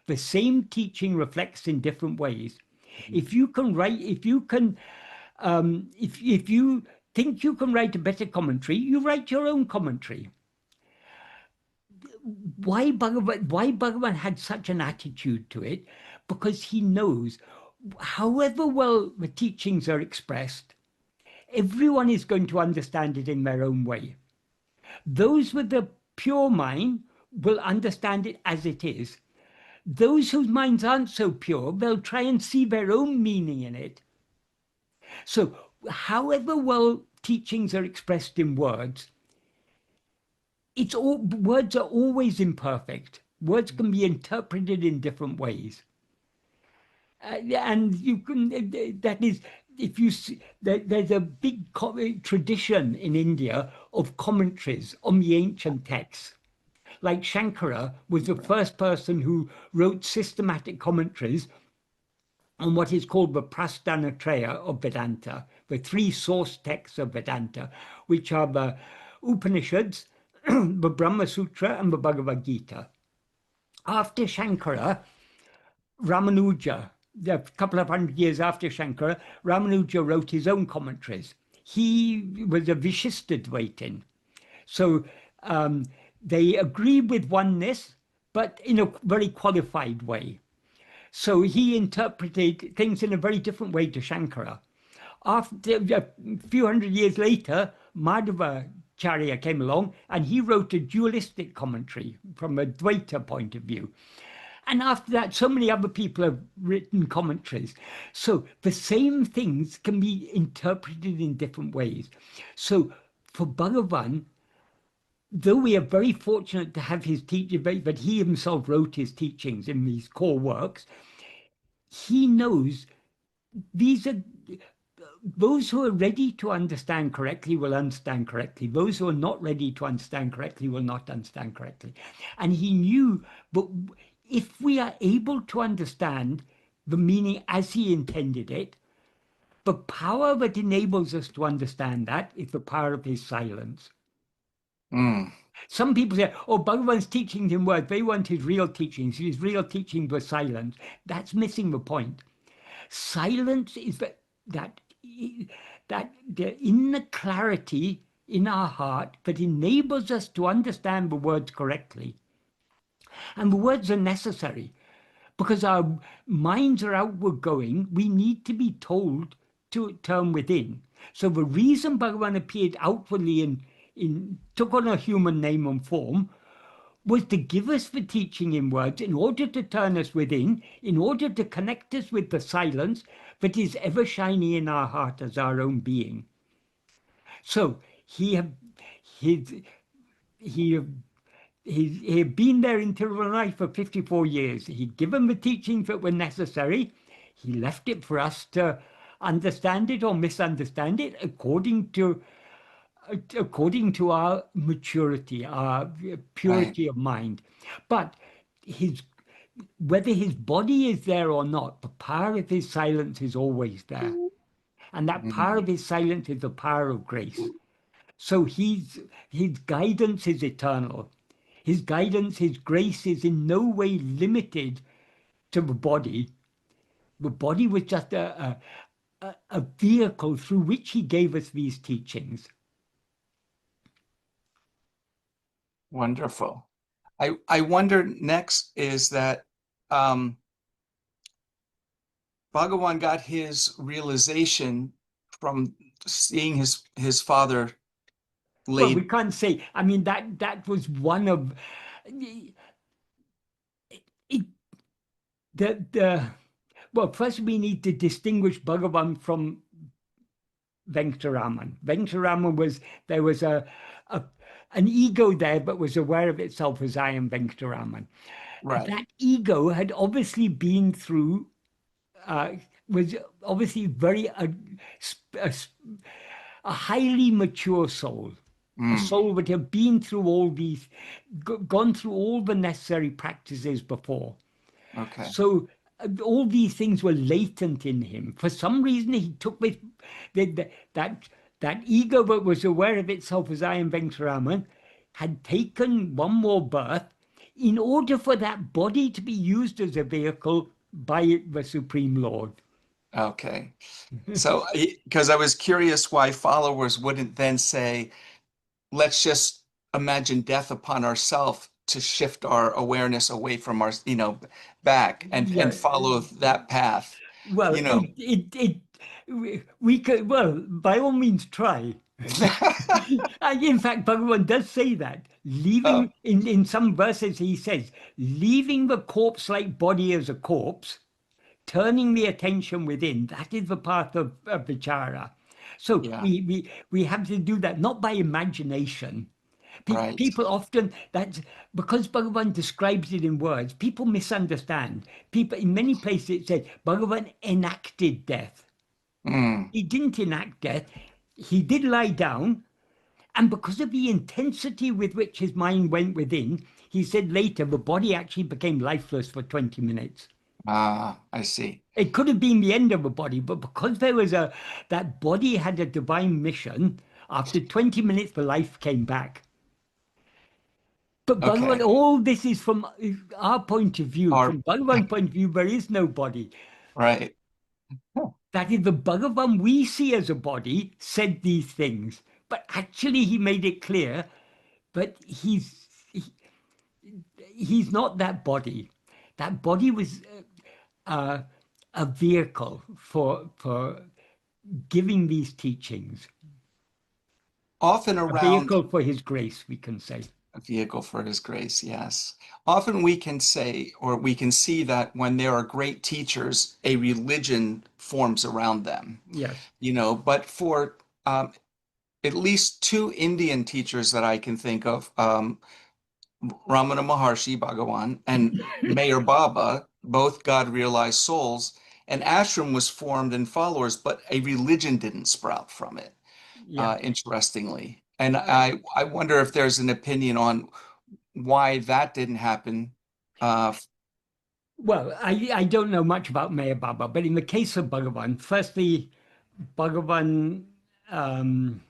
the same teaching reflects in different ways. If you can write, if you think you can write a better commentary, you write your own commentary. Why Bhagavan had such an attitude to it? Because he knows, however well the teachings are expressed, everyone is going to understand it in their own way. Those with the pure mind will understand it as it is. Those whose minds aren't so pure, they'll try and see their own meaning in it. So however well teachings are expressed in words, words are always imperfect. Words can be interpreted in different ways. And you can, that is, if you see, there's a big tradition in India of commentaries on the ancient texts. Like Shankara was the first person who wrote systematic commentaries on what is called the Prasthanatraya of Vedanta, the three source texts of Vedanta, which are the Upanishads, the Brahma Sutra, and the Bhagavad Gita. After Shankara, Ramanuja, a couple of hundred years after Shankara, Ramanuja wrote his own commentaries. He was a Vishishtadvaitin. So they agreed with oneness, but in a very qualified way. So he interpreted things in a very different way to Shankara. After a few hundred years later, Madhvacharya came along and he wrote a dualistic commentary from a Dvaita point of view. And after that, so many other people have written commentaries. So the same things can be interpreted in different ways. So for Bhagavan, though we are very fortunate to have his teaching, but he himself wrote his teachings in these core works, he knows these are those who are ready to understand correctly will understand correctly. Those who are not ready to understand correctly will not understand correctly. And he knew, but if we are able to understand the meaning as he intended it, the power that enables us to understand that is the power of his silence. Mm, Some people say, oh, Bhagavan's teachings in words, they want his real teachings. His real teachings were silence. That's missing the point. Silence is that that the inner clarity in our heart that enables us to understand the words correctly. And the words are necessary because our minds are outward going. We need to be told to turn within. So the reason Bhagavan appeared outwardly in took on a human name and form was to give us the teaching in words in order to turn us within, in order to connect us with the silence that is ever shining in our heart as our own being. So he had, he, he, he had been there in Tirunelveli for 54 years. He'd given the teachings that were necessary. He left it for us to understand it or misunderstand it according to our maturity, our right. purity of mind. But his whether his body is there or not, the power of his silence is always there. And that power Mm, of his silence is the power of grace. So his guidance is eternal. His guidance, his grace is in no way limited to the body. The body was just a vehicle through which he gave us these teachings. wonderful. I wonder next is that um, Bhagawan got his realization from seeing his father Well, we laid. can't say. I mean, that was one of it, the well, first we need to distinguish Bhagavan from Venkataraman. Venkataraman was there was a an ego there, but was aware of itself as I am Venkataraman. Right. That ego had obviously been through, uh, was obviously very a, a highly mature soul, a Mm, soul that had been through all these, gone through all the necessary practices before. okay. So all these things were latent in him. For some reason, he took this, that that ego that was aware of itself as I am Venkataraman had taken one more birth in order for that body to be used as a vehicle by the Supreme Lord. Okay. So, because I was curious why followers wouldn't then say, let's just imagine death upon ourselves to shift our awareness away from our, back and Yeah. follow that path, Well, you know. we could, well, by all means try. And in fact, Bhagavan does say that. Oh, Leaving, in some verses, he says, leaving the corpse-like body as a corpse, turning the attention within, that is the path of vichara. So yeah, we have to do that, not by imagination. right. People often, that's because Bhagavan describes it in words, people misunderstand. People, in many places, it says Bhagavan enacted death. Mm, He didn't enact death. He did lie down, and because of the intensity with which his mind went within, he said later the body actually became lifeless for 20 minutes. I see. It could have been the end of the body, but because there was that body had a divine mission, after 20 minutes, the life came back. But Bhagavan, Okay. all this is from our point of view. Our, From Bhagavan's point of view, there is no body. right. Oh, That is the Bhagavan we see as a body said these things. But actually, he made it clear that he's not that body. That body was uh, a vehicle for giving these teachings, often a around vehicle for his grace, we can say. A vehicle for his grace, yes. Often we can say, or we can see that when there are great teachers, a religion forms around them, Yes. but for at least two Indian teachers that I can think of, Ramana Maharshi, Bhagawan, and Mayor Baba, both God realized souls, an ashram was formed and followers, but a religion didn't sprout from it, Yeah. interestingly. And Uh, I wonder if there's an opinion on why that didn't happen. Uh, well, I don't know much about Mayor Baba, but in the case of Bhagavan, firstly, Bhagavan um,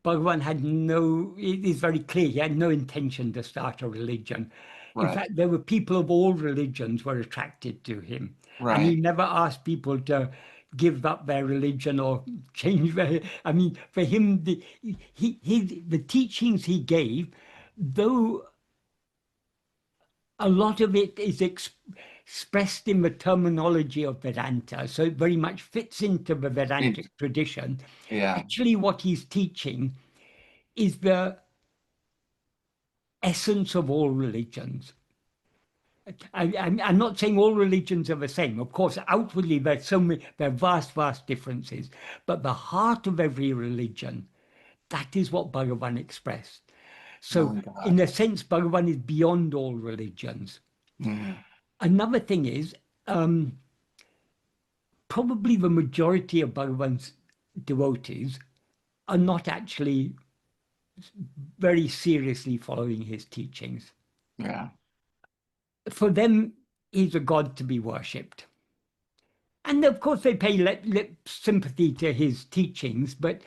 Bhagavan had no, it is very clear, he had no intention to start a religion. In right, fact, there were people of all religions were attracted to him. And he right. never asked people to give up their religion or change their, I mean, for him, the teachings he gave, though a lot of it is expressed in the terminology of Vedanta, so it very much fits into the In- Vedantic tradition. yeah, Actually, what he's teaching is the essence of all religions. I'm not saying all religions are the same. Of course, outwardly there are vast, vast differences. But the heart of every religion, that is what Bhagavan expressed. So, knowing in God. a sense, Bhagavan is beyond all religions. Mhm. Another thing is, um, probably the majority of Bhagavan's devotees are not actually very seriously following his teachings. Yeah. For them, he's a god to be worshipped. And of course, they pay lip sympathy to his teachings, but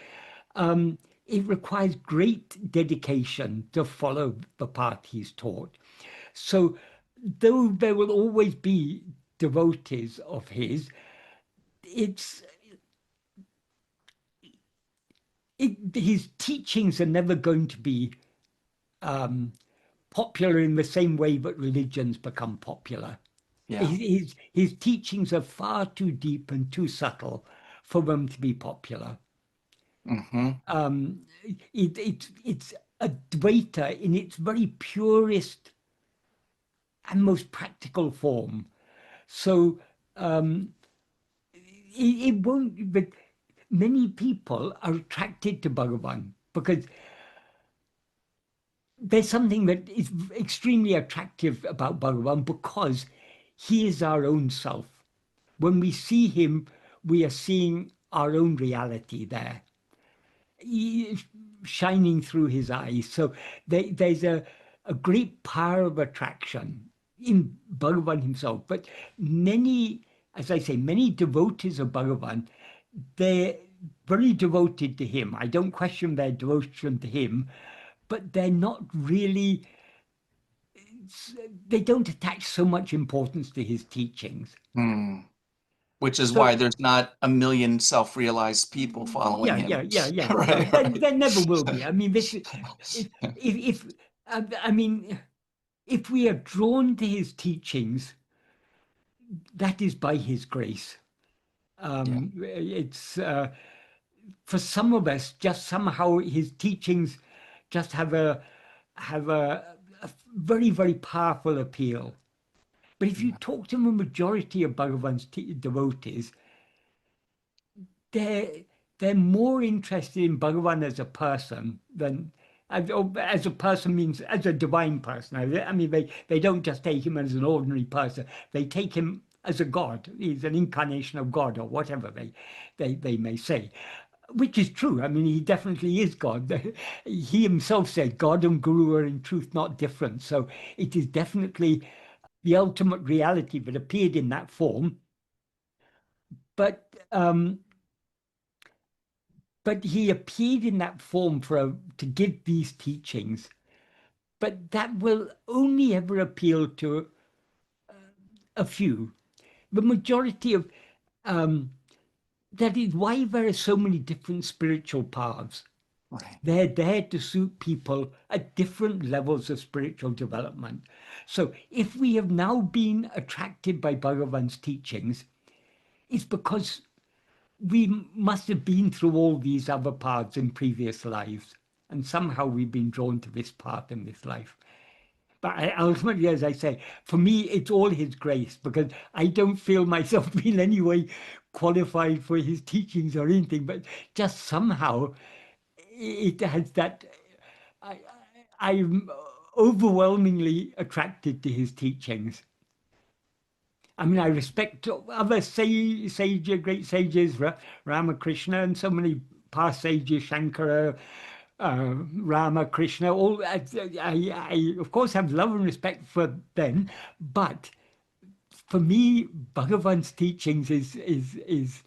it requires great dedication to follow the path he's taught. So, though there will always be devotees of his, it's his teachings are never going to be um, popular in the same way that religions become popular. Yeah. His teachings are far too deep and too subtle for them to be popular. Hmm. Um, it's Advaita in its very purest and most practical form. So it won't. But many people are attracted to Bhagavan because there's something that is extremely attractive about Bhagavan because he is our own self. When we see him, we are seeing our own reality there, shining through his eyes. So there's a great power of attraction in Bhagavan himself. But many, as I say, many devotees of Bhagavan, they're very devoted to him. I don't question their devotion to him, but they're not really, they don't attach so much importance to his teachings. Mm. Which is why So there's not a million self-realized people following him. yeah. No, Right, there never will right. be. I mean, if I mean, if we are drawn to his teachings, that is by his grace. Yeah. It's for some of us, just somehow his teachings just have a very, very powerful appeal. But if you talk to the majority of Bhagavan's devotees, they're they're more interested in Bhagavan as a person than as a person means as a divine person. I mean, they don't just take him as an ordinary person; they take him as a god. He's an incarnation of God, or whatever they may say, which is true. I mean, he definitely is God. He himself said, "God and Guru are in truth not different." So it is definitely the ultimate reality that appeared in that form. But he appeared in that form to give these teachings. But that will only ever appeal to a few. The majority of um, that is why there are so many different spiritual paths. Right. They're there to suit people at different levels of spiritual development. So if we have now been attracted by Bhagavan's teachings, it's because we must have been through all these other paths in previous lives. And somehow we've been drawn to this path in this life. But ultimately, as I say, for me, it's all his grace because I don't feel myself being any way qualified for his teachings or anything, but just somehow it has that. I, I'm overwhelmingly attracted to his teachings. I mean, I respect other great sages, Ramakrishna, and so many past sages, Shankara, Ramakrishna. All I, of course, have love and respect for them, but for me, Bhagavan's teachings is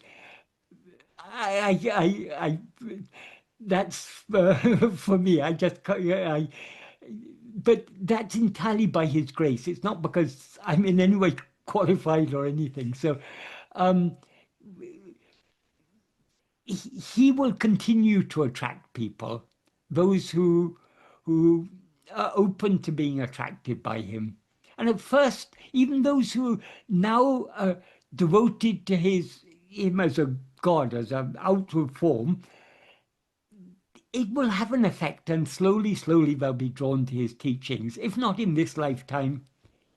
I that's for me. I just I but that's entirely by his grace. It's not because I'm in any way qualified or anything. So um, he will continue to attract people, those who are open to being attracted by him. And at first, even those who now are devoted to him as a god, as an outward form, it will have an effect, and slowly, slowly they'll be drawn to his teachings, if not in this lifetime,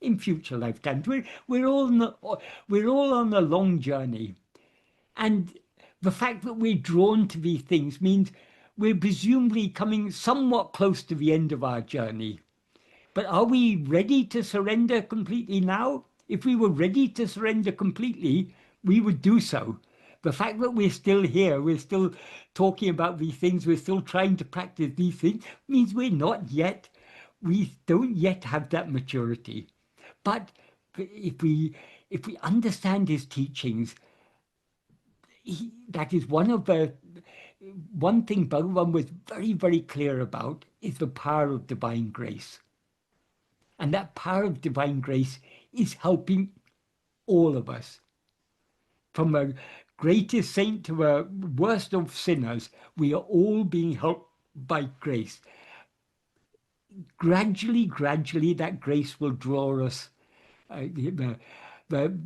in future lifetimes. We're all on a long journey, and the fact that we're drawn to these things means we're presumably coming somewhat close to the end of our journey. But are we ready to surrender completely now? If we were ready to surrender completely, we would do so. The fact that we're still here, we're still talking about these things, we're still trying to practice these things, means we don't yet have that maturity. But if we understand his teachings, that is one thing Bhagavan was very, very clear about is the power of divine grace. And that power of divine grace is helping all of us. From a greatest saint to a worst of sinners, we are all being helped by grace. Gradually, gradually, that grace will draw us. The, the,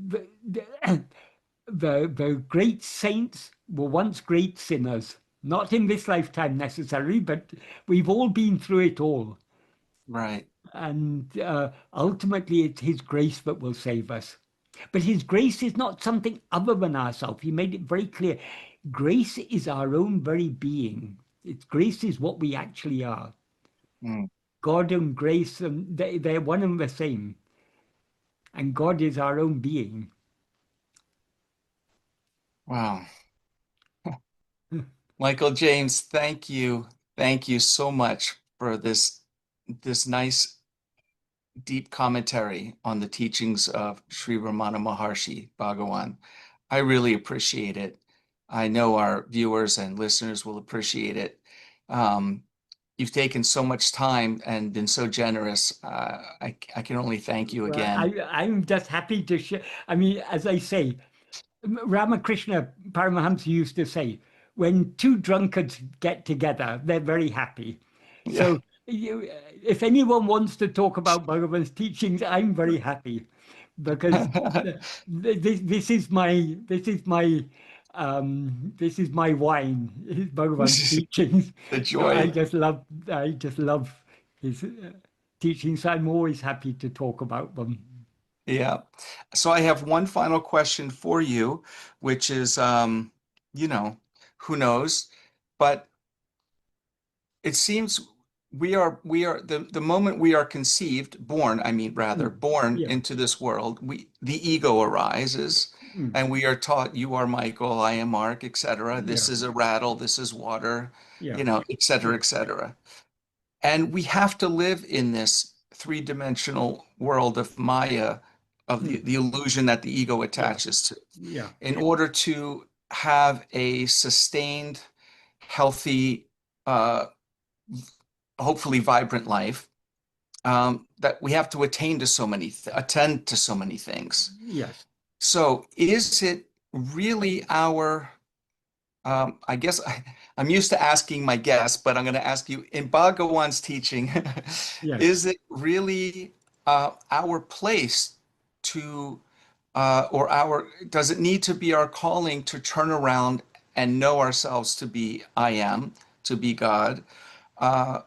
the great saints were once great sinners, not in this lifetime necessarily, but we've all been through it all. Right. And ultimately, it's his grace that will save us. But his grace is not something other than ourselves. He made it very clear. Grace is our own very being. Grace is what we actually are. Mm. God and grace, they're one and the same. And God is our own being. Wow. Michael James, thank you. Thank you so much for this nice deep commentary on the teachings of Sri Ramana Maharshi Bhagawan. I really appreciate it. I know our viewers and listeners will appreciate it. Um, you've taken so much time and been so generous. I can only thank you Well, again. I'm just happy to share. I mean, as I say, Ramakrishna Paramahamsa used to say, when two drunkards get together, they're very happy. Yeah. So if anyone wants to talk about Bhagavan's teachings, I'm very happy because this is my wine, is Bhagavan's teachings. The So joy. I just love his teachings. I'm always happy to talk about them. Yeah. So I have one final question for you, which is, you know, who knows? But it seems we are the moment we are conceived, born, I mean rather, Mm, born yeah. into this world, the ego arises Mm, and we are taught you are Michael, I am Mark, etc. This yeah. is a rattle, this is water, Yeah. etc., Yeah. etc. And we have to live in this three-dimensional world of Maya, of Mm, the illusion that the ego yeah. attaches to, Yeah. in order to have a sustained, healthy, uh, hopefully vibrant life. That we have to attend to so many things. Yes. So, is it really our I guess I'm used to asking my guests, but I'm going to ask you in Bhagawan's teaching, Yes. is it really our place to, does it need to be our calling to turn around and know ourselves to be I am, to be God? Uh,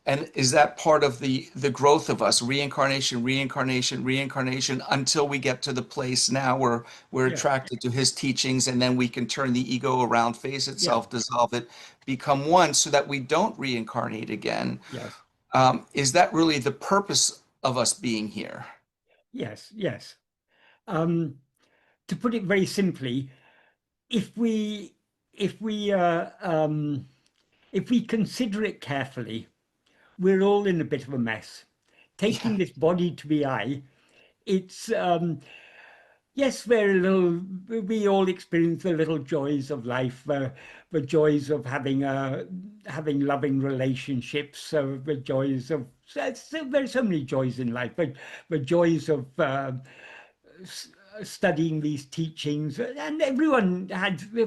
and is that part of the growth of us, reincarnation, reincarnation, reincarnation, until we get to the place now where we're Yeah, attracted to his teachings, and then we can turn the ego around, face yeah, itself, dissolve it, become one, so that we don't reincarnate again? yes, Is that really the purpose of us being here? yes, yes. Um, to put it very simply, if we if we uh, um, if we consider it carefully, we're all in a bit of a mess. Taking Yeah. this body to be I, it's yes, we're a little. We all experience the little joys of life, the joys of having loving relationships, the joys of. There's so many joys in life, but the joys of studying these teachings, and everyone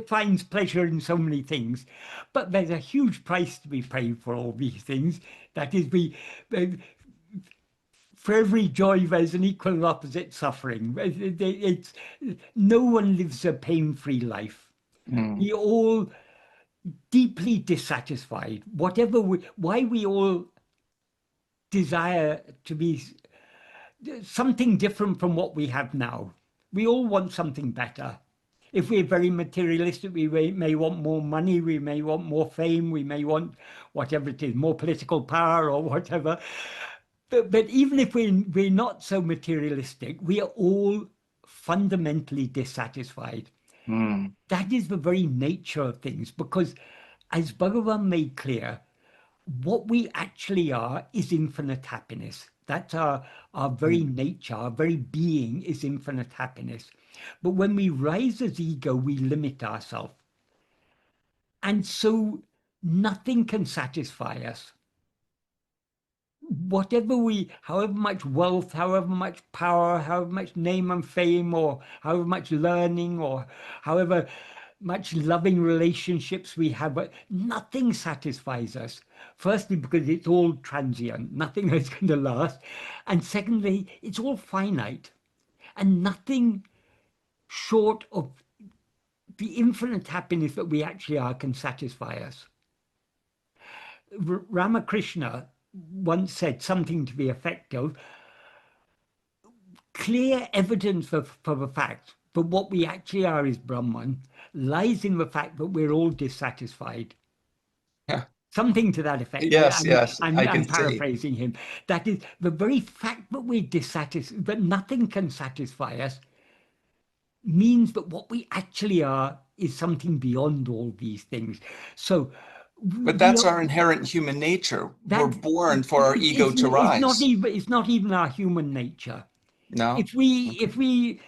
finds pleasure in so many things. But there's a huge price to be paid for all these things. That is, for every joy, there's an equal and opposite suffering. No one lives a pain-free life. Mm, We all deeply dissatisfied. Why we all desire to be something different from what we have now. We all want something better. If we're very materialistic, we may want more money, we may want more fame, we may want whatever it is, more political power or whatever. But even if we're not so materialistic, we are all fundamentally dissatisfied. mm, That is the very nature of things, because as Bhagavan made clear, what we actually are is infinite happiness. That's our very mm. nature, our very being is infinite happiness. But when we rise as ego, we limit ourselves. And so nothing can satisfy us. However much wealth, however much power, however much name and fame, or however much learning, or however much loving relationships we have, but nothing satisfies us. Firstly, because it's all transient, nothing is going to last. And secondly, it's all finite, and nothing short of the infinite happiness that we actually are can satisfy us. Ramakrishna once said something to the effect of clear evidence for the fact that what we actually are is Brahman lies in the fact that we're all dissatisfied. Yeah. Something to that effect. Yes, yes, I I'm can see. paraphrasing him. That is the very fact that we're dissatisfied, that nothing can satisfy us, means that what we actually are is something beyond all these things. So But we that's are our inherent human nature. We're that born for our ego to rise. it's not even our human nature. No? Okay. If we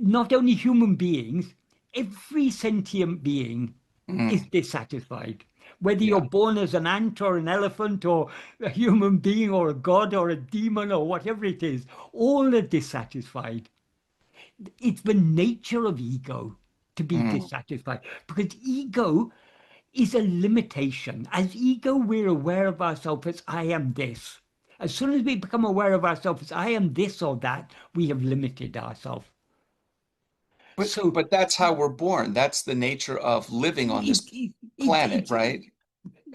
not only human beings, every sentient being is Mm, dissatisfied. Whether you're yeah. born as an ant or an elephant or a human being or a god or a demon or whatever it is, all are dissatisfied. It's the nature of ego to be Mm. dissatisfied, because ego is a limitation. As ego, we're aware of ourselves as I am this. As soon as we become aware of ourselves as I am this or that, we have limited ourselves. So But that's how we're born. That's the nature of living on it, this it, it, planet, it, right?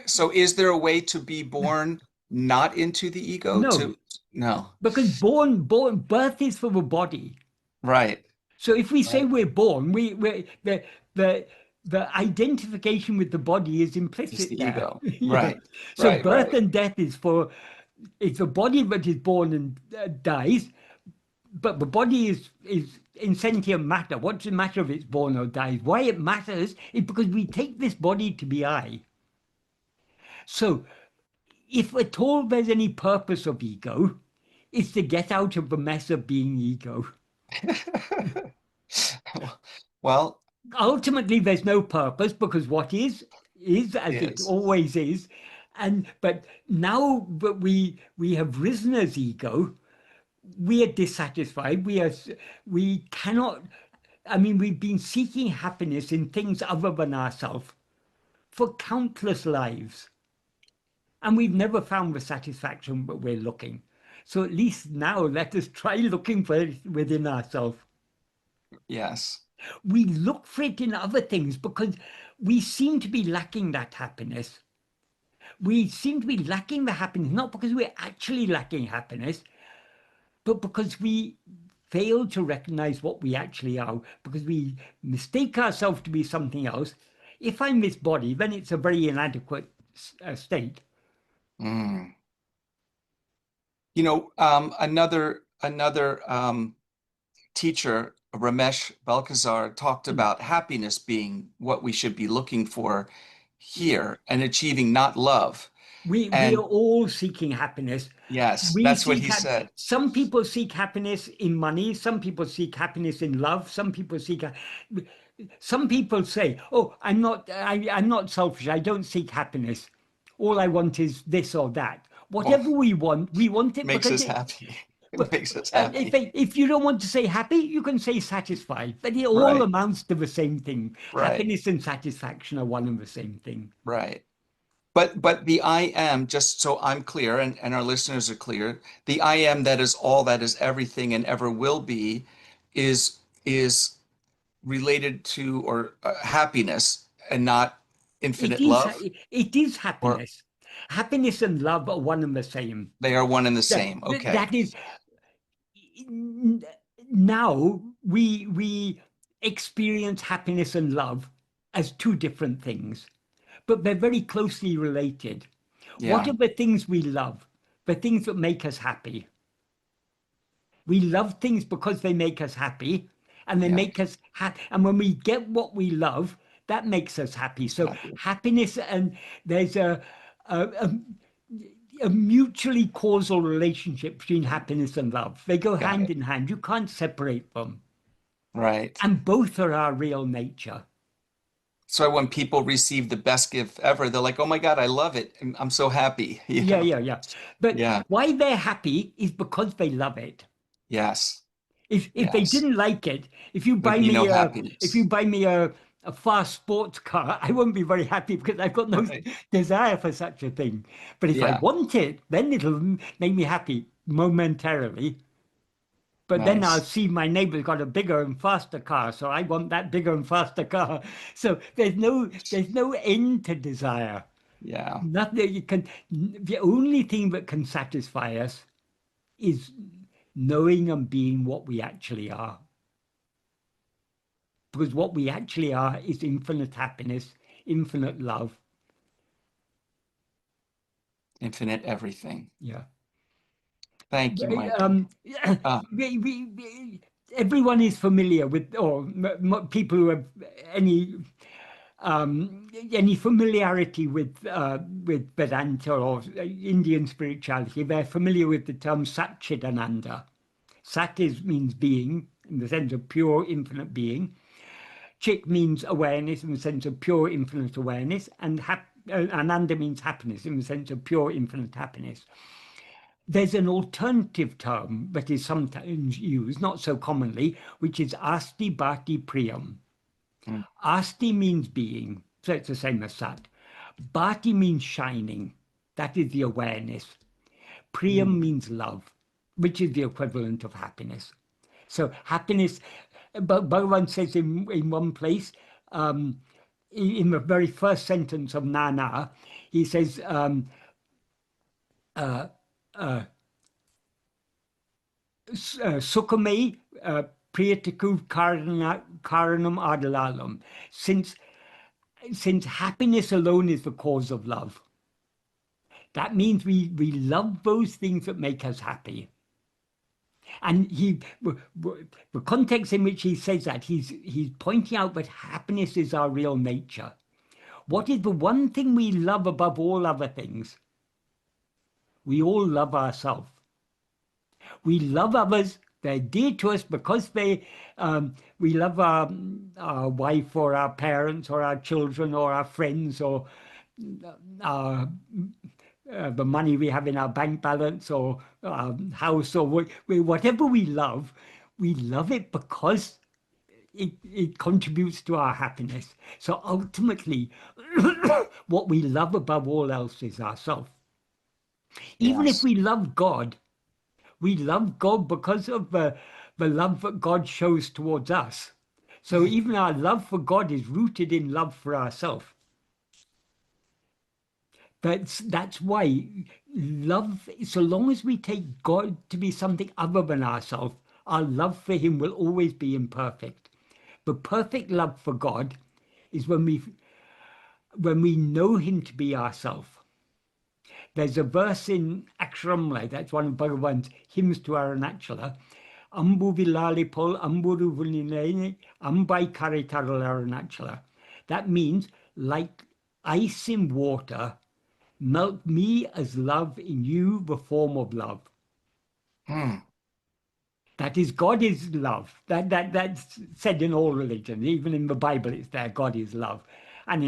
So is there a way to be born not into the ego? no, No. because birth is for the body. Right. So if we say Right. we're born, the the identification with the body is It's implicit the there. ego. Yeah. Right. So Right. birth Right. and death is for it's the body that is born and dies, but the body is insentient matter. What's the matter if it's born or dies? Why it matters is because we take this body to be I. So if at all there's any purpose of ego, it's to get out of the mess of being ego. Well, Ultimately there's no purpose, because what is as it is. always is. And but now that we have risen as ego, we are dissatisfied. We cannot, I mean, we've been seeking happiness in things other than ourselves for countless lives, and we've never found the satisfaction that we're looking. So at least now let us try looking for it within ourselves. Yes. We look for it in other things because we seem to be lacking that happiness. We seem to be lacking the happiness, not because we're actually lacking happiness, but because we fail to recognize what we actually are, because we mistake ourselves to be something else. If I'm this body, then it's a very inadequate state. Mm. Another teacher, Ramesh Balkazar, talked Mm. about happiness being what we should be looking for here and achieving, not love. We are And all seeking happiness. yes, We that's what seek he said. some people seek happiness in money, some people seek happiness in love, some people say, "Oh, I'm not selfish. I don't seek happiness. All I want is this or that." Well, Whatever we want it makes because us it. happy. It But makes us happy. if you don't want to say happy, you can say satisfied. But it all Right, amounts to the same thing. right, Happiness and satisfaction are one and the same thing. right. But the I am, just so I'm clear and our listeners are clear, the I am that is all, that is everything and ever will be, is related to or happiness and not It infinite is love, it is or happiness. Happiness and love are one and the same. they are one and the That same. Okay. that is now we experience happiness and love as two different things, but they're very closely related. What Yeah. are the things we love? The things that make us happy. We love things because they make us happy, and they Yeah. make us happy. And when we get what we love, that makes us happy. So Happy. happiness and there's a, a, a mutually causal relationship between happiness and love. They go Got hand it. in hand. You can't separate them. Right. And both are our real nature. So when people receive the best gift ever, they're like, "Oh my God, I love it. I'm so happy." Yeah, yeah, yeah. But Yeah. why they're happy is because they love it. Yes. If they Yes. didn't like it, There'd be no if you happiness. buy me a fast sports car, I won't be very happy because I've got no Right. desire for such a thing. But if I Yeah. want it, then it'll make me happy momentarily. But then I'll Nice. see my neighbor's got a bigger and faster car, so I want that bigger and faster car. So there's no end to desire. Yeah. Nothing you can. The only thing that can satisfy us is knowing and being what we actually are. Because what we actually are is infinite happiness, infinite love. Infinite everything. Yeah. Thank you, Michael. Ah, Everyone is familiar with, or people who have any any familiarity with Vedanta or Indian spirituality, they're familiar with the term Satchidananda. Sat means being in the sense of pure infinite being. Chit means awareness in the sense of pure infinite awareness, and Ananda means happiness in the sense of pure infinite happiness. There's an alternative term that is sometimes used, not so commonly, which is asti bhati priyam. mm, Asti means being, so it's the same as sat. Bhati means shining, that is the awareness. Priyam mm, means love, which is the equivalent of happiness. So happiness, Bhagavan says in one place, um, in the very first sentence of Nana, he says, uh, uh, Sukhame priyatiku karanam adalalam. Since, since happiness alone is the cause of love, that means we love those things that make us happy. And the context in which he says that, he's pointing out that happiness is our real nature. What is the one thing we love above all other things? We all love ourselves. We love others. They're dear to us because we love our wife or our parents or our children or our friends or our, the money we have in our bank balance or house or whatever we love it because it contributes to our happiness. So ultimately, what we love above all else is ourself. Even if yes. we love God because of the love that God shows towards us. So even our love for God is rooted in love for ourselves. That's why love, so long as we take God to be something other than ourselves, our love for him will always be imperfect. But perfect love for God is when we know him to be ourself. There's a verse in Aksharamla, that's one of Bhagavan's hymns to Arunachala. Ambu Vilalipol, Amburu Vulinene, Ambai Karitaral Arunachala. That means, like ice in water, melt me as love in you, the form of love. Hmm. That is, God is love. That's said in all religions. Even in the Bible, it's there. God is love, and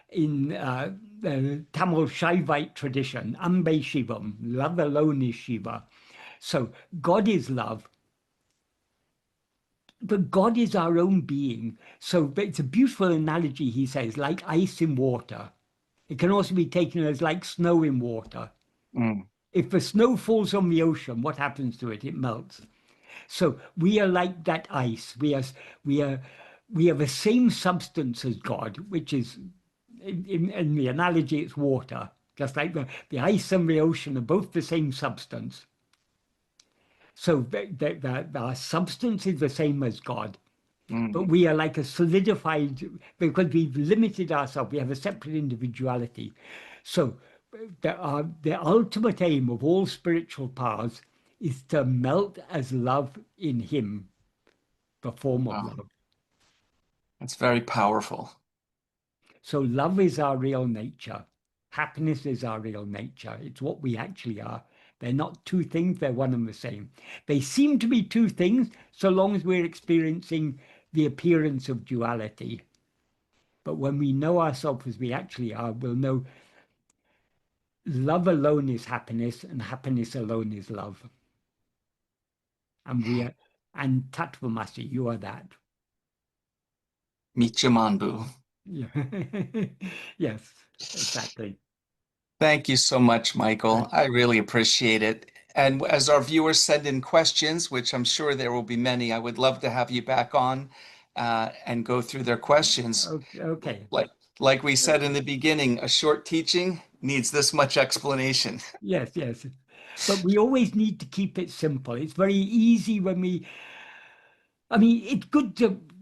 in the Tamil Shaivite tradition, Ambe Shivam, love alone is Shiva. So God is love, but God is our own being. So it's a beautiful analogy. He says, like ice in water. It can also be taken as like snow in water. Mm. If the snow falls on the ocean, what happens to it? It melts. So we are like that ice. We are we are the same substance as God, which is in the analogy, it's water. Just like the ice and the ocean are both the same substance. So our substance is the same as God, but Mm. we are like a solidified, because we've limited ourselves. We have a separate individuality. So the ultimate aim of all spiritual paths is to melt as love in Him, the form of Wow. love. That's very powerful. So love is our real nature. Happiness is our real nature. It's what we actually are. They're not two things, they're one and the same. They seem to be two things so long as we're experiencing the appearance of duality. But when we know ourselves as we actually are, we'll know love alone is happiness and happiness alone is love. And we are, and Tattvamasi, you are that. Michamanbu. Yeah. Yes, exactly. Thank you so much, Michael. Right. I really appreciate it. And as our viewers send in questions, which I'm sure there will be many, I would love to have you back on and go through their questions. Okay. Okay. Like like we said in the beginning, a short teaching needs this much explanation. Yes, yes. But we always need to keep it simple. It's very easy when I mean, it's good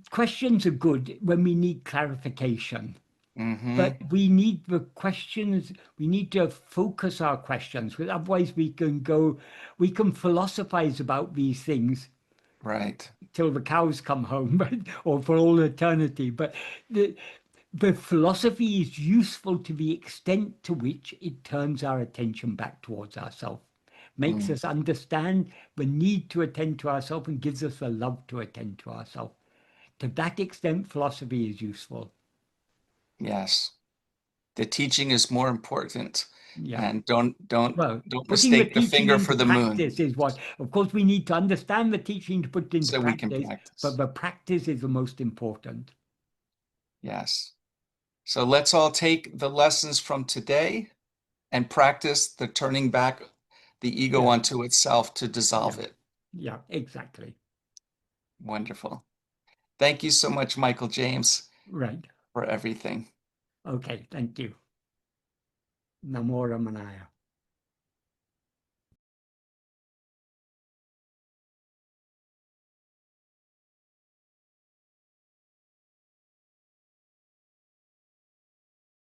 questions are good when we need clarification. Hmm. But we need the questions, we need to focus our questions, because otherwise we can philosophize about these things Right. till the cows come home, but, or for all eternity. But the, the philosophy is useful to the extent to which it turns our attention back towards ourselves, makes Mm. us understand the need to attend to ourselves and gives us the love to attend to ourselves. To that extent, philosophy is useful. Yes. The teaching is more important. Yeah. And don't Well, don't putting the mistake the teaching finger into for the moon practice is what, of course, we need to understand the teaching to put it into so we can practice, but practice. the practice is the most important. Yes. So let's all take the lessons from today and practice the turning back the ego Yeah, onto itself to yeah, dissolve it. yeah, exactly. Wonderful. Thank you so much, Michael James, Right. for everything. Okay, thank you. Namo Ramanaya.